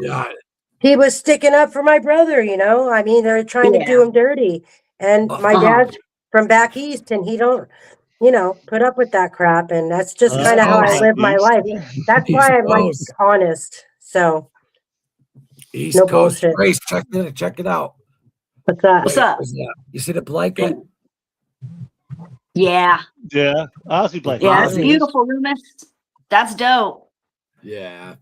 he was sticking up for my brother, I mean, they're trying to do him dirty. And my dad's from back east, and he don't, put up with that crap. And that's just kind of how I live my life. That's why I'm like honest. So East Coast. Bullshit. Grace, check it out. What's that? What's up? You see the blanket? Yeah, Ozzy blanket. Yeah, it's beautiful, Loomis. That's dope. Yeah,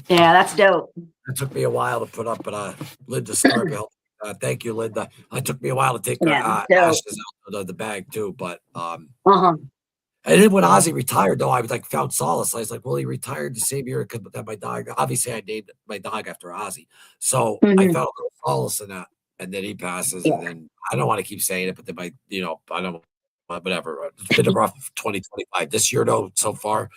that's dope. It took me a while to put up, but Linda Scargill. Thank you, Linda. It took me a while to take ashes out of the bag too, but And then when Ozzy retired, though, I was like found solace. I was like, well, he retired the same year because my dog. Obviously, I named my dog after Ozzy, so I found a little solace in that. And then he passes, and then I don't want to keep saying it, but then I don't. Whatever. It's been a rough 2025 this year, though, so far.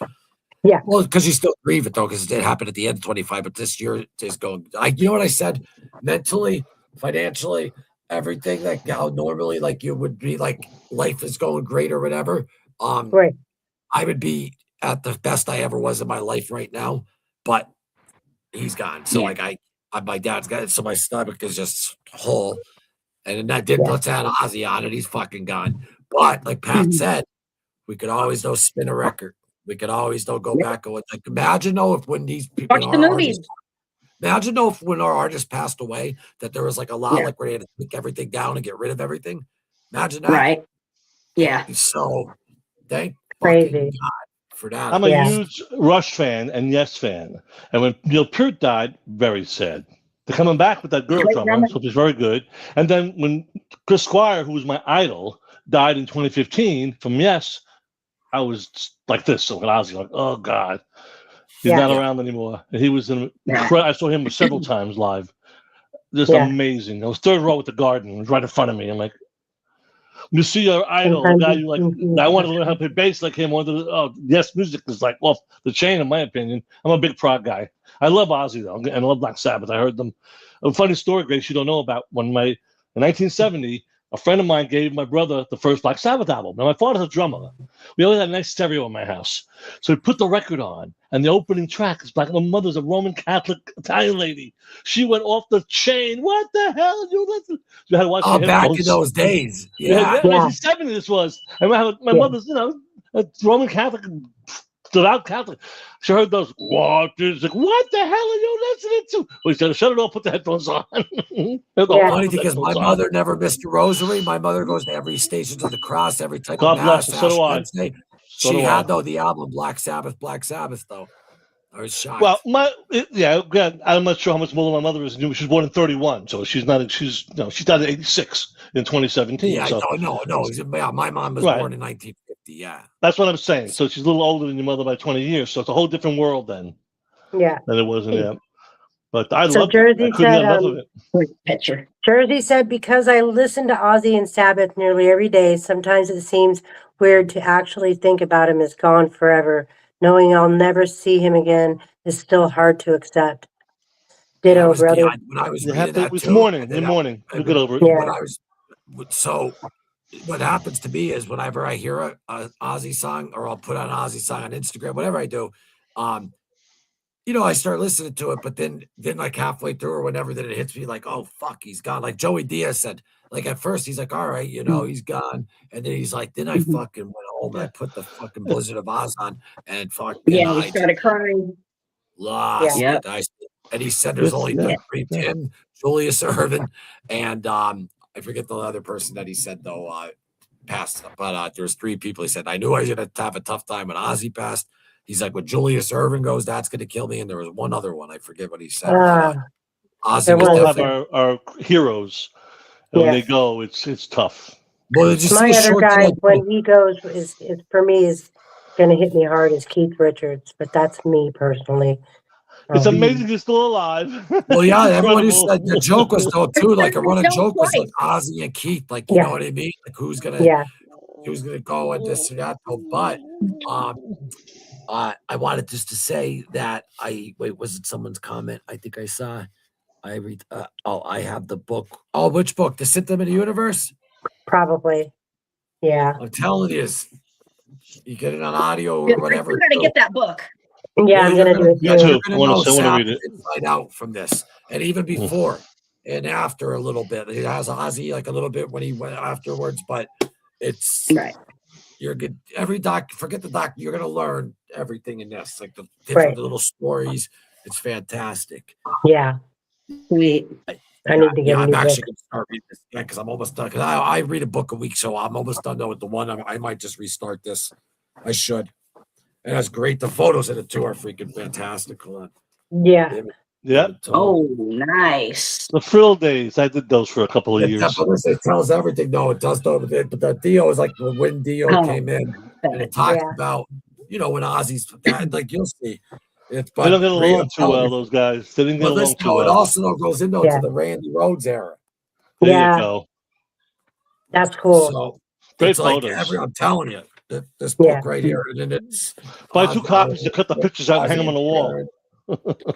Yeah. Well, because you still grieve it, though, because it did happen at the end of 25, but this year is going. You know what I said? Mentally, financially, everything, like how normally, like you would be, like life is going great or whatever. Right. I would be at the best I ever was in my life right now, but he's gone. So my dad's got it, so my stomach is just whole. And then that did let's add Ozzy on it. He's fucking gone. But like Pat said, we could always spin a record. We could always go back and like imagine if when these people watch the movies. Imagine though if when our artist passed away, that there was like a lot like where they had to take everything down and get rid of everything. Imagine that. Right. Yeah. So thank Crazy. fucking God for that. I'm a huge Rush fan and Yes fan. And when Neil Peart died, very sad. They're coming back with that girl drummer, which is very good. And then when Chris Squire, who was my idol, died in 2015 from Yes, I was like this. So when I was like, oh God, he's not around anymore. And he was I saw him several times live. Just amazing. I was third row with the Garden. It was right in front of me. I'm like, you see your idol, the guy you like. I want to learn how to play bass like him. Yes, music is like off the chain, in my opinion. I'm a big prog guy. I love Ozzy though, and I love Black Sabbath. I heard them. A funny story, Grace, you don't know about. In 1970, a friend of mine gave my brother the first Black Sabbath album. Now my father's a drummer. We always had a nice stereo in my house, so we put the record on, and the opening track is Black. My mother's a Roman Catholic Italian lady. She went off the chain. What the hell? You listen? You had to watch back in those days. Yeah. 1970 this was. And my mother's, a Roman Catholic, devout Catholic. She heard those waters. Like, what the hell are you listening to? We said, shut it off, put the headphones on. Funny thing is, my mother never missed a rosary. My mother goes to every Stations of the Cross, every type of mass. So do I. Wednesday. She had the album Black Sabbath, though. I was shocked. Well, I'm not sure how much older my mother is. She was born in 31, so she's died at 86 in 2017. Yeah, so. No. Yeah, my mom was born in 1950. Yeah, that's what I'm saying. So she's a little older than your mother by 20 years. So it's a whole different world then. Yeah, than it was in there. But I love Jersey it. I couldn't get enough of it. Jersey said, because I listen to Ozzy and Sabbath nearly every day, sometimes it seems weird to actually think about him as gone forever. Knowing I'll never see him again is still hard to accept. Ditto, brother. When I was reading that too, morning. We'll get over it. Yeah. So what happens to me is whenever I hear a Ozzy song, or I'll put on an Ozzy song on Instagram, whatever I do, I start listening to it, but then like halfway through or whenever, then it hits me like, oh fuck, he's gone. Like Joey Diaz said, like at first he's like, all right, he's gone, and then he's like, then I fucking went home and I put the fucking Blizzard of Oz on and fucking he started crying. Lost it. And he said there's only three: Tim, Julius Erving, and I forget the other person that he said though passed, but there's three people. He said I knew I was gonna have a tough time when Ozzy passed. He's like, when Julius Erving goes, that's gonna kill me. And there was one other one, I forget what he said. Ozzy was definitely our heroes. And when they go, it's tough. Well, my other guy, when he goes, is for me is going to hit me hard is Keith Richards, but that's me personally. It's amazing he's still alive. Well, yeah, everybody said the joke was though too. Like a running joke was like Ozzy and Keith, like you know what I mean? Like who's gonna go and this and that. But I wanted just to say that was it someone's comment? I think I saw. I read. I have the book. Oh, which book? The Symptom of the Universe. Probably. Yeah. I'm telling you, you get it on audio or whatever. You're gonna get that book. Yeah, I'm gonna do it too. I want to read it inside out from this, and even before and after a little bit. It has Ozzy like a little bit when he went afterwards, but it's right. You're good. Every forget the doc. You're gonna learn everything in this, like the different little stories. It's fantastic. Yeah. Sweet. I need to get. I'm actually gonna start reading this again because I'm almost done. Because I read a book a week, so I'm almost done though with the one. I might just restart this. I should. And that's great. The photos in it too are freaking fantastic. Yeah. Yeah. Oh, nice. The Frill days. I did those for a couple of years. It tells everything. No, it does though. But the Dio is like when Dio came in, and it talks about when Ozzy's like you'll see. They don't get along too well, those guys. They didn't get along too well. It also goes into to the Randy Rhoads era. There you go. That's cool. So great photos. I'm telling you, this book right here, and it's buy 2 copies to cut the pictures out and hang them on the wall.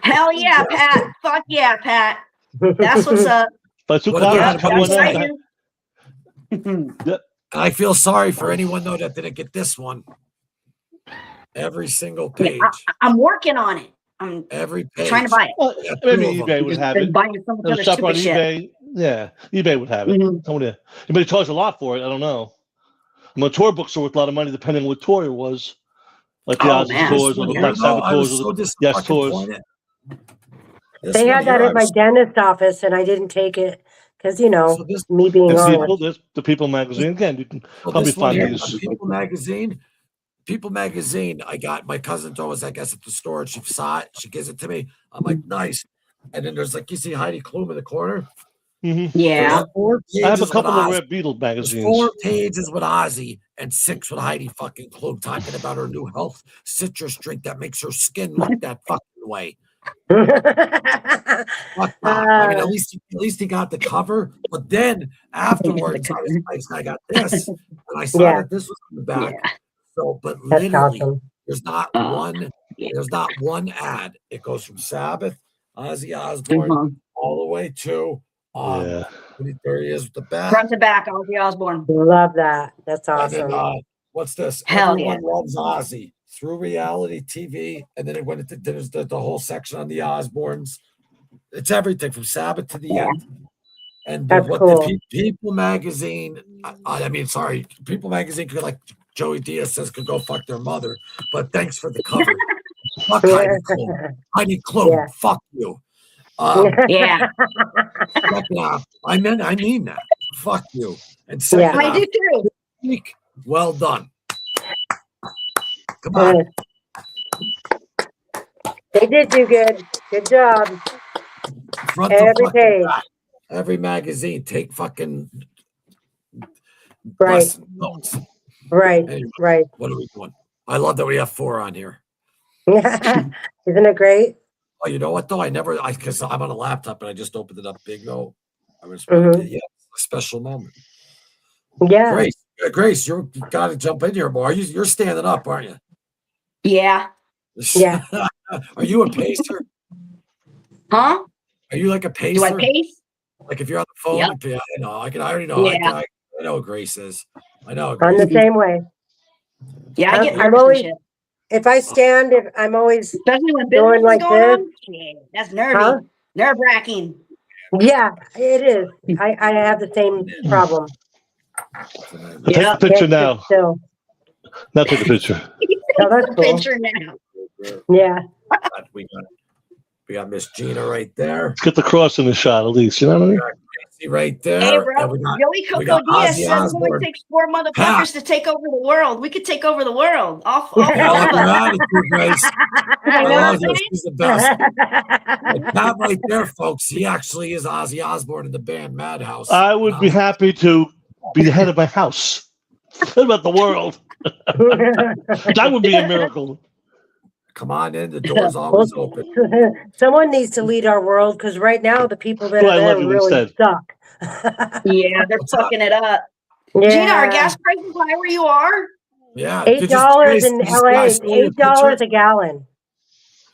Hell yeah, Pat! Fuck yeah, Pat! That's what's up. Buy 2 copies. I feel sorry for anyone though that didn't get this one. Every single page. I'm working on it. I'm every page. Trying to buy it. Well, maybe eBay would have it. Buying some other shop on eBay. Shit. Yeah, eBay would have it. Somebody charged a lot for it. I don't know. Tour books are worth a lot of money depending on what tour it was. Like the Ozzy tours or the Black Sabbath tours or the Yes tours. They had that at my dentist office, and I didn't take it because, you know, So this- me being honest. There's the People magazine. Again, you can So probably this one find here, these. People magazine. I got my cousin was, I guess, at the store, and she saw it. She gives it to me. I'm like, nice. And then there's like, you see Heidi Klum in the corner. Mm-hmm. Yeah. I have a couple of Red Beetle There's magazines. 4 pages with Ozzy and 6 with Heidi fucking Klum talking about her new health citrus drink that makes her skin look that fucking way. Fuck off. I mean, at least he got the cover. But then afterwards, I got this, and I saw that this was in the back. So, but That's literally, awesome. there's not one ad. It goes from Sabbath, Ozzy Osbourne, all the way to there he is with the back. Front to back, Ozzy Osbourne. Love that. That's And awesome. then, what's this? Hell Everyone loves Ozzy through reality TV, and then it went into there's the whole section on the Osbournes. It's everything from Sabbath to the end. And That's what cool. the People magazine, People magazine could, like Joey Diaz says, could go fuck their mother. But thanks for the cover. Fuck Heidi Klum. Heidi Klum, fuck you. Yeah. I mean that. Fuck you. And second I do too. Well done. Come on. They did do good. Good job. Front Every to page. back. Every magazine, take fucking Right. notes. Right. Anyway, Right. What are we doing? I love that we have 4 on here. Isn't it great? Oh, you know what though? Because I'm on a laptop and I just opened it up big. No, I was Mhm. a special moment. Yeah. Grace, you got to jump in here more. You're standing up, aren't you? Yeah. Yeah. Are you a pacer? Huh? Are you like a pacer? Do I pace? Like if you're on the phone, Yep. I already know. Yeah. I know what Grace is. I know. I'm the Grace. same way. Yeah, I get I'm nervous always, and shit. if I stand, I'm always Especially when going business is like going this. on. Shit, that's nervy. Huh? Nerve-wracking. Yeah, it is. I have the same problem. Take a picture now. Still. Now take a picture. Oh, that's cool. Picture now. Yeah. We got Miss Gina right there. Let's get the cross in the shot at least. You know what I mean? Right there. Hey, bro. And Joey Coco Diaz says it only takes 4 motherfuckers to take over the world. We could take over the world. Off I all love of your us. attitude, Grace. I I know love what her. I'm She's the best. That right there, folks. He actually is Ozzy Osbourne in the band Madhouse. I would be happy to be the head of my house. What about the world? That would be a miracle. Come on in. The door's always open. Someone needs to lead our world because right now the people that Well, are I there love you really instead. suck. Yeah, they're fucking it up. Yeah. Gina, are gas prices high where you are? Yeah. $8 in LA. It's $8 a gallon.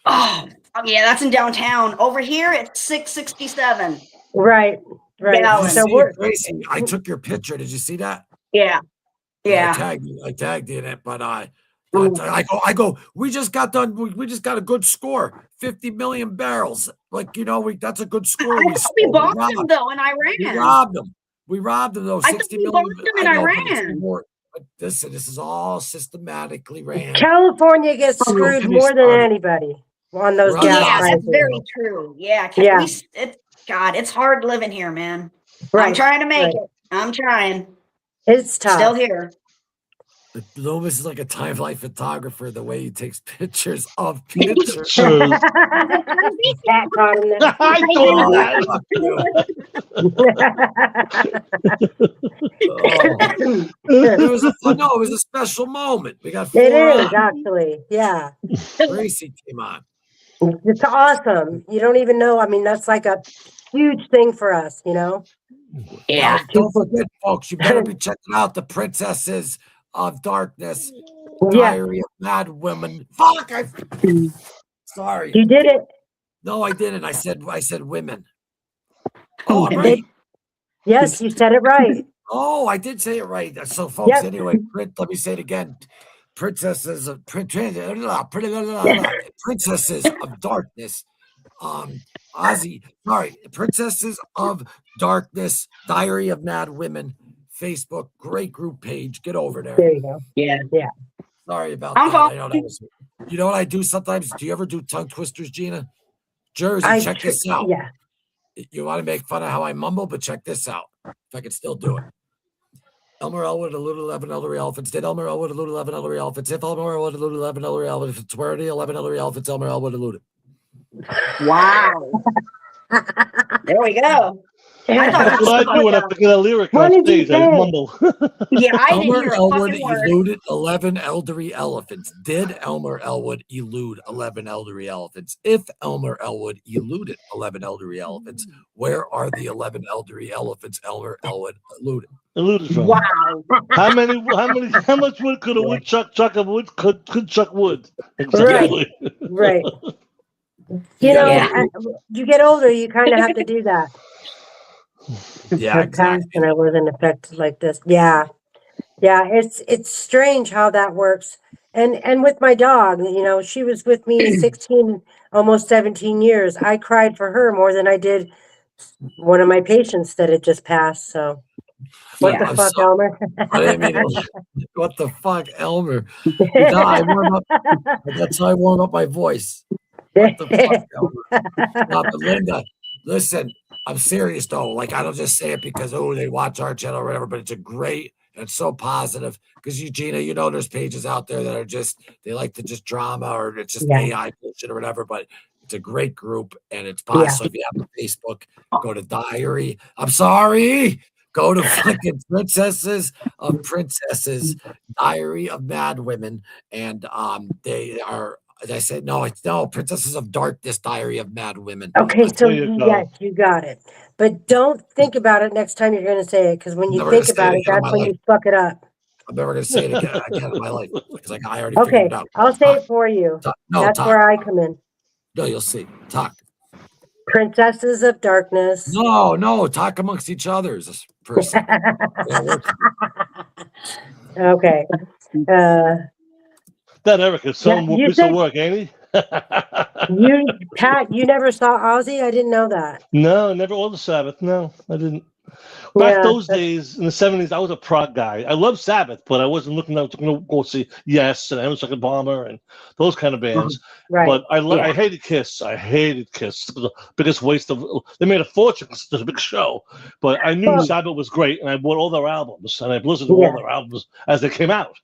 Oh, yeah, that's in downtown. Over here, it's $6.67. Right. Right. Gallon. So we're Gracie, I took your picture. Did you see that? Yeah. Yeah. I tagged you in it, but I go. We just got done. We just got a good score. 50 million barrels. Like that's a good score. I thought we bombed them though in Iran. We robbed them though. I thought we bombed them in Iran. But this is all systematically ran. California gets screwed more than anybody on those gas Yeah, prices. that's very true. Yeah. It's hard living here, man. Right. I'm trying to make it. I'm trying. It's tough. Still here. Loomis is like a timeline photographer. The way he takes pictures of pictures. True. Cat caught him there. I told that. It was a special moment. We got 4 It is on. actually, yeah. Gracie came on. It's awesome. You don't even know. I mean, that's like a huge thing for us, Yeah. Now, don't forget, folks, you better be checking out the Princesses of Darkness, Diary of Mad Women. Fuck! Sorry. You did it. No, I didn't. I said women. Oh, I'm right. Yes, you said it right. Oh, I did say it right. So, folks, anyway, let me say it again. Princesses of Darkness. Princesses of Darkness, Diary of Mad Women, Facebook, great group page. Get over there. There you go. Yeah. Yeah. Sorry about I'm that. fine. I know that was, you know what I do sometimes? Do you ever do tongue twisters, Gina? Jersey, check this out. Yeah. You want to make fun of how I mumble, but check this out. If I can still do it. Elmer Elwood, Eluded 11 elderly elephants. Did Elmer Elwood, Eluded 11 elderly elephants. If Elmer Elwood, Eluded 11 elderly elephants. Where are the 11 elderly elephants? Elmer Elwood, Eluded. Wow. There we go. That's what I do when I forget a lyric on stage. I mumble. Yeah, I didn't Elmer hear a Elwood fucking word. eluded 11 elderly elephants. Did Elmer Elwood elude 11 elderly elephants? If Elmer Elwood eluded 11 elderly elephants, where are the 11 elderly elephants Elmer Elwood eluded? Eluded from. Wow. How much wood could a woodchuck chuck of wood? Could chuck wood? Exactly. Right. You know, you get older, you kind of have to do that. Yeah, exactly. And I wasn't affected like this. Yeah. It's strange how that works. And with my dog, you know, she was with me 16, almost 17 years. I cried for her more than I did one of my patients that had just passed. So what the fuck, Elmer? I didn't mean to, what the fuck, Elmer? That's how I warm up my voice. What the fuck, Elmer? No, but Linda, listen, I'm serious though. Like, I don't just say it because, they watch our channel or whatever, but it's it's so positive. Because Gina, you know, there's pages out there that are they like to just drama or it's just AI bullshit or whatever, but it's a great group and it's positive. So if you have a Facebook, go to Diary. I'm sorry. Go to fucking Princesses of Princesses, Diary of Mad Women. And they are, as I said, no, Princesses of Darkness, Diary of Mad Women. Okay, so yes, you got it. But don't think about it next time you're going to say it, because when you think about it, that's when you fuck it up. I'm never going to say it again in my life because I already figured it out. I'll say it for you. That's where I come in. No, you'll see. Talk. Princesses of Darkness. No, talk amongst each other as a person. Okay. That Eric is some piece of work, ain't he? Pat, you never saw Ozzy? I didn't know that. No, never all the Sabbath. No, I didn't. Back those days in the 70s, I was a prog guy. I loved Sabbath, but I wasn't looking out to go see Yes and Emerson Bomber and those kind of bands. Right. But I hated Kiss. I hated Kiss. It was the biggest waste of. They made a fortune because it was a big show. But I knew Sabbath was great, and I bought all their albums, and I've listened to all their albums as they came out.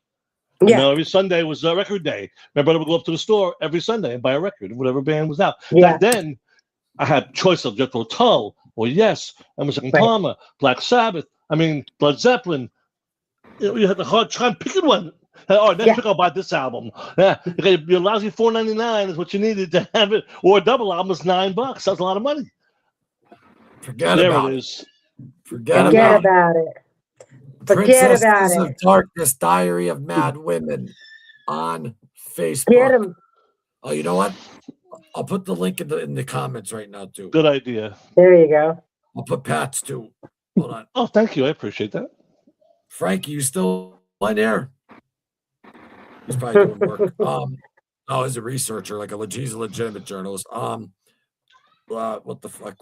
You know, every Sunday was a record day. My brother would go up to the store every Sunday and buy a record of whatever band was out. Back then, I had choice of Jethro Tull or Yes, Emerson Palmer, Black Sabbath. I mean, Led Zeppelin. You had the hard time picking one. Next week I'll buy this album. Yeah, your lousy $4.99 is what you needed to have it, or a double album is $9. That's a lot of money. Forget about it. Forget about it. Princesses of Darkness, Diary of Mad Women on Facebook. Get them. Oh, you know what? I'll put the link in the comments right now, too. Good idea. There you go. I'll put Pat's, too. Hold on. Oh, thank you. I appreciate that. Frankie, you still on there? He's probably doing work. He's a researcher, he's a legitimate journalist. What the fuck?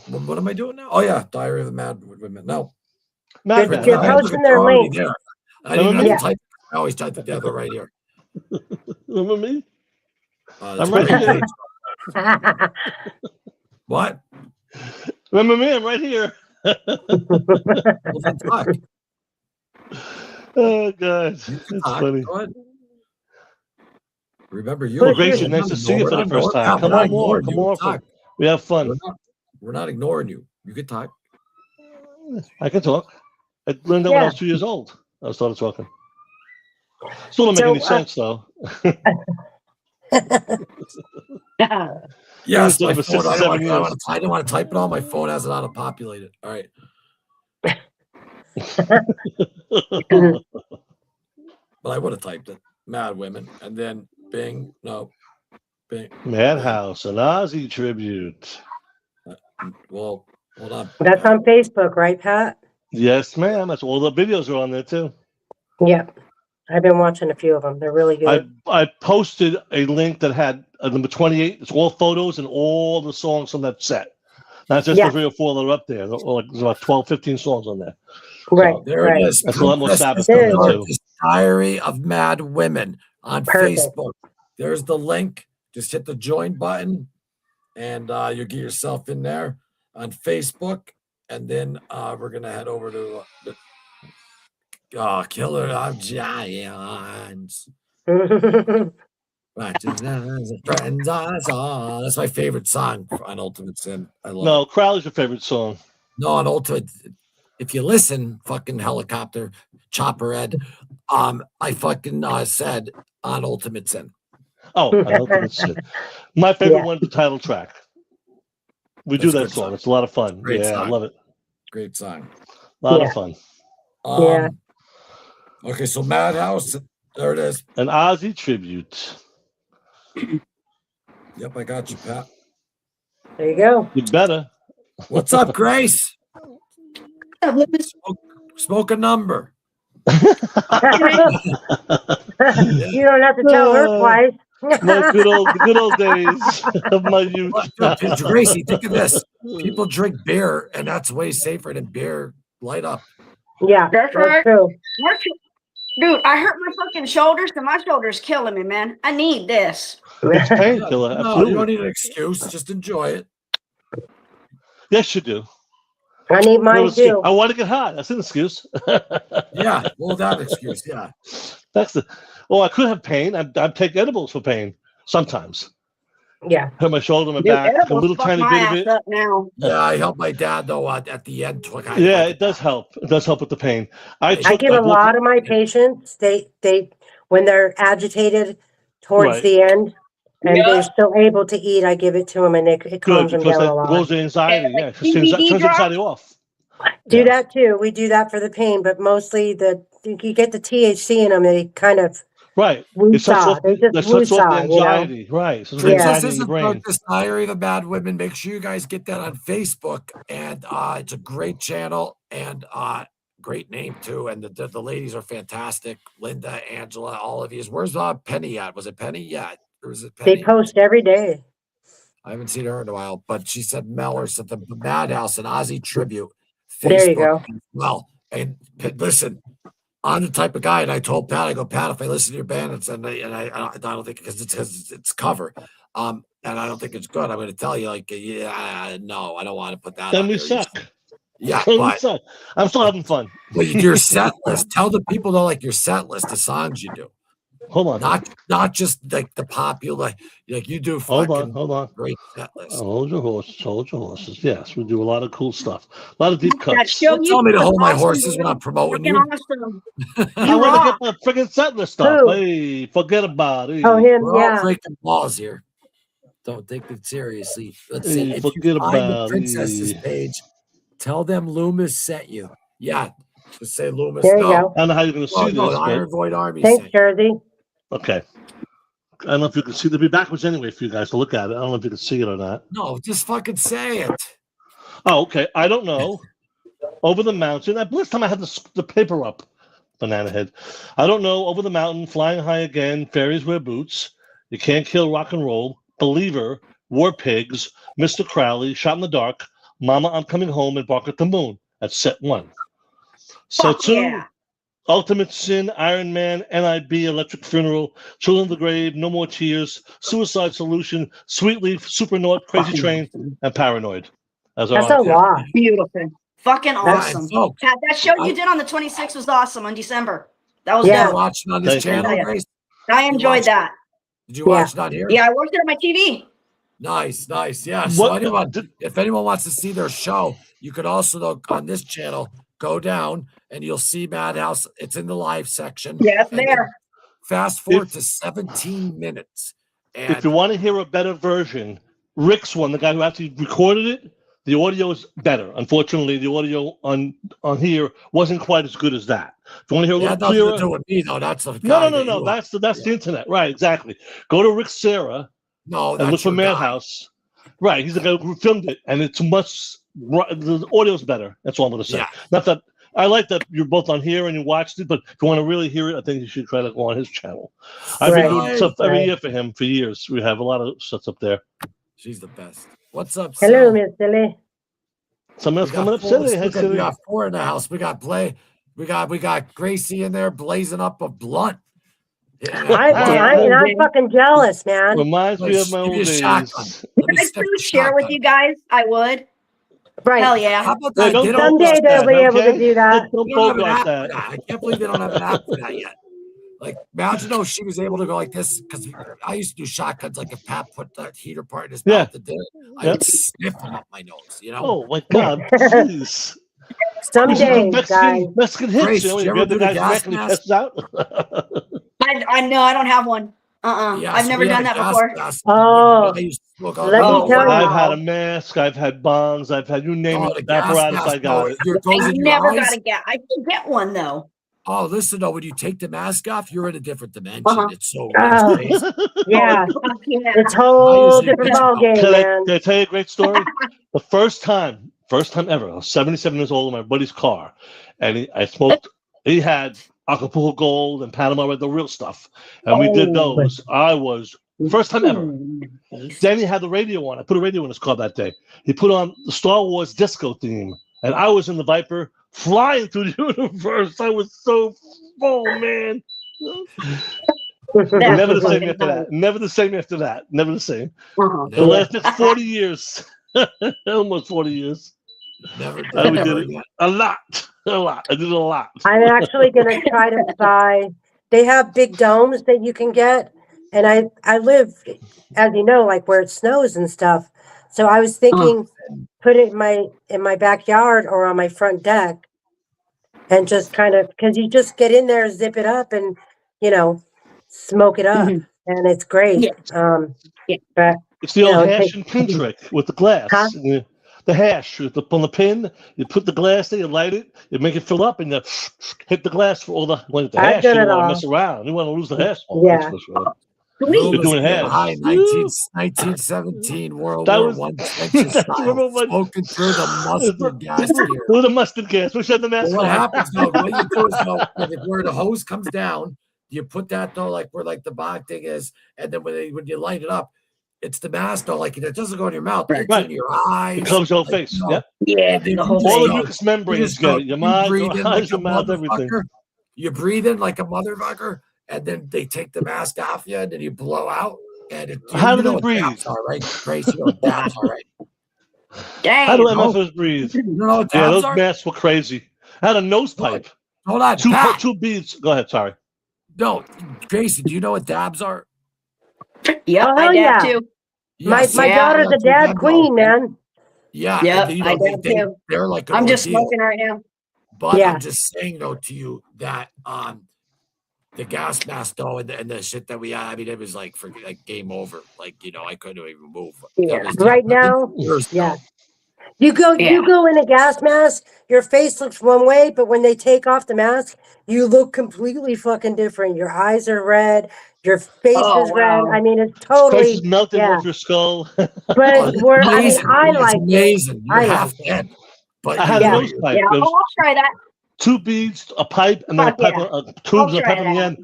What am I doing now? Oh, yeah. Diary of the Mad Women. No. You're posting their link. I didn't have to type it. I always type it together right here. Remember me? I'm right here. What? Remember me? I'm right here. Oh, God. That's funny. Remember you. Well, Gracie, nice to see you for the first time. Come on more. Come on. We have fun. We're not ignoring you. You can talk. I can talk. I learned that when I was 2 years old. I started talking. Still don't make any sense, though. Yes, my phone, I don't want to type it on. My phone has it auto-populated. All right. But I would have typed it. Mad Women. And then Bing. No. Bing. Madhouse, an Ozzy tribute. Well, hold on. That's on Facebook, right, Pat? Yes, ma'am. That's all the videos are on there, too. Yep. I've been watching a few of them. They're really good. I posted a link that had number 28. It's all photos and all the songs from that set. Not just the 3 or 4 that are up there. There's about 12, 15 songs on there. Right. So, there it is. That's a lot more Sabbath than too. Diary of Mad Women on Facebook. There's the link. Just hit the join button and you get yourself in there on Facebook, and then we're gonna head over to the Killer of Giants. Friends I saw. That's my favorite song on Ultimate Sin. I love No, it. Crowley's your favorite song. No, on Ultimate. If you listen, fucking helicopter, chopper Ed, I fucking said on Ultimate Sin. Oh, on Ultimate Sin. My favorite Yeah. one's the title track. We do that song. It's a lot of fun. Great Yeah, song. I love it. Great song. A lot of fun. Yeah. Okay, so Madhouse, there it is. An Ozzy tribute. Yep, I got you, Pat. There you go. You better. What's up, Grace? Smoke a number. You don't have to tell her twice. My good old days of my youth. Gracie, think of this. People drink beer, and that's way safer than beer. Light up. Yeah, That's that's right. true. Dude, I hurt my fucking shoulders, and my shoulder's killing me, man. I need this. It's painkiller. No, Absolutely. you don't need an excuse. Just enjoy it. Yes, you do. I need mine too. I want to get hot. That's an excuse. Yeah, well, that excuse, yeah. That's the. Oh, I could have pain. I take edibles for pain sometimes. Yeah. Hurt my shoulder, my Dude, back, a edibles little fuck tiny my bit of ass it. up now. Yeah, I helped my dad though at the end. Yeah, it does help. It does help with the pain. I give a lot of my patients, they when they're agitated towards Right. the end and they're still able to eat, I give it to them and it Good, calms them because down a that lot. goes the anxiety. Yeah, it CBD turns drops? anxiety off. Do that too. We do that for the pain, but mostly you get the THC in them, they kind of Right. It shuts off, They just that shuts off the woosah, you know? anxiety. Right. So it's anxiety in your brain. This Diary of a Bad Woman. Make sure you guys get that on Facebook, and it's a great channel and great name too. And the ladies are fantastic. Linda, Angela, all of you. Where's Penny at? Was it Penny? Yeah, or was it Penny? They post every day. I haven't seen her in a while, but she said Mel or something. The Madhouse and Ozzy tribute. There you go. Well, and listen, I'm the type of guy, and I told Pat, I go, Pat, if I listen to your band and I don't think because it's cover, and I don't think it's good, I'm going to tell you, like, yeah, no, I don't want to put that. Then on we there. suck. Yeah, Then we but suck. I'm still having fun. but your set list. Tell the people though, like your set list, the songs you do. Hold on. Not just like the popular, like you do. Hold on. Great set list. Hold your horses. Yes, we do a lot of cool stuff. A lot of deep That cuts. show Don't tell me to hold my horses when I'm promoting you. Awesome. I want to get the friggin' set list stuff. Who? Hey, forget about it. Oh, him, We're all yeah. breaking balls here. Don't take it seriously. Let's see. Hey, If forget you find the about princess's it. page, tell them Loomis sent you. Yeah, just say Loomis. There you no. go. I don't know how you're going to see No, this, the but Iron Void Army Thanks, sent you. Jersey. okay. I don't know if you can see. They'll be backwards anyway for you guys to look at it. I don't know if you can see it or not. No, just fucking say it. Oh, okay. I don't know. Over the mountain. Last time I had the paper up, banana head. I don't know. Over the mountain, flying high again. Fairies wear boots. You can't kill rock and roll. Believer. War pigs. Mr. Crowley. Shot in the dark. Mama, I'm coming home, and Bark at the Moon. That's set 1. Set 2. Yeah. Ultimate Sin, Iron Man, NIB, Electric Funeral, Children of the Grave, No More Tears, Suicide Solution, Sweet Leaf, Supernaut, Crazy Train, and Paranoid. That's a lot. Beautiful. Fucking awesome. folks. Pat, that show you did on the 26th was awesome on December. That was Yeah. dope. Watching on this Thank you. channel, Yeah. Grace? I enjoyed watched that. Did you watch it on here? Yeah, I watched it on my TV. Nice. Yeah. So What- if anyone wants to see their show, you could also though on this channel go down and you'll see Madhouse. It's in the live section. Yeah, it's And then there. Fast forward to 17 minutes. And If you want to hear a better version, Rick's one, the guy who actually recorded it, the audio is better. Unfortunately, the audio on here wasn't quite as good as that. If you want to hear a it had little nothing clearer, to do with me though. That's the no. guy that you- That's the internet, right? Exactly. Go to Rick Sarah no. and look That's for your guy. Madhouse. Right, he's the guy who filmed it, and it's much. The audio's better. That's all I'm going to say. Yeah. Not that I like that you're both on here and you watched it, but if you want to really hear it, I think you should try to go on his channel. I've been doing stuff every year for him for years. We have a lot of sets up there. She's the best. What's up? Hello, Sil? Miss Silly. Someone else We got coming up, four- Silly. we Hey, got- Silly. We got 4 in the house. We got Gracie in there blazing up a blunt. I'm fucking jealous, man. Reminds me of my old days. If I could share with you guys, I would. Right. Hell yeah. How about that? Hey, Someday they'll be able to do that. Don't They don't have go an like app that. for that. I can't believe they don't have an app for that yet. Like, imagine if she was able to go like this, because I used to do shotguns. Like, if Pat put that heater part in his mouth and did it, I would sniff him up my nose. You know? Oh my God! Jeez. Someday, guys. Mexican hits. Grace, You know, did you you grab ever the do the guy's gas neck and he mask? passes out. I know I don't have one. Yeah, I've so never we had done a that gas before. mask. Oh, I used to smoke all let the me time. tell you. I've had a mask. I've had bongs. I've had you name it. the gas Apparatus. mask, I got it. it goes I in your never eyes. got a gas. I can get one though. Oh, listen though, when you take the mask off, you're in a different dimension. It's so Oh, crazy. yeah. Yeah. It's a whole usually different bitch ball about- game, Can man. I tell you a great story? The first time ever, I was 77 years old in my buddy's car, and I smoked. He had Acapulco Gold and Panama Red, the real stuff, and we did those. I was first time ever. Then he had the radio on. I put a radio in his car that day. He put on the Star Wars disco theme, and I was in the Viper flying through the universe. I was so full, man. Never the same after that. Never the same after that. Never the same. The last 40 years, almost 40 years. Never did I it did ever it again. a lot. I did it a lot. I'm actually going to try to buy. They have big domes that you can get. And I live, as you know, like where it snows and stuff. So I was thinking, put it in my backyard or on my front deck, and just kind of, because you just get in there, zip it up, and smoke it up, and it's great. But It's the old hash and pin trick with the glass. Huh? The hash on the pin. You put the glass there, you light it, you make it fill up, and you hit the glass for all the I've hash. done You it don't want all. to mess around. You want to lose the hash. Yeah. You're doing High hash. 1917 World That War was- I trenches style, smoking through the mustard gas here. Through the mustard gas. We should have the mask What on. happens though? What you do is though, where the hose comes down, you put that though, like where like the bog thing is, and then when you light it up, it's the mask though, like it doesn't go in your mouth, it's in your eyes. It covers your whole like, face. you know, Yeah. and then the you whole just All the go- mucous membranes just go- get it. Your you mind, breathe your in like eyes, a your mouth, everything. motherfucker. You breathe in like a motherfucker, and then they take the mask off you, and then you blow out. And How do know they what breathe? dabs are, right? Grace, you know what dabs are, right? How do Dang. MFers breathe? You know what Yeah, dabs those are? masks were crazy. I had a nose pipe. Hold on, Pat. Two beads. Go ahead, sorry. No, Gracie, do you know what dabs are? Yep, Oh, I dab yeah. too. My daughter's a dad queen, man. Yeah, Yep, and, I dab too. they're like an I'm just ordeal. smoking right now. But Yeah. I'm just saying though to you that the gas mask though and the shit that we had, I mean, it was like game over. Like, I couldn't even move. Yeah. That was Right now, years yeah. ago. You go in a gas mask, your face looks one way, but when they take off the mask, you look completely fucking different. Your eyes are red, your face Oh, is red. wow. I mean, it's Face totally is melting off your skull. But It's amazing. I It's like amazing. it. You're I half like it. dead. But I had Yeah. a nose pipe. Yeah, There was I'll try that. 2 beads, a pipe, and then Fuck a pipe, yeah. tubes and a try pipe on the that. end,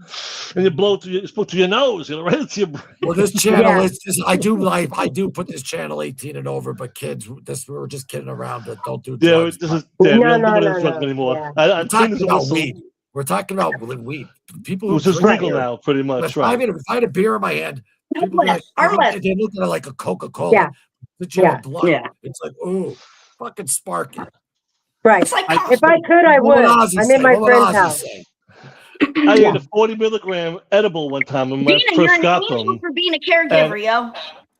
and you blow it to your nose, right into your brain. Well, this channel Yeah. is just, I do put this channel 18 and over, but kids, we're just kidding around. But don't do Yeah, drugs. this is No, we don't no, do no, any drugs no. anymore. Yeah. We're I'm clean talking as a about whistle, weed. We're talking about weed. People who which is drink legal beer. now, pretty much, If right? if I had a beer in my hand, people Armless. they look at it like a Coca-Cola. Yeah. But you Yeah. have blood. Yeah. It's like, ooh, fucking sparky. Right. It's like If I could, I would. I'm in my friend's house. I ate a 40 milligram edible one time when I Gina, you're first an got angel them. for being a caregiver, yo.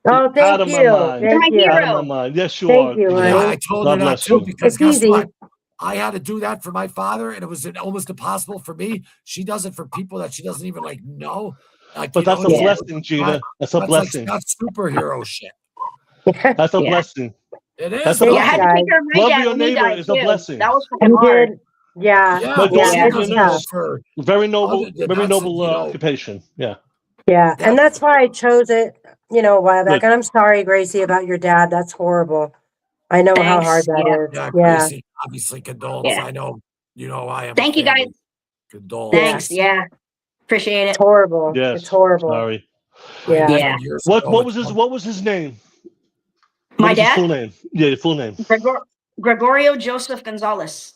Oh, Out thank of my you. mind. You're my Thank you. Out hero. of my mind. Yes, you Thank are. you, Gina. Yeah, honey. I told God her that bless too you. because It's guess easy. what? I had to do that for my father, and it was almost impossible for me. She does it for people that she doesn't even know. Like, But that's a it's- blessing, Gina. That's a blessing. Like, that's superhero shit. That's a Yeah. blessing. It is. That's a Yeah, I blessing. had to take care of my Love dad your when he neighbor died, is a too. blessing. That was You fucking hard. did. Yeah. Yeah, My but daughter she gave me a doesn't nurse. do it for Very noble, other than very that's, noble occupation. Yeah. Yeah. And that's why I chose it, a while back. Good. And I'm sorry, Gracie, about your dad. That's horrible. I know how Thanks. hard that Yeah. is. Yeah, Yeah. Gracie, obviously condolences. Yeah. I know, I am. Thank you, guys. Condolences. Thanks. Yeah. Appreciate it. It's horrible. Yes. It's horrible. Sorry. Yeah. Yeah. What was his name? My What was his dad? full name? Yeah, your full name. Gregorio Joseph Gonzalez.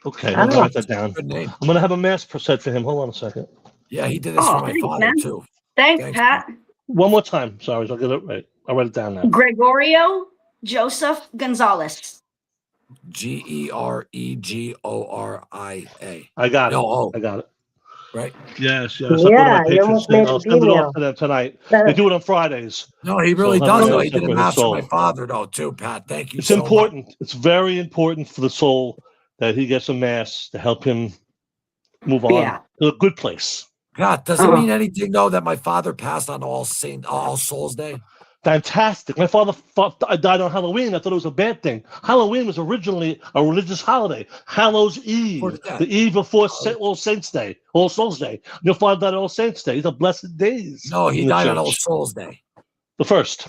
Okay, I'm gonna write that down. Good name. I'm gonna have a mask set for him. Hold on a second. Yeah, he did this for my thanks, father man. too. Thanks, Pat. One more time. Sorry, so I'll get it right. I'll write it down now. Gregorio Joseph Gonzalez. Geregoria. I got it. No, I got it. Right? Yes. Yeah, I'll go to my you Patriots almost thing. made I'll the send it off female. to them tonight. They do it on Fridays. No, he So really I'll have does. it Though. right He did a for his mass for soul. my father, though, too, Pat. Thank you It's so much. important. It's very important for the soul that he gets a mass to help him move on to a good place. Pat, does it mean anything, though, that my father passed on All Souls Day? Fantastic. My father died on Halloween. I thought it was a bad thing. Halloween was originally a religious holiday. Hallows Eve, the eve before All Saints Day, All Souls Day. Your father died on All Saints Day. These are blessed days. No, he in the died on church. All Souls Day. The first.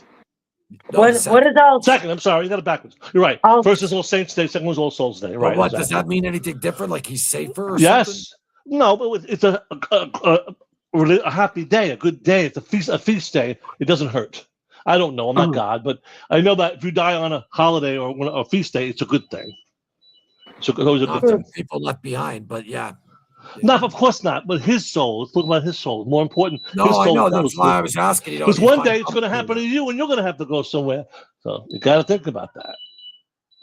No, what is all? Second, I'm sorry, you got it backwards. You're right. First is All Saints Day, second was All Souls Day. Right. What, exactly. does that mean anything different? Like he's safer or Yes. something? No, but it's a happy day, a good day. It's a feast day. It doesn't hurt. I don't know. I'm not God, but I know that if you die on a holiday or a feast day, it's a good thing. So it's always a good thing. People left behind, but yeah. No, of course not. But his soul. Let's look about his soul. More important. No, his soul I know. too. That's why I was asking. You know, because you one find day it's going to comfort in happen that. to you, and you're going to have to go somewhere. So you got to think about that.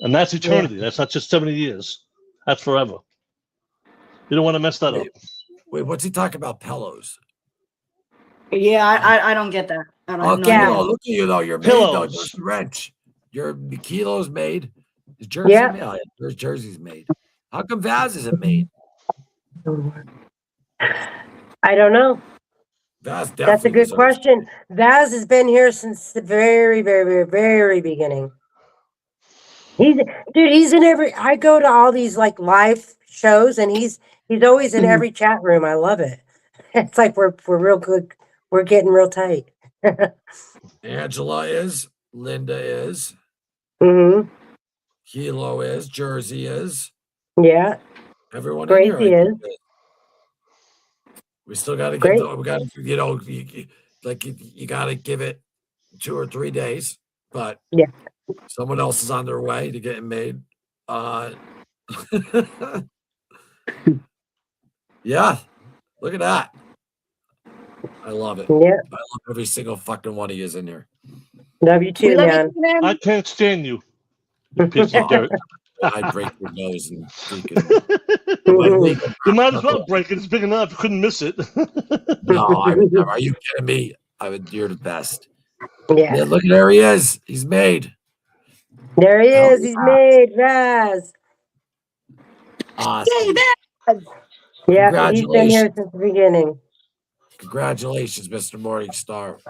And that's eternity. That's not just 70 years. That's forever. You don't want to mess that up. Wait, what's he talking about? Pillows. Yeah, I don't get that. I don't Okay, know. look at you though. You're made though. There's the wrench. Your kilo's made. Is Jersey made? Oh, yeah, there's Jersey's made. How come Vaz isn't made? I don't know. Vaz That's a good question. Vaz has been here since the very, very, very, very beginning. He's in every. I go to all these like live shows, and he's always in every chat room. I love it. It's like we're real good. We're getting real tight. Angela is. Linda is. Mm-hmm. Kilo is. Jersey is. Yeah. Everyone Gracie in here. is. We still got to give. We got to, you know, you got to give it 2 or 3 days, but yeah, someone else is on their way to getting made. Yeah, look at that. I love it. Yeah, I love every single fucking one of you in here. Love you too, man. I can't stand you. You piece of dirt. I break your nose and freaking. You might as well break it. It's big enough. You couldn't miss it. No, I would never. Are you kidding me? You're the best. Yeah. Look at there he is. He's made. There he is. He's made. Vaz. Awesome. Yeah, he's been here since the beginning. Congratulations, Mr. Morningstar.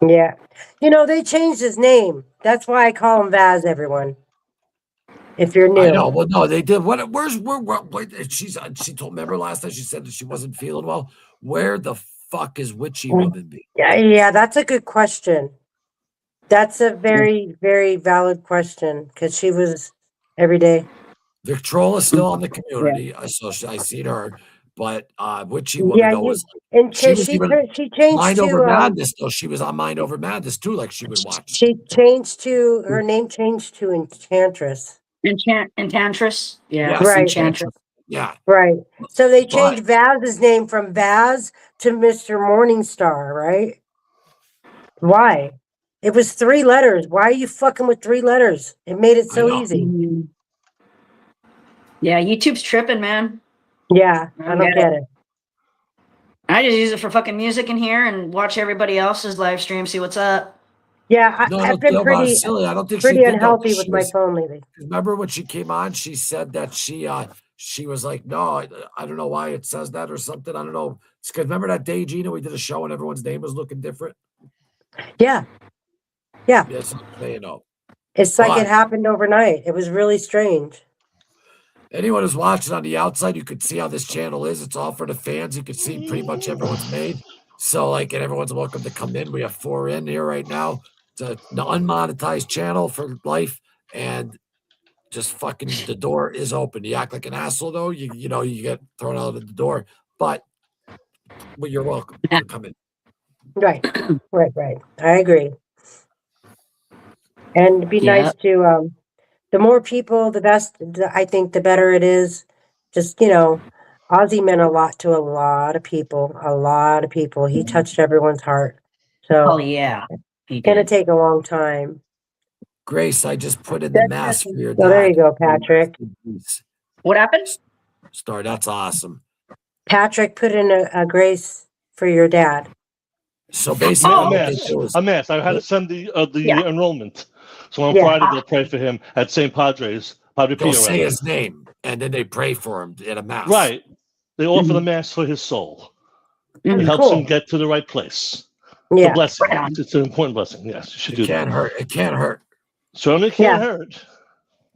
Yeah. You know, they changed his name. That's why I call him Vaz, everyone. If you're new. I know. Well, no, they did. What? She told. Remember last time she said that she wasn't feeling well. Where the fuck is Witchy Woman be? Yeah, that's a good question. That's a very, very valid question because she was every day. Victrola's still on the community. So I seen her, but Witchy Woman was. And she was she changed Mind to Over Madness. Though she was on Mind Over Madness too, like she would watch. She changed to her name changed to Enchantress. Enchantress. Yeah. Right. Enchantress. Yeah. Right. So they changed Vaz's name from Vaz to Mr. Morningstar, right? Why? It was 3 letters. Why are you fucking with 3 letters? It made it so easy. Yeah, YouTube's tripping, man. Yeah, I don't get it. I just use it for fucking music in here and watch everybody else's live stream, see what's up. Yeah, I've been pretty silly. I don't think pretty she did, unhealthy though, with my phone lately. Remember when she came on? She said that she was like, no, I don't know why it says that or something. I don't know. It's because remember that day, Gina, we did a show and everyone's name was looking different. Yeah. Yeah. Yes, you know. It's like it happened overnight. It was really strange. Anyone who's watching on the outside, you could see how this channel is. It's all for the fans. You can see pretty much everyone's made. So, and everyone's welcome to come in. We have 4 in here right now. It's an unmonetized channel for life. And just fucking, the door is open. You act like an asshole, though. You know, you get thrown out of the door. But you're welcome to come in. Right. Right. I agree. And it'd be nice to, the more people, the best, I think the better it is. Just, you know, Ozzy meant a lot to a lot of people. A lot of people. He touched everyone's heart. So Oh yeah, he it's gonna did. take a long time. Grace, I just put in the mass for your So there you dad. go, Patrick. What happened? Star, that's awesome. Patrick put in a grace for your dad. So basically, Oh, what they do is A mass. I had to send the Yeah. enrollment. So on Yeah. Friday they'll pray for him at St. Padre they'll Pio. say rather. his name, and then they pray for him at a mass. Right. They offer the mass for his soul. It helps him get to the right place. It's a Yeah. blessing. It's an important blessing. Yes, you should It do can't that. hurt. It can't hurt. Certainly can't hurt.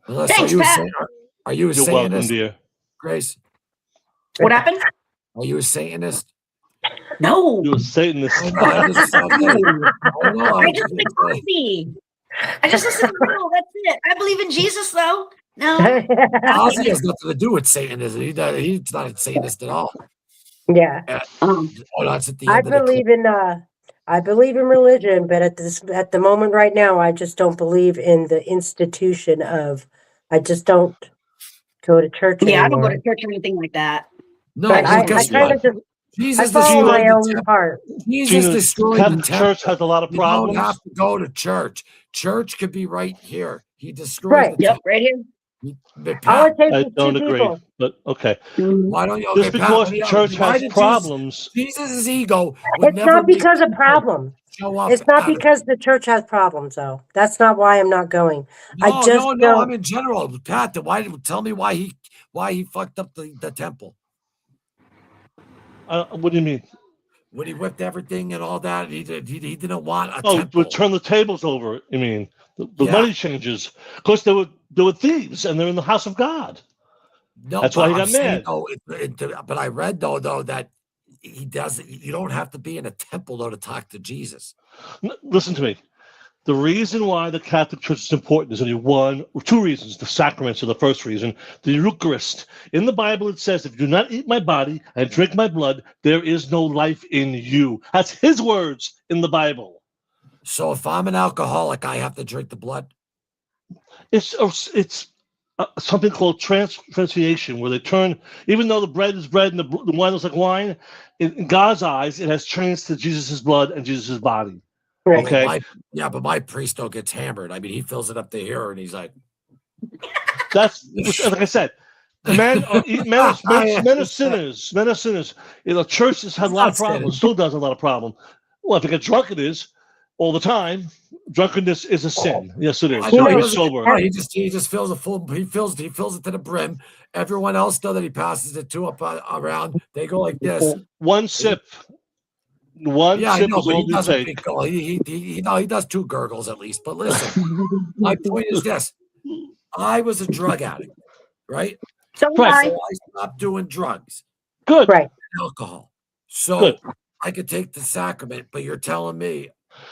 Unless, Thanks, are you a Pat. Saint- Are you a You're welcome, Satanist, dear. Grace? What happened? Are you a Satanist? No. You're a Satanist. I know, I just- I know, I just drink coffee. I just listen to metal. That's it. I believe in Jesus, though. No. Ozzy has nothing to do with Satanism. He's not a Satanist at all. Yeah. Oh, that's at the I end of the clip. believe in religion, but at the moment right now, I just don't believe in the institution of. I just don't go to church Yeah, anymore. I don't go to church or anything like that. No, But well, I guess kind what? of just Jesus I follow my destroyed the own temple. heart. Jesus Gina, destroyed Catholic the temple. Church has a lot of problems. You don't have to go to church. Church could be right here. He destroyed Right. the Yep, temple. right here. All it takes I is don't two agree, people. but okay. Why don't you? Okay, Just Pat, because let me- church why has did problems. Jesus' ego would It's never not make because of people problems. show up. It's not at it. because the church has problems, though. That's not why I'm not going. I just No. don't. I'm in general, Pat. Tell me why he fucked up the temple? What do you mean? When he whipped everything and all that, he didn't want a Oh, temple. to turn the tables over. You mean the Yeah. money changes? Because there were thieves, and they're in the house of God. No, That's why he I'm got saying, mad. though, but I read though that he doesn't. You don't have to be in a temple though to talk to Jesus. Listen to me. The reason why the Catholic Church is important is only two reasons. The sacraments are the first reason. The Eucharist. In the Bible, it says, if you do not eat my body and drink my blood, there is no life in you. That's his words in the Bible. So if I'm an alcoholic, I have to drink the blood. It's something called transfiguration, where they turn, even though the bread is bread and the wine is like wine, in God's eyes, it has changed to Jesus' blood and Jesus' body. Right. Okay. But my priest though gets hammered. I mean, he fills it up to here, and he's like, That's like I said. Men are sinners. Men are sinners. The church has had a lot of problems. Still does a lot of problems. Well, if you get drunk, it is all the time. Drunkenness is a sin. Yes, it is. I know, You're sober. he just fills it full. He fills it to the brim. Everyone else though that he passes it to up around, they go like this. One sip. One Yeah, I sip know, is but all he you doesn't take. think. Oh, he does 2 gurgles at least. But listen, my point is this: I was a drug addict, right? So I stopped doing drugs. Good. Right. And alcohol. So Good. I could take the sacrament, but you're telling me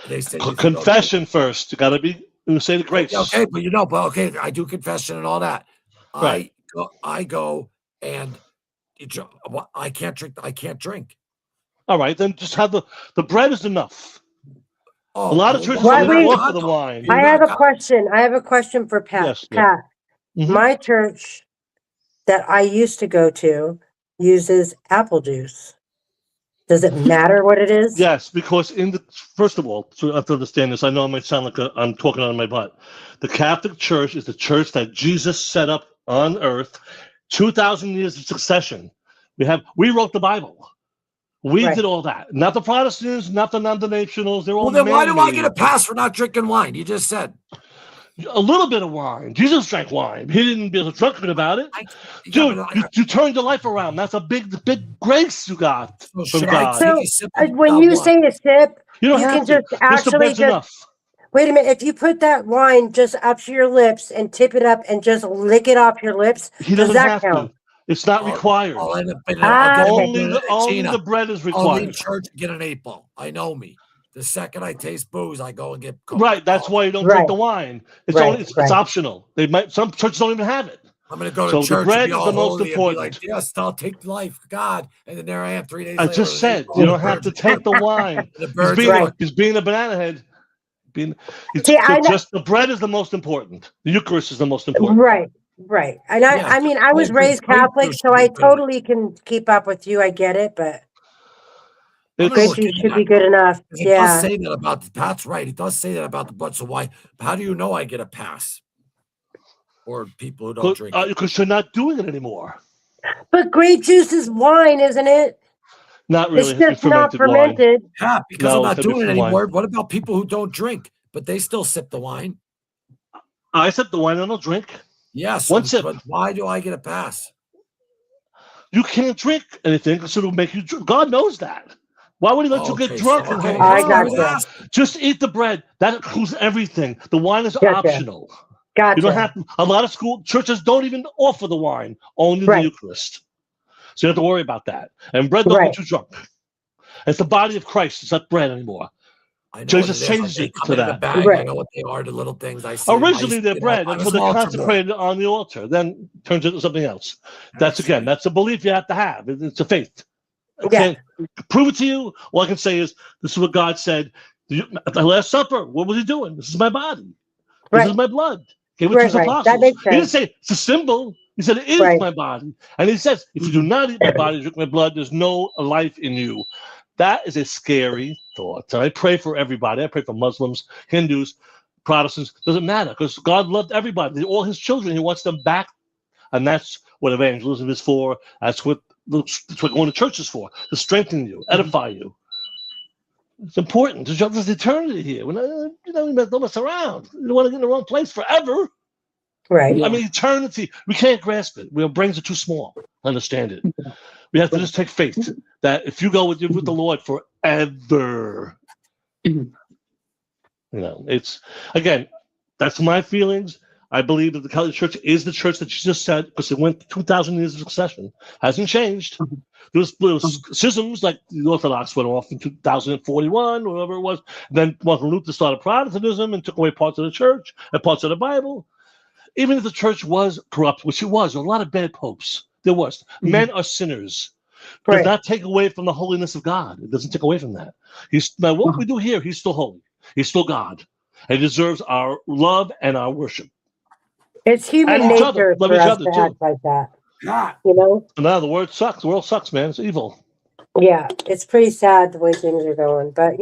they say Confession first. You got to say the grace. Okay, but I do confession and all that. Right. I go and I can't drink. I can't drink. All right, then just have the bread is enough. Oh, a lot of churches Why don't we- offer the wine. I have a question. I have a question for Pat. Yes, Pat, Mhm. my church that I used to go to uses apple juice. Does it matter what it is? Yes, because first of all, so I have to understand this. I know I might sound like I'm talking out of my butt. The Catholic Church is the church that Jesus set up on earth, 2,000 years of succession. We wrote the Bible. We did all that. Not the Protestants, not the non-denominationals. They're all. Well, then why do I man-made. get a pass for not drinking wine? You just said a little bit of wine. Jesus drank wine. He didn't be drunken about it. Dude, you turned your life around. That's a big grace you got from God. So when you say a sip, you don't have can to. just actually just enough. wait a minute. If you put that wine just up to your lips and tip it up and just lick it off your lips, He does doesn't that have count? to. It's not required. Only the bread is I'll required. leave church and get an 8-ball. I know me. The second I taste booze, I go and get Coke. Right. That's why you don't drink the wine. It's optional. Some churches don't even have it. I'm going to go to church the bread and be is all the most holy important. and be like, yes, I'll take life, God. And then there I am 3 days I later. just said you don't have to take the wine. He's being a banana head. The bread is the most important. The Eucharist is the most important. Right. Right. And I mean, I was raised Catholic, so I totally can keep up with you. I get it, but grape juice should be good enough. It does say that about the Pat's right. It does say that about the blood. So why? How do you know I get a pass? Or people who don't drink it? Because you're not doing it anymore. But grape juice is wine, isn't it? Not really. It's just not fermented. Wine. Yeah, because I'm not doing it anymore. What about people who don't drink, but they still sip the wine? I sip the wine. I don't drink. Yes. One sip. But why do I get a pass? You can't drink anything because it'll make you drunk. God knows that. Why would he let you get drunk? I got Just eat the bread. That includes everything. The wine is optional. Gotcha. You don't have a lot of school churches don't even offer the wine, only the Eucharist. So you don't have to worry about that. And bread don't get you drunk. It's the body of Christ. It's not bread anymore. Jesus changed it to that. I know what they are, the little things I see. Originally, they're bread until they're consecrated on the altar. Then turns into something else. That's a belief you have to have. It's a faith. I can't prove it to you. All I can say is this is what God said. At the Last Supper, what was he doing? This is my body. This is my blood. Gave it to his apostles. He didn't say it's a symbol. He said it is my body. And he says, if you do not eat my body, drink my blood, there's no life in you. That is a scary thought. And I pray for everybody. I pray for Muslims, Hindus, Protestants. Doesn't matter because God loved everybody. They're all his children. He wants them back. And that's what evangelism is for. That's what going to church is for, to strengthen you, edify you. It's important. There's eternity here. We don't mess around. You don't want to get in the wrong place forever. Right. I mean, eternity. We can't grasp it. Our brains are too small to understand it. We have to just take faith that if you go with the Lord forever, it's again. That's my feelings. I believe that the Catholic Church is the church that Jesus said because it went 2,000 years of succession. Hasn't changed. There was schisms like the Orthodox went off in 2041 or whatever it was. Then Martin Luther started Protestantism and took away parts of the church and parts of the Bible. Even if the church was corrupt, which it was, there were a lot of bad popes. There was. Men are sinners. Does not take away from the holiness of God. It doesn't take away from that. Now what we do here, he's still holy. He's still God. And he deserves our love and our worship. It's human nature for us to act like that. You know? No, the world sucks. The world sucks, man. It's evil. Yeah, it's pretty sad the way things are going. But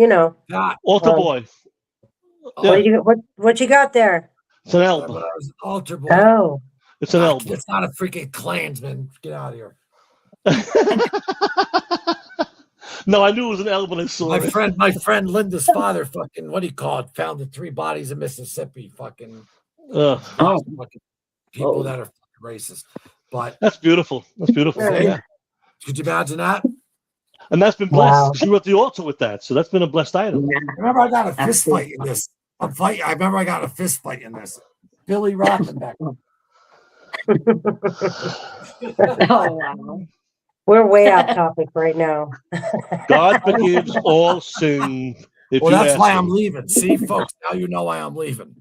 Altar boy. What you got there? It's an elb. Altar boy. Oh. It's an elb. It's not a freaking Klansman. Get out of here. No, I knew it was an elb when I saw it. My friend Linda's father fucking, what do you call it? Found 3 bodies in Mississippi. Fucking people that are racist. But that's beautiful. That's beautiful. Yeah. Could you imagine that? And that's been blessed. Wow. She wrote the altar with that, so that's been a blessed item. I remember I got a fist fight in this. I remember I got a fist fight in this. Billy Rothenbeck. We're way off topic right now. God forgives all sin. Well, that's why I'm leaving. See, folks, now you know why I'm leaving.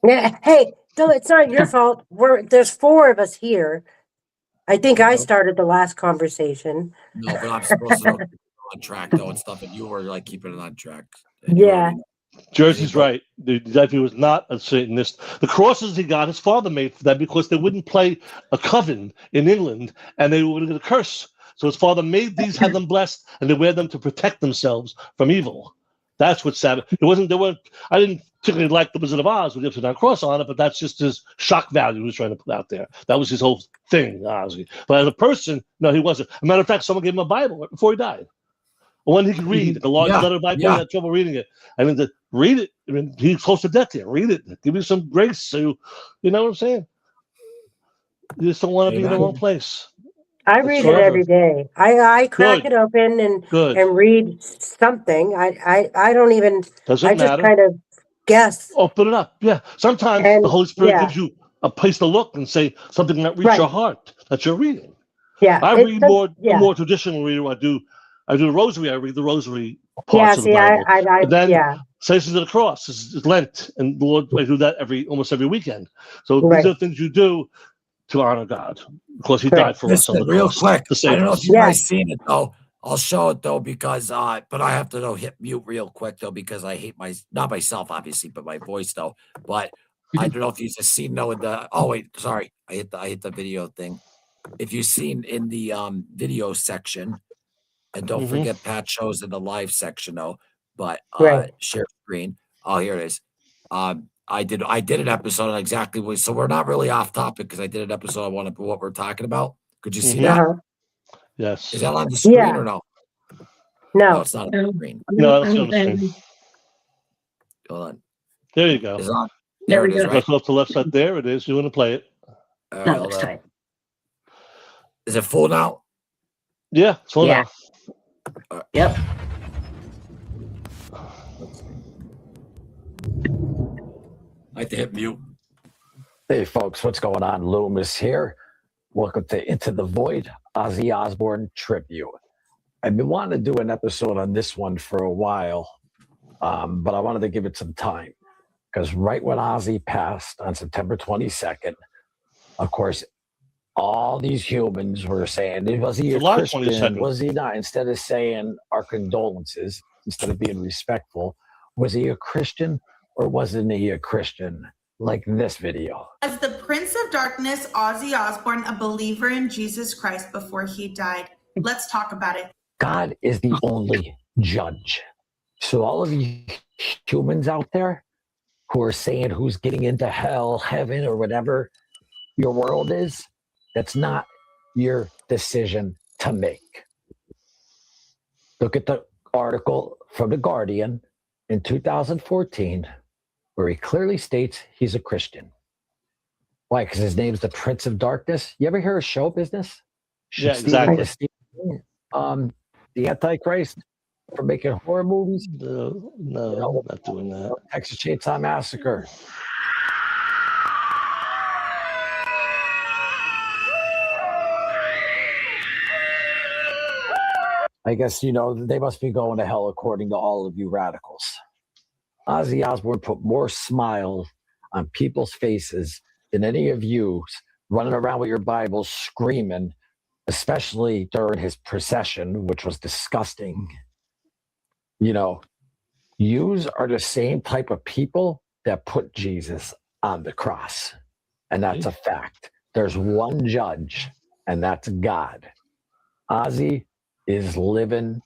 Yeah. Hey, it's not your fault. There's 4 of us here. I think I started the last conversation. No, but I'm supposed to be on track though and stuff, and you were like keeping it on track. Yeah. Jersey's right. He was not a Satanist. The crosses he got, his father made for that because they wouldn't play a coven in England, and they were going to curse. So his father made these, had them blessed, and they wear them to protect themselves from evil. That's what Sabbath. It wasn't. There weren't. I didn't particularly like the Wizard of Oz with the upside down cross on it, but that's just his shock value he was trying to put out there. That was his whole thing, Ozzy. But as a person, no, he wasn't. As a matter of fact, someone gave him a Bible right before he died. One he could read, the large letter Bible. He had trouble reading it. I mean, read it. I mean, he's close to death here. Read it. Give me some grace. So, you know what I'm saying? You just don't want to be in the wrong place. I read it every day. I crack it open and read something. I don't even. Doesn't matter. Just kind of guess. Open it up. Yeah. Sometimes the Holy Spirit gives you a place to look and say something that reaches your heart that you're reading. Yeah. I read more traditional reader. I do the Rosary. I read the Rosary parts of the Bible. Then Stations of the Cross is Lent, and the Lord, I do that almost every weekend. So these are things you do to honor God, because He died for us on the real cross. quick. I don't know if you guys seen it though. I'll show it though because but I have to hit mute real quick though because I hate not myself obviously, but my voice though. But I don't know if you've seen oh wait, sorry. I hit the video thing. If you've seen in the video section, and don't forget Pat shows in the live section though, but share screen. Oh, here it is. I did an episode on exactly what, so we're not really off topic because I did an episode on what we're talking about. Could you see that? Yes. Is that on the screen or no? No, it's not on the screen. No, that's on the screen. Hold on. There you go. It's on. There it is, right? Off the left side. There it is. You want to play it? All right, hold on. Is it full now? Yeah, it's full now. Yep. I have to hit mute. Hey, folks, what's going on? Loomis here. Welcome to Into the Void, Ozzy Osbourne tribute. I've been wanting to do an episode on this one for a while, but I wanted to give it some time because right when Ozzy passed on September 22nd, of course, all these humans were saying, was he a Christian? Was he not? Instead of saying our condolences, instead of being respectful, was he a Christian or wasn't he a Christian? Like this video. As the Prince of Darkness, Ozzy Osbourne, a believer in Jesus Christ before he died. Let's talk about it. God is the only judge. So all of you humans out there who are saying who's getting into hell, heaven, or whatever your world is, that's not your decision to make. Look at the article from The Guardian in 2014, where he clearly states he's a Christian. Why? Because his name's the Prince of Darkness. You ever hear of show business? Yeah, exactly. The Antichrist for making horror movies? No, not doing that. Texas Chainsaw Massacre. I guess, they must be going to hell according to all of you radicals. Ozzy Osbourne put more smiles on people's faces than any of you running around with your Bibles screaming, especially during his procession, which was disgusting. Yous are the same type of people that put Jesus on the cross. And that's a fact. There's one judge, and that's God. Ozzy is living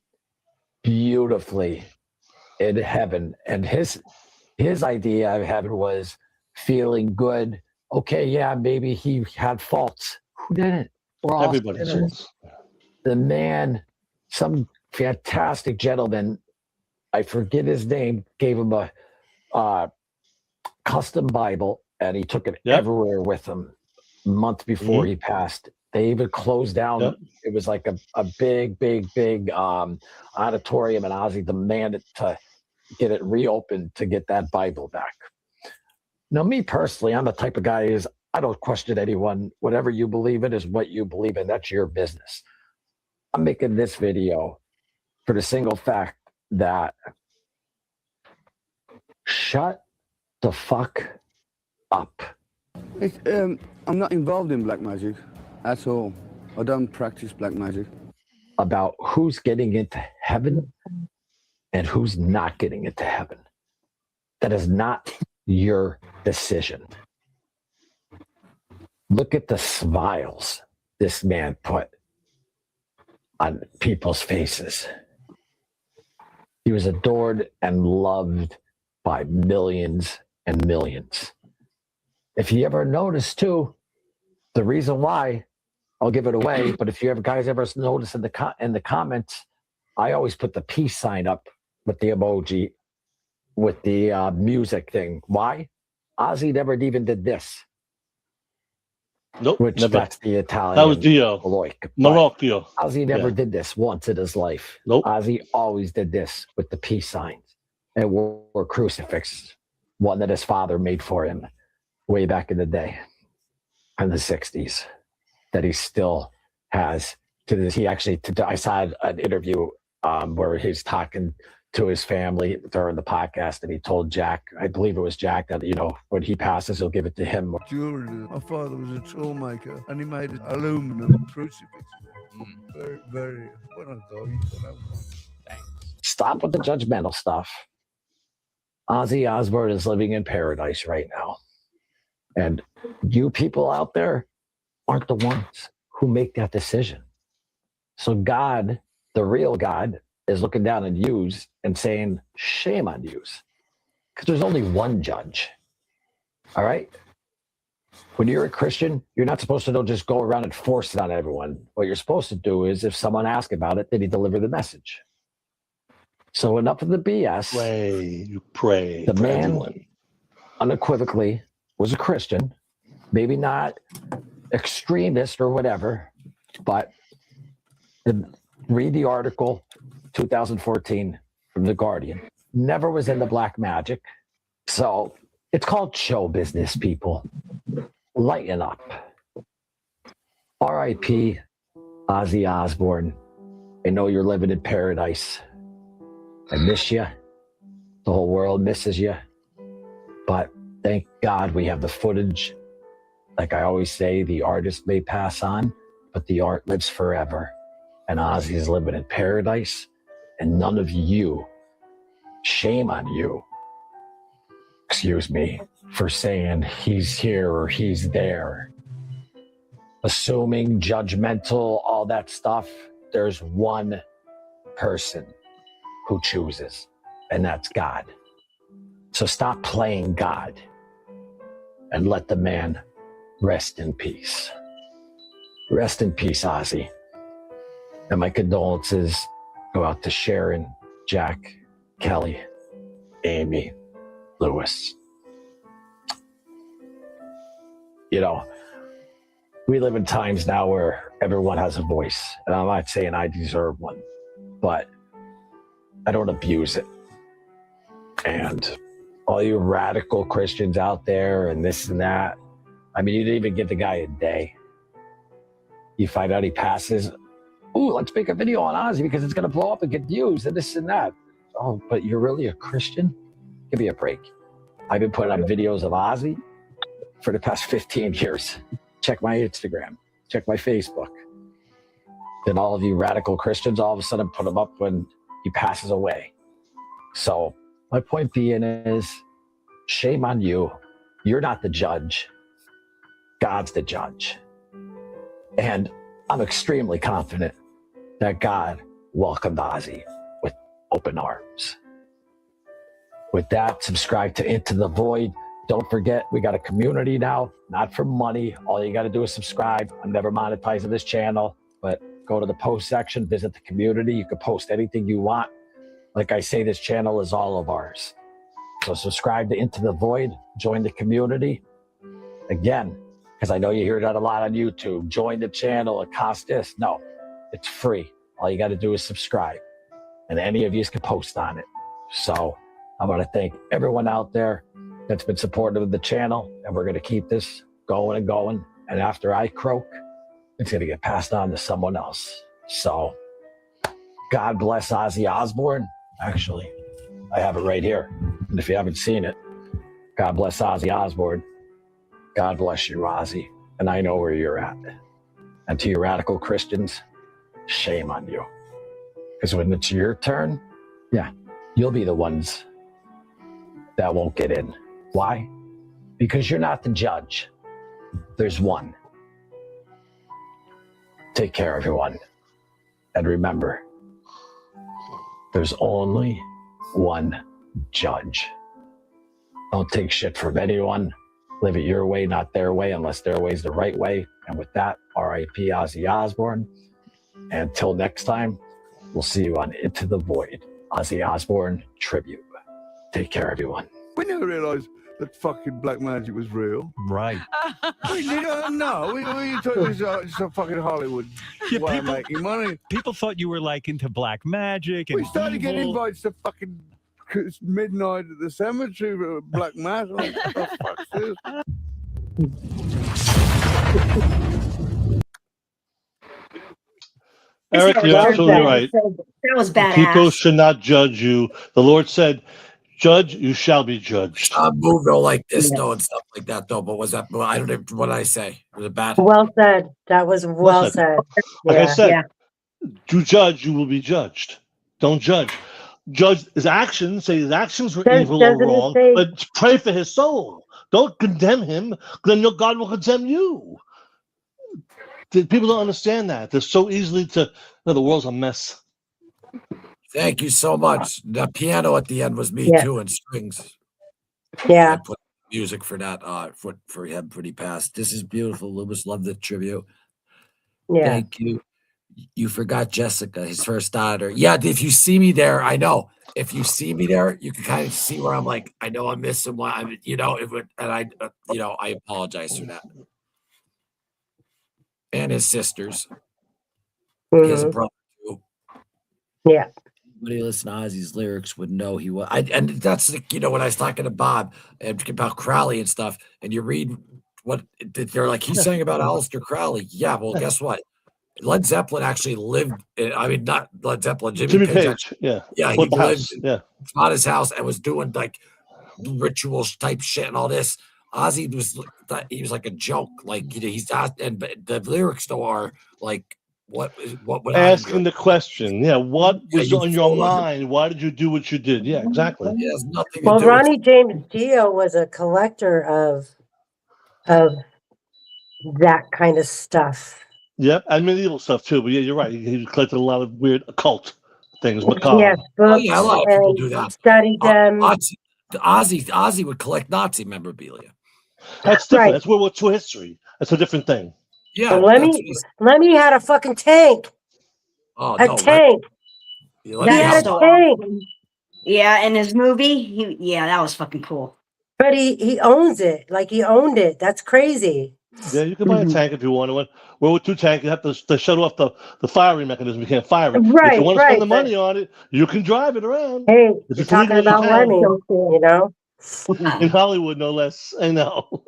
beautifully in heaven, and his idea of heaven was feeling good. Okay, yeah, maybe he had faults. Who didn't? Everybody. The man, some fantastic gentleman, I forget his name, gave him a custom Bible, and he took it everywhere with him. A month before he passed, they even closed down. It was like a big auditorium, and Ozzy demanded to get it reopened to get that Bible back. Now, me personally, I'm the type of guy is I don't question anyone. Whatever you believe in is what you believe in. That's your business. I'm making this video for the single fact that shut the fuck up. I'm not involved in black magic at all. I don't practice black magic. About who's getting into heaven and who's not getting into heaven. That is not your decision. Look at the smiles this man put on people's faces. He was adored and loved by millions and millions. If you ever notice too, the reason why, I'll give it away, but if you guys ever notice in the comments, I always put the peace sign up with the emoji, with the music thing. Why? Ozzy never even did this. Nope, which never. That's the Italian. That was Dio. Morocco. Ozzy never did this once in his life. Nope. Ozzy always did this with the peace signs and wore crucifix, one that his father made for him way back in the day, in the 60s, that he still has to this. He actually, I saw an interview where he's talking to his family during the podcast, and he told Jack, I believe it was Jack, that when he passes, he'll give it to him. Jewelry. My father was a toolmaker, and he made an aluminum crucifix. Very, very. When I go, you can have one. Thanks. Stop with the judgmental stuff. Ozzy Osbourne is living in paradise right now. And you people out there aren't the ones who make that decision. So God, the real God, is looking down on yous and saying, shame on yous. Because there's only one judge. All right? When you're a Christian, you're not supposed to just go around and force it on everyone. What you're supposed to do is, if someone asks about it, then you deliver the message. So enough of the BS. You pray. The man everyone. unequivocally was a Christian, maybe not extremist or whatever, but read the article 2014 from The Guardian. Never was into black magic. So it's called show business, people. Lighten up. R.I.P. Ozzy Osbourne. I know you're living in paradise. I miss you. The whole world misses you. But thank God we have the footage. Like I always say, the artist may pass on, but the art lives forever. And Ozzy is living in paradise. And none of you, shame on you, excuse me, for saying he's here or he's there. Assuming, judgmental, all that stuff. There's one person who chooses, and that's God. So stop playing God and let the man rest in peace. Rest in peace, Ozzy. And my condolences go out to Sharon, Jack, Kelly, Amy, Lewis. You know, we live in times now where everyone has a voice. And I'm not saying I deserve one, but I don't abuse it. And all you radical Christians out there and this and that, I mean, you didn't even give the guy a day. You find out he passes. Ooh, let's make a video on Ozzy because it's going to blow up and get views and this and that. Oh, but you're really a Christian? Give me a break. I've been putting up videos of Ozzy for the past 15 years. Check my Instagram. Check my Facebook. Then all of you radical Christians all of a sudden put him up when he passes away. So my point being is, shame on you. You're not the judge. God's the judge. And I'm extremely confident that God welcomed Ozzy with open arms. With that, subscribe to Into the Void. Don't forget, we got a community now, not for money. All you got to do is subscribe. I'm never monetizing this channel, but go to the post section, visit the community. You can post anything you want. Like I say, this channel is all of ours. So subscribe to Into the Void, join the community. Again, because I know you hear that a lot on YouTube. Join the channel, it costs this. No, it's free. All you got to do is subscribe. And any of you can post on it. So I want to thank everyone out there that's been supportive of the channel. And we're going to keep this going and going. And after I croak, it's going to get passed on to someone else. So God bless Ozzy Osbourne. Actually, I have it right here. And if you haven't seen it, God bless Ozzy Osbourne. God bless you, Ozzy. And I know where you're at. And to you radical Christians, shame on you. Because when it's your turn, yeah, you'll be the ones that won't get in. Why? Because you're not the judge. There's one. Take care, everyone. And remember, there's only one judge. Don't take shit from anyone. Live it your way, not their way, unless their way is the right way. And with that, R.I.P. Ozzy Osbourne. And until next time, we'll see you on Into the Void, Ozzy Osbourne Tribute. Take care, everyone. We never realised that fucking black magic was real. Right. We didn't know. We thought it was just a fucking Hollywood way of making money. People thought you were like into black magic. And We started getting evil. invites to fucking midnight at the cemetery for black mass. I'm like, what the fuck's this? Eric, you're absolutely right. That was badass. People should not judge you. The Lord said, judge, you shall be judged. Move though like this though and stuff like that though. But was that? I don't know. What did I say? Was it bad? Well said. That was well said. Like I said, yeah. to judge, you will be judged. Don't judge. Judge his actions. Say his actions were evil or wrong, but pray for his soul. Don't condemn him. Then God will condemn you. People don't understand that. They're so easily to. No, the world's a mess. Thank you so much. The piano at the end was me too, and strings. Yeah. I put music for that. For him when he passed. This is beautiful. Loomis loved the tribute. Yeah. Thank you. You forgot Jessica, his first daughter. Yeah, if you see me there, I know. If you see me there, you can kind of see where I'm like, I know I'm missing one. I apologize for that. And his sisters. He has a brother too. Yeah. Anybody listen to Ozzy's lyrics would know he was. And that's when I was talking to Bob about Crowley and stuff, and you read what they're like. He sang about Aleister Crowley. Yeah, well, guess what? Led Zeppelin actually lived. I mean, not Led Zeppelin. Jimmy Page. Actually, yeah, he with the lived. house. Yeah, on his house and was doing like ritual type shit and all this. Ozzy was like a joke. Like he's asked, and the lyrics though are like what would asking the question? Yeah, what was on your mind? Why did you do what you did? Yeah, exactly. It has nothing Well, to do Ronnie James Dio was a collector of that kind of stuff. Yep, and medieval stuff too. But yeah, you're right. He collected a lot of weird occult things, macabre. Yes, books. A lot of people do that. Studied them. Ozzy would collect Nazi memorabilia. That's different. That's World War II history. That's a different thing. Yeah. Lemmy had a fucking tank. Tank. He had a tank. Yeah, in his movie, that was fucking cool. But he owns it. Like he owned it. That's crazy. Yeah, you can buy a tank if you want to. World War II tank, you have to shut off the firing mechanism. You can't fire it. Right, if you want to spend the money on it, you can drive it around. Hey, you're talking about Lemmy, In Hollywood, no less. I know.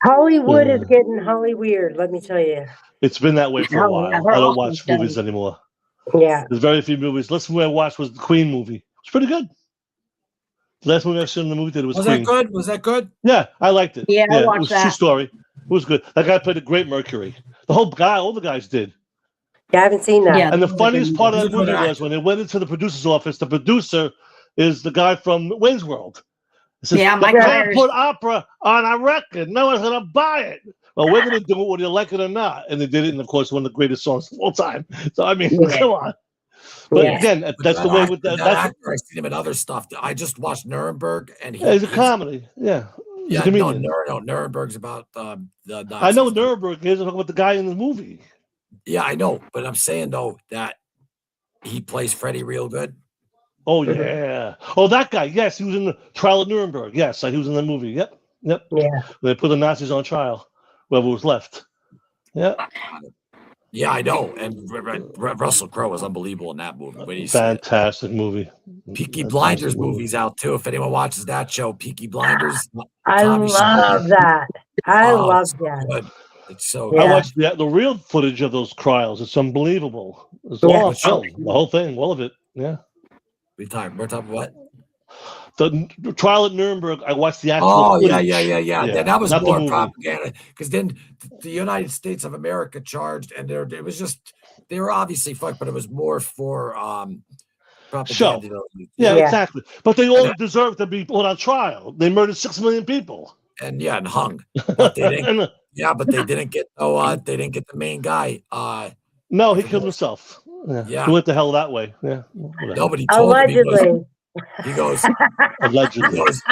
Hollywood is getting Hollyweird, let me tell you. It's been that way for a while. I don't watch movies anymore. Yeah. There's very few movies. Last movie I watched was the Queen movie. It's pretty good. The last movie I saw in the movie theater was Queen. That good? Was that good? Yeah, I liked it. Yeah, I watched it was that. True story. It was good. That guy played a great Mercury. All the guys did. Yeah, I haven't seen that. Yeah, and the funniest part of that movie was when they went into the producer's office, the producer is the guy from Wayne's World. He says, yeah, I can't put opera on a record. No one's going to buy it. Well, we're going to do it whether you like it or not. And they did it, and of course, one of the greatest songs of all time. So, I mean, come on. But again, that's the way with that. Actor, I've seen him in other stuff. I just watched Nuremberg, and he's a comedy. Yeah. He's a comedian. No, Nuremberg's about the Nazis. I know Nuremberg is about the guy in the movie. Yeah, I know. But I'm saying, though, that he plays Freddy real good. Oh, yeah. Oh, that guy. Yes, he was in the trial at Nuremberg. Yes, he was in the movie. Yep. Yeah. They put the Nazis on trial, whoever was left. Yeah. Yeah, I know. And Russell Crowe was unbelievable in that movie. Fantastic movie. Peaky Blinders movie's out, too. If anyone watches that show, Peaky Blinders. I love that. I love that. It's so good. I watched the real footage of those trials. It's unbelievable. It's all film. The whole thing, all of it. Yeah. We're talking what? The trial at Nuremberg, I watched the actual. Oh, footage. Yeah. That was more propaganda because then the United States of America charged, and it was just they were obviously fucked, but it was more for propaganda. Show. Yeah, exactly. But they all deserve to be put on trial. They murdered 6 million people. And hung. But they didn't. But they didn't get. They didn't get the main guy. No, he killed himself. Yeah. He went the hell that way. Yeah. Nobody told him. He goes, allegedly. He goes,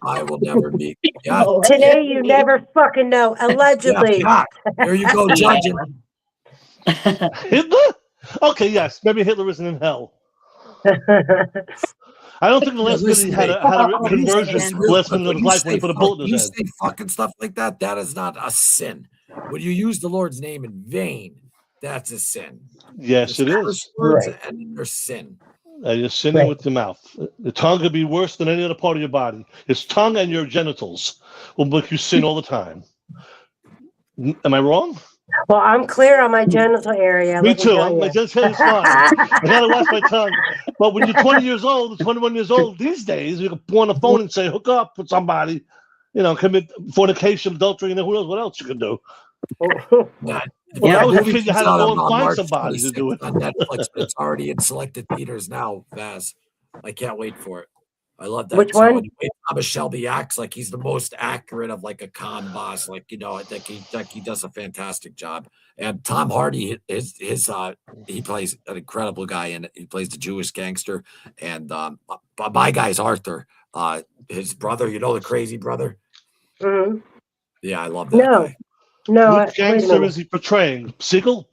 I will never meet. Yeah. Today you never fucking know. Allegedly. Yeah. There you go, judging. Hitler? Okay, yes. Maybe Hitler isn't in hell. I don't think the last minute he had a conversion less than his life when he put a bullet in his head. You say fucking stuff like that, that is not a sin. When you use the Lord's name in vain, that's a sin. Yes, it is. Words and there's sin. You're sinning with the mouth. The tongue could be worse than any other part of your body. Its tongue and your genitals will make you sin all the time. Am I wrong? Well, I'm clear on my genital area. Me too. My genital is fine. I gotta wash my tongue. But when you're 20 years old, 21 years old these days, you can go on the phone and say, hook up with somebody, commit fornication, adultery, and who knows what else you can do. When I was a kid, you had to go and find somebody to do it. On Netflix, but it's already in selected theaters now, Vaz. I can't wait for it. I love that. Which So, one? and the way Thomas Shelby acts, like he's the most accurate of like a con boss. Like, you know, I think he does a fantastic job. And Tom Hardy, he plays an incredible guy in it. He plays the Jewish gangster. And my guy's Arthur, his brother, you know, the crazy brother. Mm-hmm. Yeah, I love that guy. No. Which gangster is he portraying? Siegel?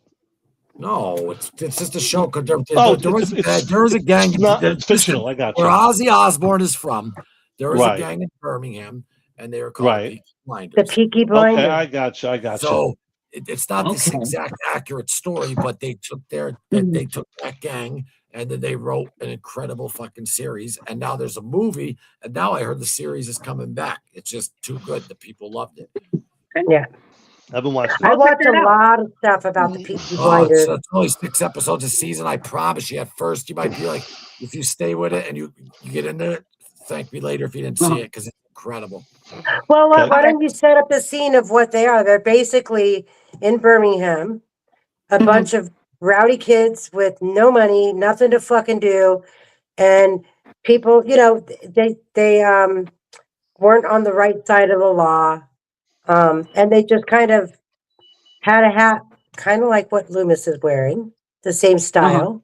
No, it's just a show. Cause there was a gang. It's fictional. I got you. Where Ozzy Osbourne is from, there was a gang in Birmingham, and they were called the Peaky Blinders. The Peaky Blinders. Okay, I got you. So it's not this exact accurate story, but they took they took that gang, and then they wrote an incredible fucking series. And now there's a movie, and now I heard the series is coming back. It's just too good. The people loved it. Yeah. I haven't watched it. I watch a lot of stuff about the Peaky Blinders. It's only 6 episodes a season. I promise you, at first, you might be like, if you stay with it and you get into it, thank me later if you didn't see it, because it's incredible. Well, why don't you set up the scene of what they are? They're basically in Birmingham, a bunch of rowdy kids with no money, nothing to fucking do, and people, you know, they weren't on the right side of the law. And they just kind of had a hat, kind of like what Loomis is wearing, the same style.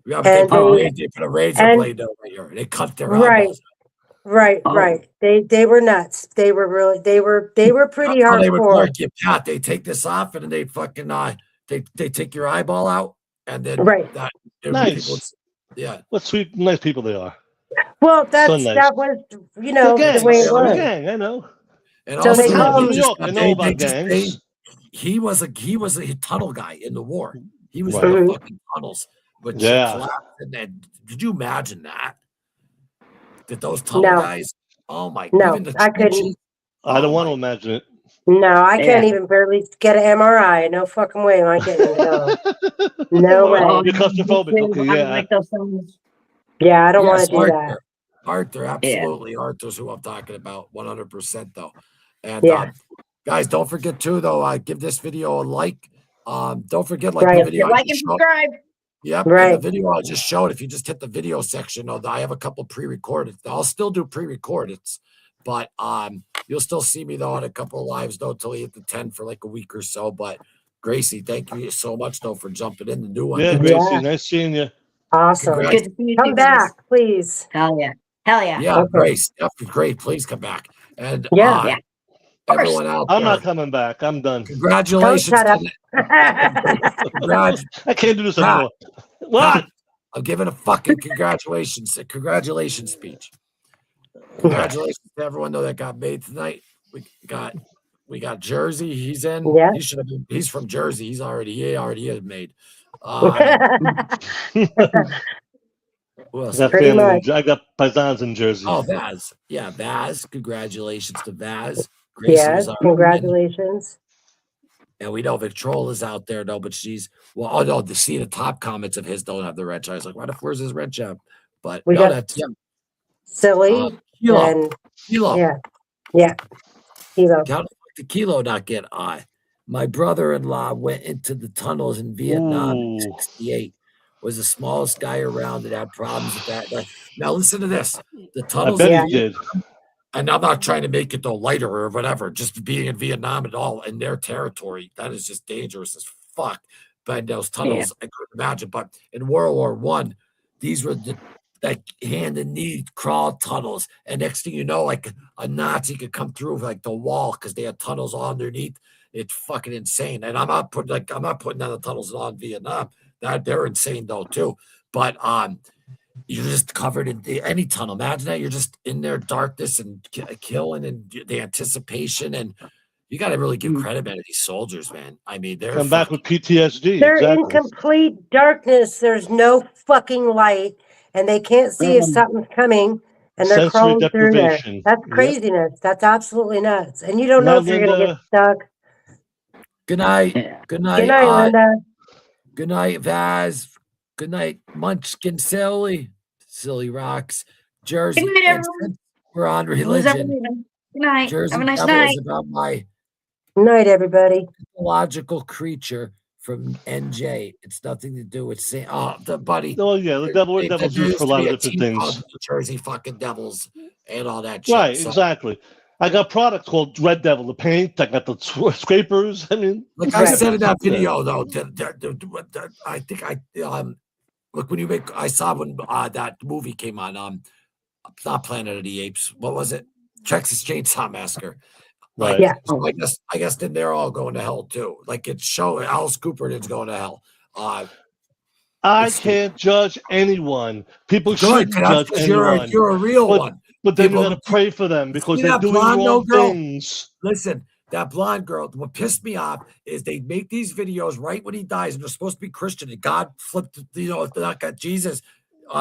Yeah, but they put a razor blade over here. They cut their eyeballs. Right. They were nuts. They were pretty hardcore. They would work you, Pat. They take this off and then they fucking they take your eyeball out and then nice. Yeah. What sweet, nice people they are. Well, that was you know the way it was. Gang, I know. And so also, they call him, New York. I know about gangs. He was a tunnel guy in the war. He was in the fucking tunnels. But and then, did you imagine that? Did those tunnel guys? Oh my! No, I couldn't. I don't want to imagine it. No, I can't even barely get an MRI. No fucking way am I getting it. No way. You're claustrophobic. Okay, yeah, I don't want to do that. Arthur, absolutely. Arthur's who I'm talking about, 100% though. And guys, don't forget too though. Give this video a like. Don't forget the video. Like and subscribe. Yep. Right. The video I just showed. If you just hit the video section, I have a couple pre-recorded. I'll still do pre-recorded, but you'll still see me though on a couple of lives though till you hit the 10 for like a week or so. But Gracie, thank you so much though for jumping in the new one. Yeah, Gracie, nice seeing you. Awesome. Good to see you. Come back, please. Hell yeah. Hell yeah. Yeah, Grace. Great. Please come back. And everyone out there. I'm not coming back. I'm done. Congratulations. I can't do this anymore. What? I'm giving a fucking congratulations speech. Congratulations to everyone though that got made tonight. We got Jersey. He's in. Yeah. He's from Jersey. He already is made. Who else? I got paisans in Jersey. Oh, Vaz. Yeah, Vaz. Congratulations to Vaz. Yes, congratulations. And we know Victrola's out there, though, but she's the top comments of his don't have the red. I was like, where's his red job? But we got Silly Kilo. Yeah. Kilo. Count the Kilo not get my brother-in-law went into the tunnels in Vietnam in 1968. Was the smallest guy around that had problems with that. Now listen to this. The tunnels I bet he did. And I'm not trying to make it lighter or whatever, just being in Vietnam at all in their territory. That is just dangerous as fuck. But those tunnels, I couldn't imagine. But in World War I, these were the hand and knee crawl tunnels. And next thing you know, like a Nazi could come through like the wall because they had tunnels all underneath. It's fucking insane. And I'm not putting down the tunnels on Vietnam. They're insane though too. But you're just covered in any tunnel. Imagine that you're just in there, darkness and killing, and the anticipation, and you got to really give credit to these soldiers, man. I mean, they're come back with PTSD. They're in complete darkness. There's no fucking light, and they can't see if something's coming, and they're crawling through there. That's craziness. Yep. That's absolutely nuts. And you don't know if you're gonna get stuck. Good night. Good night. Good night, Linda. Good night, Vaz. Good night, Munchkin Silly. Silly rocks. Jersey. Good night, everyone. We're on religion. Good night. Jersey Have a nice Devil night. is about my night, everybody. mythological creature from NJ. It's nothing to do with saying, oh, the buddy. Oh yeah, the devil's used for a lot of different things. New Jersey fucking Devils and all that shit. Right, exactly. I got products called Red Devil, the paint. I got the scrapers. I mean, like I said in that video, though, I think look, when you make, I saw when that movie came on, not Planet of the Apes. What was it? Texas Chainsaw Massacre. Right. Yeah. So I guess then they're all going to hell too. Like it's showing Alice Cooper is going to hell. I can't judge anyone. People shouldn't judge anyone. You're a real one. But then you got to pray for them because they're doing wrong things. Listen, that blonde girl, what pissed me off is they make these videos right when he dies, and they're supposed to be Christian, and God flipped, if they're not got Jesus,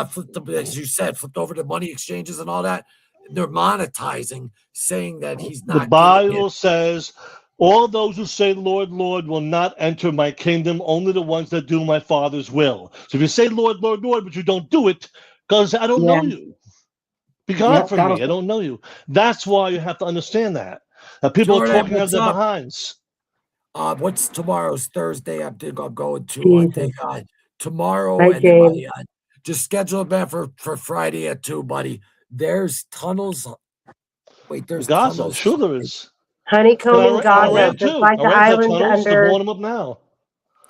flipped, as you said, flipped over the money exchanges and all that. They're monetizing, saying that he's not. The Bible says, all those who say, Lord, Lord, will not enter my kingdom, only the ones that do my Father's will. So if you say, Lord, Lord, Lord, but you don't do it, because I don't know you. Be gone from me. I don't know you. That's why you have to understand that. People are talking out of their behinds. What's tomorrow's Thursday? I think I'm going to. I think tomorrow. Hi, and just schedule it for Friday at 2, buddy. There's tunnels. Wait, there's Gaza. tunnels. Sure, there is. Honeycomb in Gaza, just like the islands under them up now.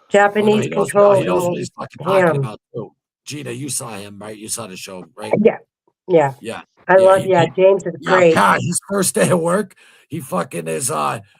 Japanese control. He knows what he's fucking talking about too. Gina, you saw him, right? You saw the show, right? Yeah. I love. James is great. God, his first day of work, he fucking is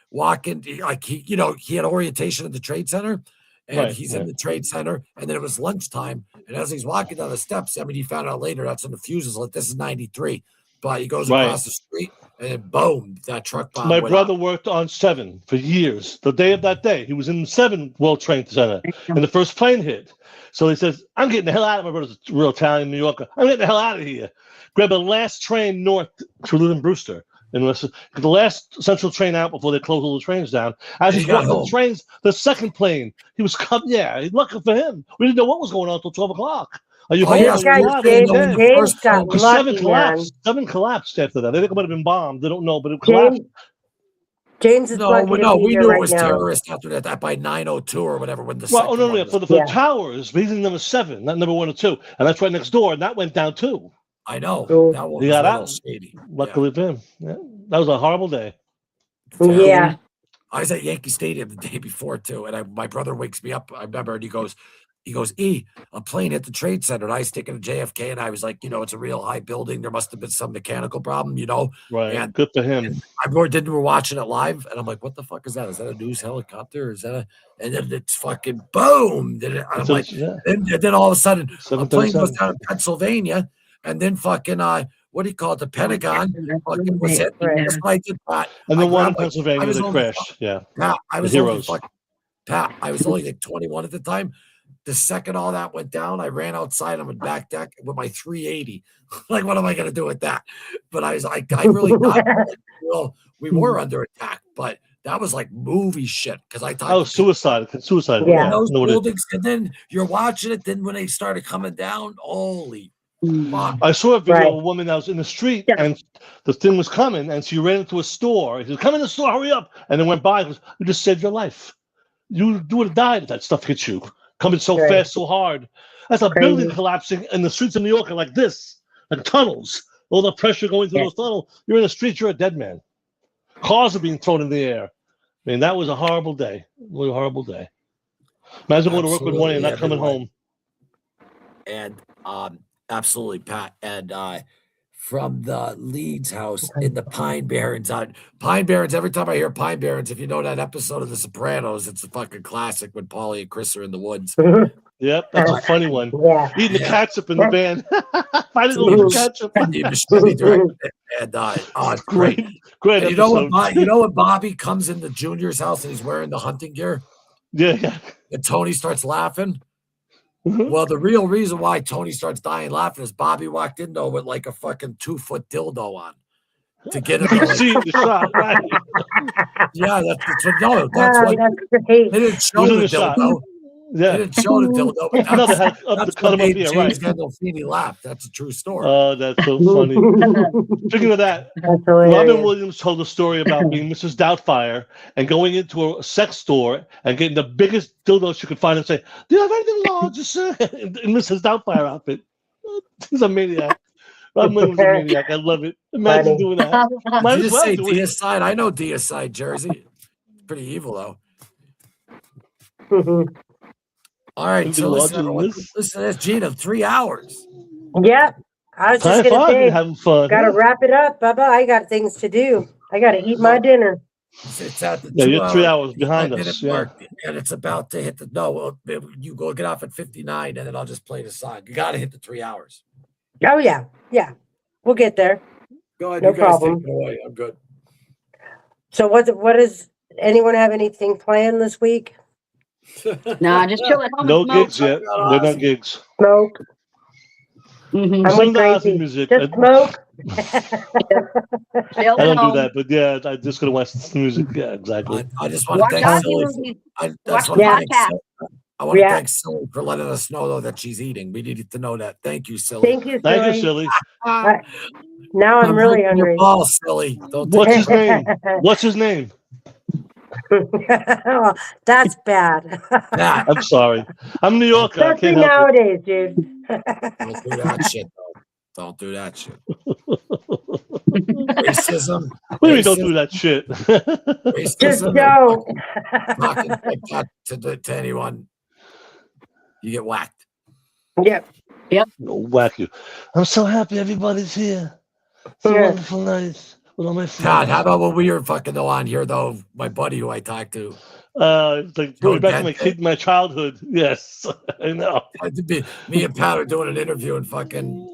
walking like he had orientation at the Trade Center, and he's in the Trade Center, and then it was lunchtime, and as he's walking down the steps, I mean, he found out later that's when the fuses lit. This is 93, but he goes across the street, and then boom, that truck bomb. My brother worked on 7 for years. The day of that day, he was in 7 World Trade Center, and the first plane hit. So he says, "I'm getting the hell out of my brother's a real Italian New Yorker. I'm getting the hell out of here." Grab the last train north to live in Brewster. And the last central train out before they close all the trains down. As he's walking the trains, the second plane, he was coming. Yeah, lucky for him. We didn't know what was going on until 12 o'clock. Are you James got lucky, man. 7 collapsed after that. They think it might have been bombed. They don't know, but it collapsed. James is we knew it was terrorist after that by 9:02 or whatever. When the for the towers, but he's in number 7, not number 1 or 2, and that's right next door, and that went down too. I know. That one he got out. Shady. Luckily for him. Yeah. That was a horrible day. Yeah. I was at Yankee Stadium the day before too, and my brother wakes me up. I remember, and he goes, "E, a plane hit the Trade Center." And I was sticking to JFK, and I was like, it's a real high building. There must have been some mechanical problem, Right. And good for him. We're watching it live, and I'm like, "What the fuck is that? Is that a news helicopter? Is that And then it's fucking boom. I'm like, and then all of a sudden, a plane goes down in Pennsylvania. And then fucking what do you call it? The Pentagon fucking was hit. That's why I did that. And the one in Pennsylvania that crashed. Pat, I was only like 21 at the time. The second all that went down, I ran outside on the back deck with my 380. Like, what am I gonna do with that? But I really thought we were under attack, but that was like movie shit because I thought suicide. Yeah, those buildings, and then you're watching it. Then when they started coming down, holy. I saw a video of a woman that was in the street and the thing was coming and she ran into a store. He said, "Come in the store, hurry up." And then went by. You just saved your life. You would have died if that stuff hit you. Coming so fast, so hard. That's a building collapsing and the streets of New York are like this, like tunnels. All the pressure going through those tunnels. You're in the street, you're a dead man. Cars are being thrown in the air. I mean, that was a horrible day. What a horrible day. Imagine going to work with money and not coming home. And absolutely, Pat. And from the Leeds house in the Pine Barrens. Pine Barrens, every time I hear Pine Barrens, if you know that episode of The Sopranos, it's a fucking classic when Paulie and Chris are in the woods. Yep, that's a funny one. Eating the ketchup in the van. Finding the ketchup. Great. And you know when Bobby comes into Junior's house and he's wearing the hunting gear? Yeah. And Tony starts laughing. Well, the real reason why Tony starts dying laughing is Bobby walked in though with like a fucking 2-foot dildo on to get him. See the shot, right? Yeah, that's why they didn't show the dildo. Yeah. They didn't show the dildo, but No, they had that's to cut what him up made here, James right? Gandolfini laugh. That's a true story. Oh, that's so funny. Speaking of that, That's Robin hilarious. Williams told a story about being Mrs. Doubtfire and going into a sex store and getting the biggest dildo she could find and say, "Do you have anything large?" in Mrs. Doubtfire outfit. He's a maniac. Robin Williams is a maniac. I love it. Imagine Funny. doing that. Did Might you as just well say do it. Deicide? I know Deicide, Jersey. Pretty evil, though. All right, Anything so listen, larger than everyone. this? Listen to this, Gina. 3 hours. Yep. I was High just gonna five, say, you're having fun. gotta Yeah. wrap it up, Bubba. I got things to do. I gotta eat my dinner. It's at the Yeah, 2 you're 3 hour, hours behind 59-minute us. Yeah. mark, and it's about to hit the no. You go get off at 59, and then I'll just play the song. You got to hit the 3 hours. Oh yeah, yeah. We'll get there. Go ahead, No you guys problem. take it away. I'm good. So what is anyone have anything planned this week? Nah, just chill at home No and smoke. gigs yet. They're not gigs. Smoke. Mhm. I'm Listen with to Ozzy Gracie. music. Just smoke. Chill I at don't do home. that, but yeah, I just gonna watch the music. Yeah, exactly. I just want to Watch thank Ozzy Silly. movies. I Watch just the want to thank podcast. Silly. I want to Yeah. thank Silly for letting us know though that she's eating. We needed to know that. Thank you, Silly. Thank you, Thank you, Silly. silly. Now I'm really breaking your hungry. balls, Silly. Don't What's take his name? What's his name? That's bad. that. I'm sorry. I'm New Yorker. I Especially can't help it. nowadays, dude. Don't do that shit, though. Don't do that shit. Racism. What do you mean don't do that shit? Just Racism. don't. Talking like that to anyone, you get whacked. Yep. No, whack you. I'm so happy everybody's here. It's a Yeah. wonderful night with all my friends. God, how about when we were fucking on here though? My buddy who I talked to. It's like Joe going back to Dente. my childhood. Yes, I know. Me and Pat are doing an interview and fucking,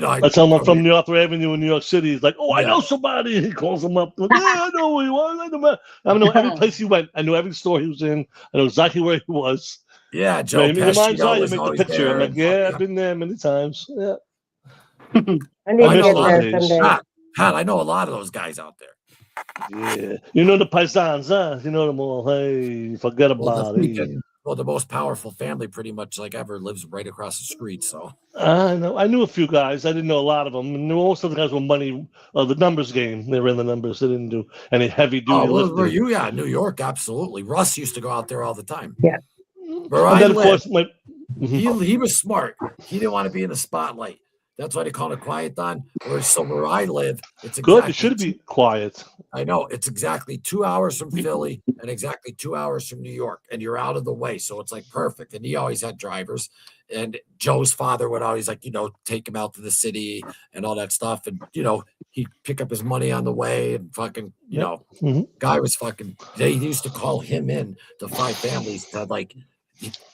I tell him I'm from North Avenue in New York City. He's like, "Oh, I Yeah. know somebody." He calls him up. Like, yeah, I know who he was. I know every place he went. I knew every store he was in. I know exactly where he was. Yeah, Joe In your mind's eye, you was make the always picture. there I'm like, and yeah, fuck, I've been there many times. Yeah. I need I to miss get those there days. someday. Pat, I know a lot of those guys out there. Yeah. You know the paisans, huh? You know them all. Hey, forget about it. Well, the most powerful family pretty much like ever lives right across the street. So I know. I knew a few guys. I didn't know a lot of them. And most of the guys were money. The numbers game. They were in the numbers. They didn't do any heavy duty lifting. were you? Yeah, New York, absolutely. Russ used to go out there all the time. Yeah. Where And I then, of lived, course, he was smart. He didn't want to be in the spotlight. That's why they call it quiet on. Where I live, it's exactly good. It should be quiet. I know it's exactly 2 hours from Philly and exactly 2 hours from New York, and you're out of the way, so it's like perfect. And he always had drivers, and Joe's father would always take him out to the city and all that stuff, and he'd pick up his money on the way and fucking guy was fucking. They used to call him in to 5 families to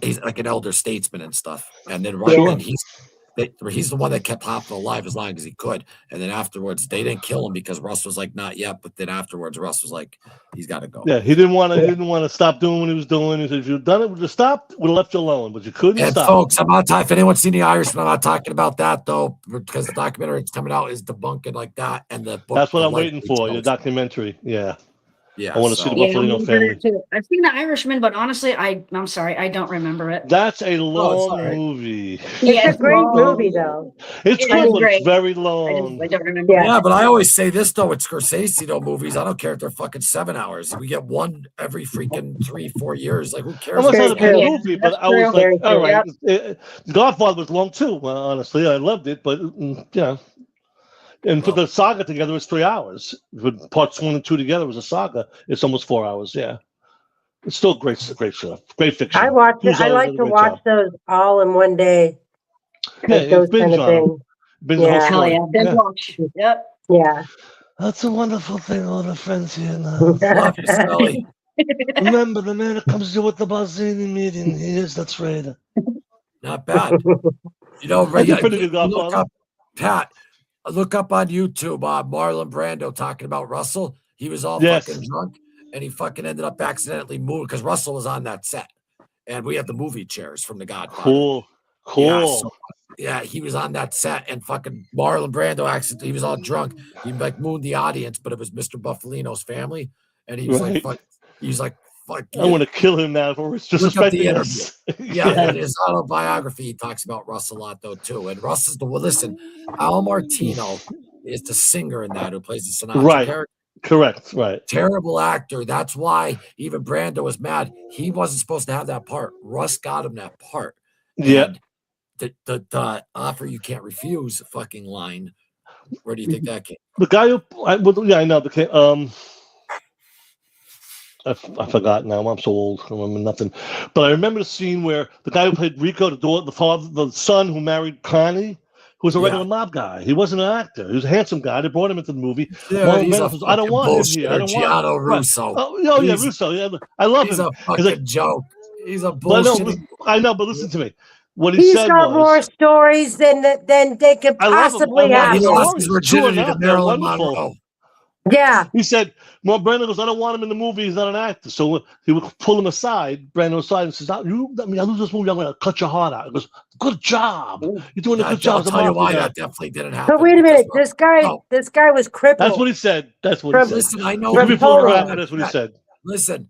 he's like an elder statesman and stuff, and then and he's the one that kept Hoffman alive as long as he could. And then afterwards, they didn't kill him because Russ was like, not yet. But then afterwards, Russ was like, he's got to go. Yeah, he didn't want to. He didn't want to stop doing what he was doing. He said, "If you'd done it, would have stopped. Would have left you alone, but you couldn't And stop." folks, I'm not talking. If anyone's seen The Irishman, I'm not talking about that though, because the documentary that's coming out is debunking like that. And the book. That's what I'm waiting for. Your documentary. Yeah. I want to see the Buffalino family. I've seen The Irishman, but honestly, I'm sorry, I don't remember it. That's a long movie. It's a great movie, though. It's good, but it's very long. I don't remember. Yeah, but I always say this though: it's Scorsese though movies. I don't care if they're fucking 7 hours. We get one every freaking 3-4 years. Like who cares? Well, it's not a big movie, but I was Very like, all true. right. Godfather was long too. Honestly, I loved it, but and put the saga together was 3 hours. With parts 1 and 2 together was a saga. It's almost 4 hours. Yeah, it's still great stuff. Great fiction. I watch it. Who's I always like done a to great watch job. those all in one day. Yeah, Those binge kind of on 'em. things. Binge the whole Yeah. story. Binge watch. Yep. Yeah. That's a wonderful thing. All the friends here now. Love you, Sally. Remember, the man that comes to with the Barzini meeting. He is the traitor. Not bad. That's a pretty good Godfather. Pat, look up on YouTube Marlon Brando talking about Russell. He was all Yes. fucking drunk, and he fucking ended up accidentally moving because Russell was on that set, and we had the movie chairs from The Godfather. Cool. Yeah, he was on that set, and fucking Marlon Brando accidentally, he was all drunk. He mooned the audience, but it was Mr. Buffalino's family, and he was Right. he was like Fuck I want to kill him now for disrespecting us. Yeah, in his autobiography, he talks about Russ a lot, though, too. And Russ is listen, Al Martino is the singer in that who plays the Sinatra character. Correct. Right. Terrible actor. That's why even Brando was mad. He wasn't supposed to have that part. Russ got him that part. Yeah. And the offer you can't refuse fucking line. Where do you think that came? The guy who, I know. I forgot now. I'm so old. I remember nothing. But I remember the scene where the guy who played Rico, the son who married Connie, who was a regular mob guy. He wasn't an actor. He was a handsome guy. They brought him into the movie. Yeah, he's says, I don't want him here. I don't Gianno want Russo. Oh, yeah, Russo. Yeah, I love him. He's a fucking joke. He's a But bullshit. I know, but listen to me. What he He's said got more stories than they could possibly have. He lost his virginity to Marilyn Monroe. Yeah. He said, well, Brandon goes, I don't want him in the movie. He's not an actor. So he would pull him aside, Brandon aside, and says, you let me lose this movie. I'm going to cut your heart out. He goes, good job. You're doing a good job. I'll tell you why that definitely didn't happen. But wait a minute. This guy was crippled. That's what he said. That's what he said. Listen, I know. That's what he said. Listen.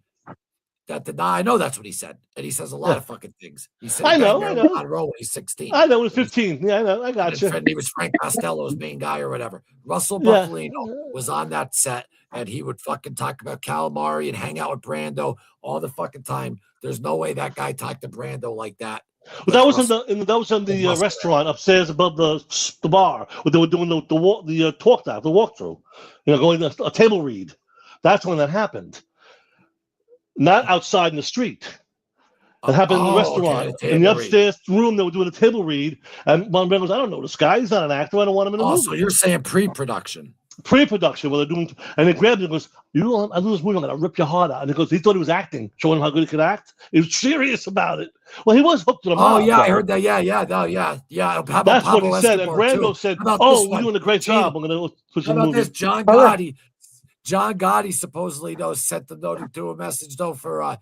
I know that's what he said, and he says a lot of fucking things. He said, I know. Monroe when he's 16. I know, when he's 15. Yeah, I know. I got you. And he was Frank Costello's main guy or whatever. Russell Buffalino was on that set, and he would fucking talk about calamari and hang out with Brando all the fucking time. There's no way that guy talked to Brando like that. But that was in the restaurant upstairs above the bar where they were doing the walkthrough, going a table read. That's when that happened. Not outside in the street. It happened in the restaurant. In the upstairs room, they were doing a table read. And one man goes, I don't know this guy. He's not an actor. I don't want him in the movie. So you're saying pre-production. Pre-production, where they're doing, and they grabbed him and goes, I do this movie, I'm going to rip your heart out. And he goes, he thought he was acting, showing him how good he could act. He was serious about it. Well, he was hooked to the mob. Oh, yeah, I heard that. Yeah. That's what he said. And Brando said, you're doing a great job. I'm going to push the movie. This John Gotti. John Gotti supposedly sent the note to a message for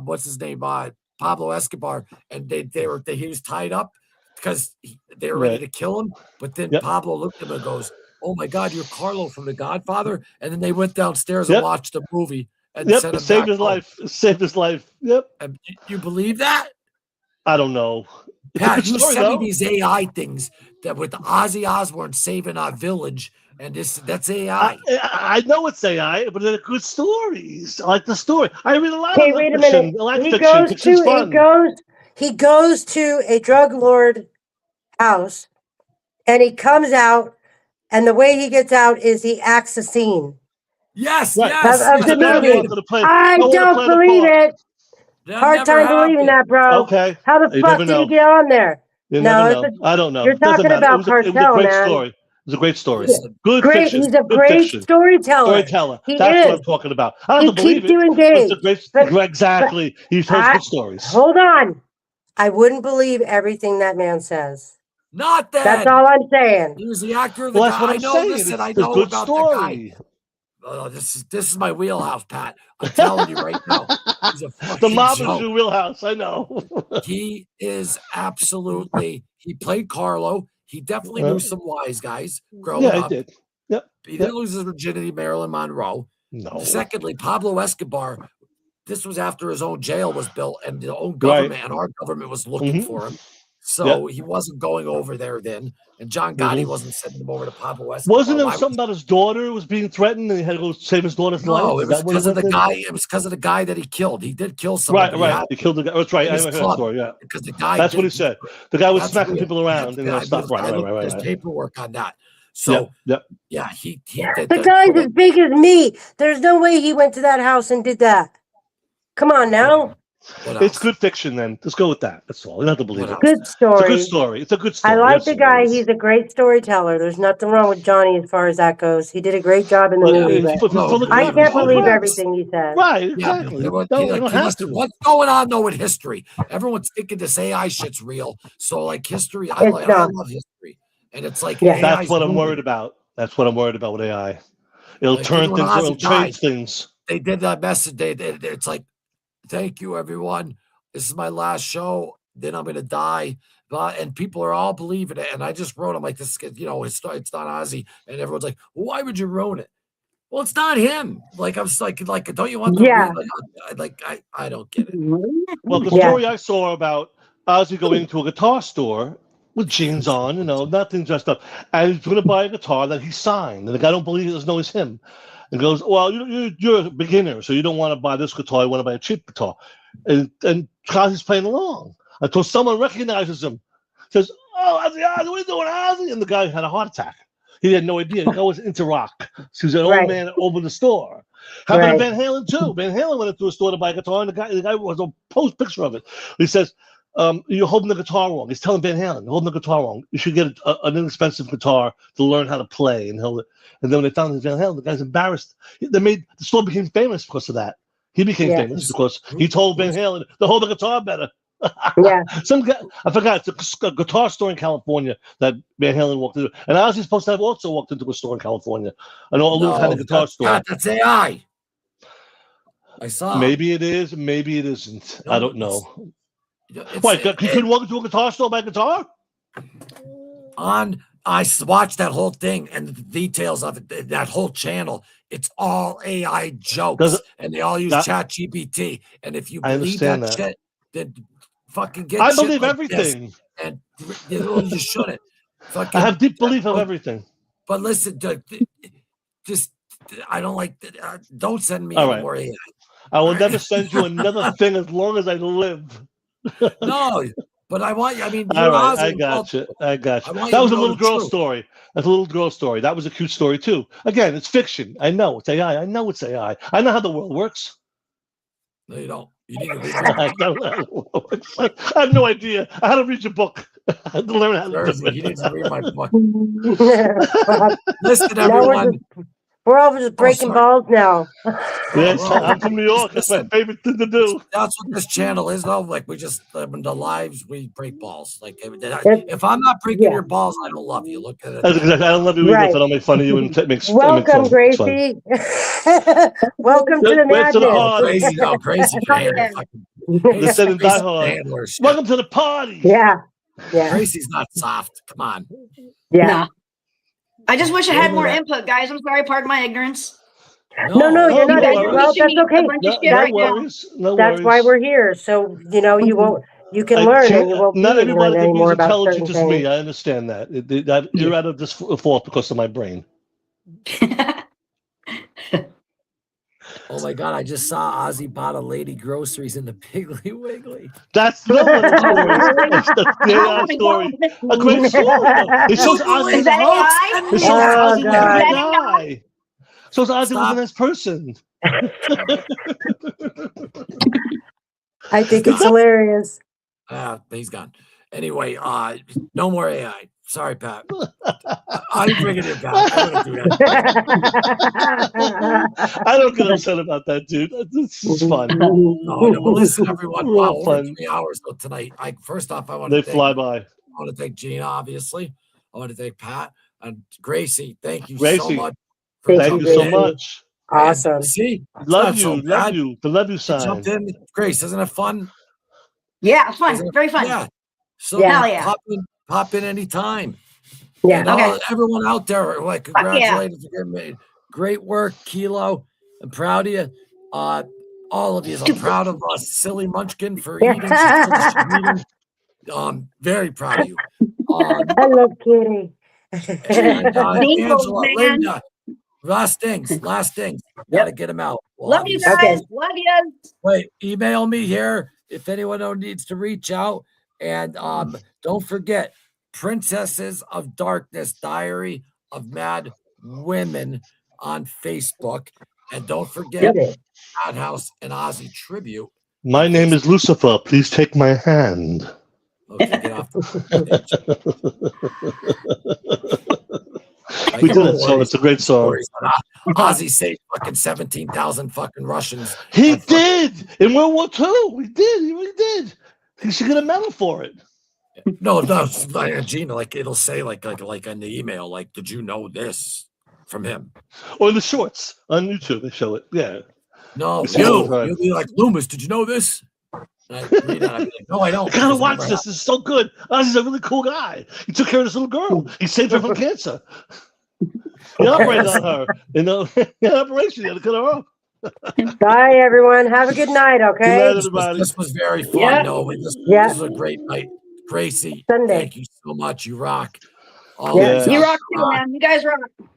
what's his name, Pablo Escobar, and he was tied up because they were ready to kill him. But then Pablo looked at him and goes, "Oh my God, you're Carlo from The Godfather!" And then they went downstairs and watched the movie and sent him saved his life. Saved his life. Yep. And you believe that? I don't know. Pat, you sent me these AI things that with Ozzy Osbourne saving our village. And that's AI. I know it's AI, but they're good stories. I like the story. I read a lot of wait fiction. a minute. I like fiction. He goes to a drug lord house, and he comes out, and the way he gets out is he acts a scene. Yes, right. Of the movie. I don't believe it. Hard time believing that, bro. Okay. How the fuck did he get on there? I don't know. You're talking about Cartel, it was a great man. Story. It was a great story. Good fiction. He's a good great fiction. storyteller. That's what I'm talking about. I don't believe keeps you engaged. Exactly. He tells good stories. Hold on. I wouldn't believe everything that man says. Not that. That's all I'm saying. He was the actor of the guy. I know. Listen, I know good about story. the guy. Oh, this is my wheelhouse, Pat. I'm telling you right now. He's a the mob joke. is your wheelhouse. I know. He is absolutely. He played Carlo. He definitely knew some wise guys growing up. He did. Yep. He didn't lose his virginity, Marilyn Monroe. No. Secondly, Pablo Escobar. This was after his own jail was built, and the own government and our government was looking for him. So he wasn't going over there then, and John Gotti wasn't sending him over to Pablo Escobar. Wasn't there something about his daughter was being threatened, and he had to go save his daughter's life? No, it was because of the guy. It was because of the guy that he killed. He did kill someone. Right. He killed the guy. That's right. I heard that story. Yeah, because the guy. That's what he said. The guy was smacking people around and stuff. Right. There's paperwork on that. So he did. The guy's as big as me. There's no way he went to that house and did that. Come on now. It's good fiction, then. Let's go with that. That's all. You don't have to believe it. Good story. It's a good story. It's a good story. I like the guy. He's a great storyteller. There's nothing wrong with Johnny as far as that goes. He did a great job in the movie. I can't believe everything he said. Right, exactly. What's going on, though, with history? Everyone's thinking this AI shit's real. So, like, history, I love history. And it's like, that's what I'm worried about. That's what I'm worried about with AI. It'll turn things, it'll change things. They did that message. It's like, thank you, everyone. This is my last show. Then I'm going to die. And people are all believing it. And I just wrote, I'm like, this, it's not Ozzy. And everyone's like, why would you ruin it? Well, it's not him. Like I was like, don't you want to read? I don't get it. Well, the story I saw about Ozzy going to a guitar store with jeans on, nothing dressed up, and he's going to buy a guitar that he signed, and the guy don't believe it, doesn't know it's him, and goes, "Well, you're a beginner, so you don't want to buy this guitar. You want to buy a cheap guitar," and Ozzy's playing along until someone recognizes him, says, "Oh, Ozzy, what are you doing, Ozzy?" And the guy had a heart attack. He had no idea. The guy was into rock. So he was an old man that opened the store. Happened to Van Halen too. Van Halen went into a store to buy a guitar, and the guy was a post picture of it. He says, "You're holding the guitar wrong." He's telling Van Halen, "You're holding the guitar wrong. You should get an inexpensive guitar to learn how to play." And then when they found Van Halen, the guy's embarrassed. The store became famous because of that. He became famous because he told Van Halen to hold the guitar better. Some guy, I forgot, it's a guitar store in California that Van Halen walked into, and Ozzy's supposed to have also walked into a store in California, an old kind of guitar store. That's AI. I saw. Maybe it is, maybe it isn't. I don't know. Wait, you couldn't walk into a guitar store by guitar? I watched that whole thing and the details of it, that whole channel. It's all AI jokes, and they all use ChatGPT. And if you believe that shit, then fucking get. I believe everything, and you shouldn't. I have deep belief of everything. But listen, just I don't like. Don't send me all any more AI. I will never send you another thing as long as I live. No, but I want you. I mean, all right, I got you. That was a little girl story. That's a little girl story. That was a cute story too. Again, it's fiction. I know it's AI. I know it's AI. I know how the world works. No, you don't. You need to read I have no idea. I had to read your book. I had to learn how to do it. You need to read my book. Listen, everyone. We're all just breaking balls now. Yes, I'm from New York. That's my favorite thing to do. That's what this channel is, though. Like, we just, in the lives, we break balls. Like, if I'm not breaking your balls, I don't love you. Look at it. That's exactly. I don't love you either if I don't make fun of you and make Welcome, Gracie. Welcome to the madness. Crazy. Listen and die hard. Welcome to the party. Yeah. Gracie's not soft. Come on. Yeah. No. I just wish I had more input, guys. I'm sorry, pardon my ignorance. No, you're not. Well, that's okay. That's why we're here. So you can learn, and you won't be ignorant anymore about certain intelligent as things. me. I understand that. You're out of this fault because of my brain. Oh my God! I just saw Ozzy bought a lady groceries in the Piggly Wiggly. That's the story. A great story. It shows Ozzy as a hoax. It shows Ozzy was a good guy. Shows Ozzy was a nice person. I think it's hilarious. He's gone. Anyway, no more AI. Sorry, Pat. I'm bringing it back. I'm gonna do that. I don't get upset about that, dude. It's fun. No, well, listen, everyone. Wow, over 3 hours tonight. First off, I want to fly by. I want to thank Gina, obviously. I want to thank Pat and Gracie. Thank you so Gracie, much. Thank you so much. Awesome. See, love you. The love you sign. Jumped in. Grace, isn't it fun? Yeah, it's fun. Very fun. Yeah. So hell yeah. Pop in anytime. Yeah. And everyone out there, like, congratulations again. Great work, Kilo. I'm proud of you. All of you. I'm proud of Silly Munchkin for eating. Very proud of you. I love Kitty. And, Angela, Linda. Last things. Gotta get them out. Love you guys. Love you. Wait, email me here if anyone needs to reach out. And don't forget, Princesses of Darkness, Diary of Mad Women on Facebook. And don't forget, Madhouse and Ozzy Tribute. My name is Lucifer. Please take my hand. Okay, get off We did it, so it's a great song. Ozzy saved fucking 17,000 fucking Russians. He did in World War II. He did. He should get a medal for it. No, Gina, like it'll say like in the email, like, did you know this from him? Or in the shorts on YouTube, they show it. Yeah. No, you'll be like, Loomis, did you know this? And I read that, I'd be like, no, I don't. I gotta watch this. This is so good. Ozzy's a really cool guy. He took care of this little girl. He saved her from cancer. You operate on her. You know, operation. You got to cut her off. Bye, everyone. Have a good night, okay? Good night, everybody. This was very fun. Yeah. No, this Yeah. was a great night. Gracie, Sunday. thank you so much. You rock. Yeah. You rock too, man. You guys rock. Come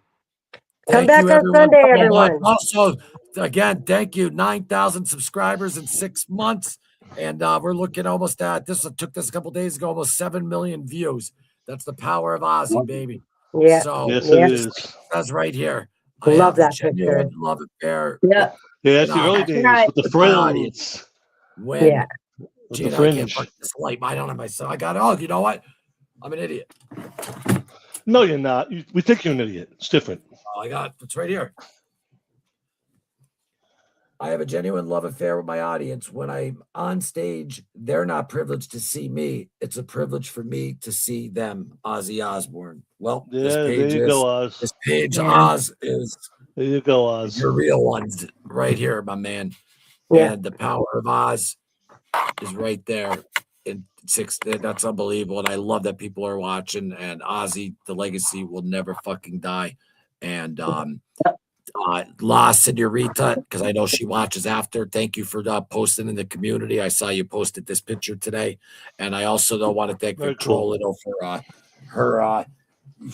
Thank back you, on everyone, Sunday, so much. everyone. Also, again, thank you. 9,000 subscribers in 6 months. And we're looking almost at this. Took this a couple days ago, almost 7 million views. That's the power of Ozzy, baby. Yeah. So, Yes, it is. That's right here. Love that genuine picture. love affair. Yeah. Yeah, that's the early days with the friends. When Yeah. With Gina, the I can't fringe. fuck this light. I don't have my son. I got it. Oh, you know what? I'm an idiot. No, you're not. We think you're an idiot. It's different. Oh, I got it's right here. I have a genuine love affair with my audience. When I'm on stage, they're not privileged to see me. It's a privilege for me to see them. Ozzy Osbourne. Well, this Yeah, page there you is go, Oz. this page. Yeah. Oz is There you go, Oz. your real ones right here, my man. Yeah. And the power of Oz is right there. In 6, that's unbelievable. And I love that people are watching. And Ozzy, the legacy will never fucking die. And La Senorita, because I know she watches after. Thank you for posting in the community. I saw you posted this picture today. And I also don't want to thank Victrolino for her.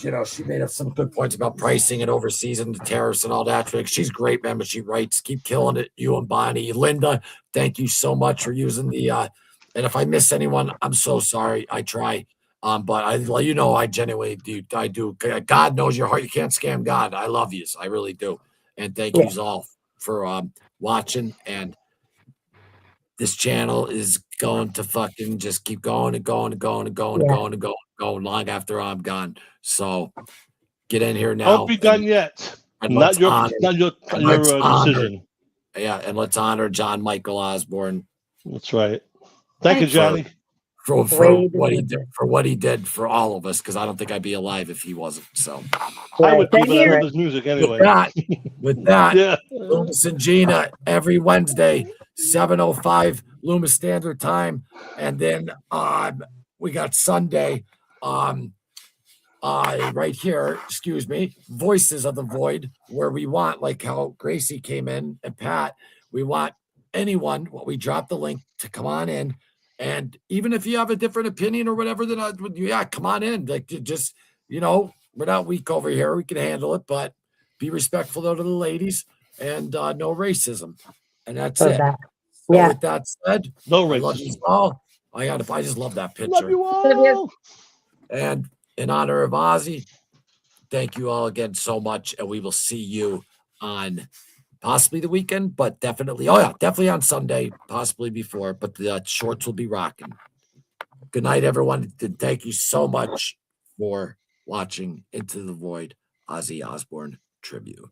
You know, she made up some good points about pricing and overseas and the tariffs and all that. She's great, man, but she writes, keep killing it. You and Bonnie. Linda, thank you so much for using the and if I miss anyone, I'm so sorry. I try. But I genuinely do. I do. God knows your heart. You can't scam God. I love you. I really do. And thank you all for watching. And this channel is going to fucking just keep going and going and going and going and going and going long after I'm gone. So get in here now. Don't be done yet. And Not your let's honor- decision. Yeah, and let's honor John Michael Osbourne. That's right. Thank you, Johnny. For what he did for all of us, because I don't think I'd be alive if he wasn't. So I would be, but I love his music anyway. With that, Yeah. Loomis and Gina every Wednesday, 7:05 Loomis Standard Time, and then we got Sunday, right here. Excuse me, Voices of the Void, where we want, like how Gracie came in and Pat, we want anyone. We drop the link to come on in. And even if you have a different opinion or whatever, then come on in. Like, just, we're not weak over here. We can handle it, but be respectful to the ladies and no racism. And that's it. So with that said, no racism. I love you all. I just love that picture. Love you all. And in honor of Ozzy, thank you all again so much. And we will see you on possibly the weekend, but definitely on Sunday, possibly before, but the shorts will be rocking. Good night, everyone. Thank you so much for watching Into the Void, Ozzy Osbourne tribute.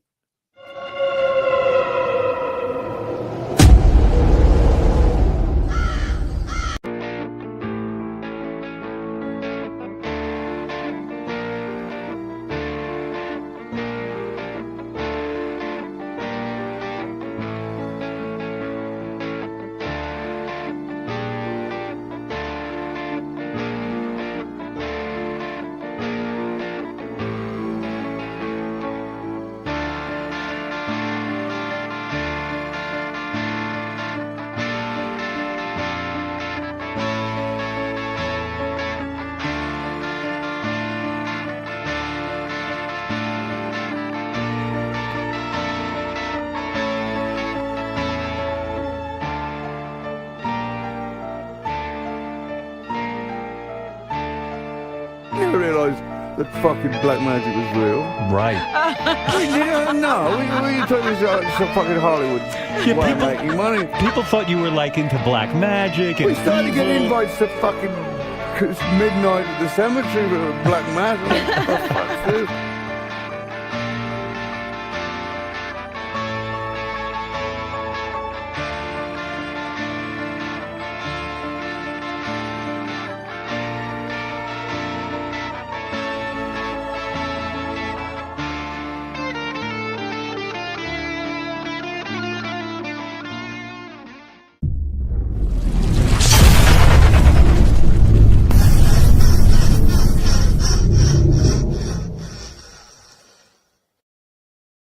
never realised that fucking black magic was real. Right. No, we took this to fucking Hollywood. Yeah, making money. People thought you were like into black magic and We started evil. getting invites to fucking midnight at the cemetery with black magic. What the fuck's this?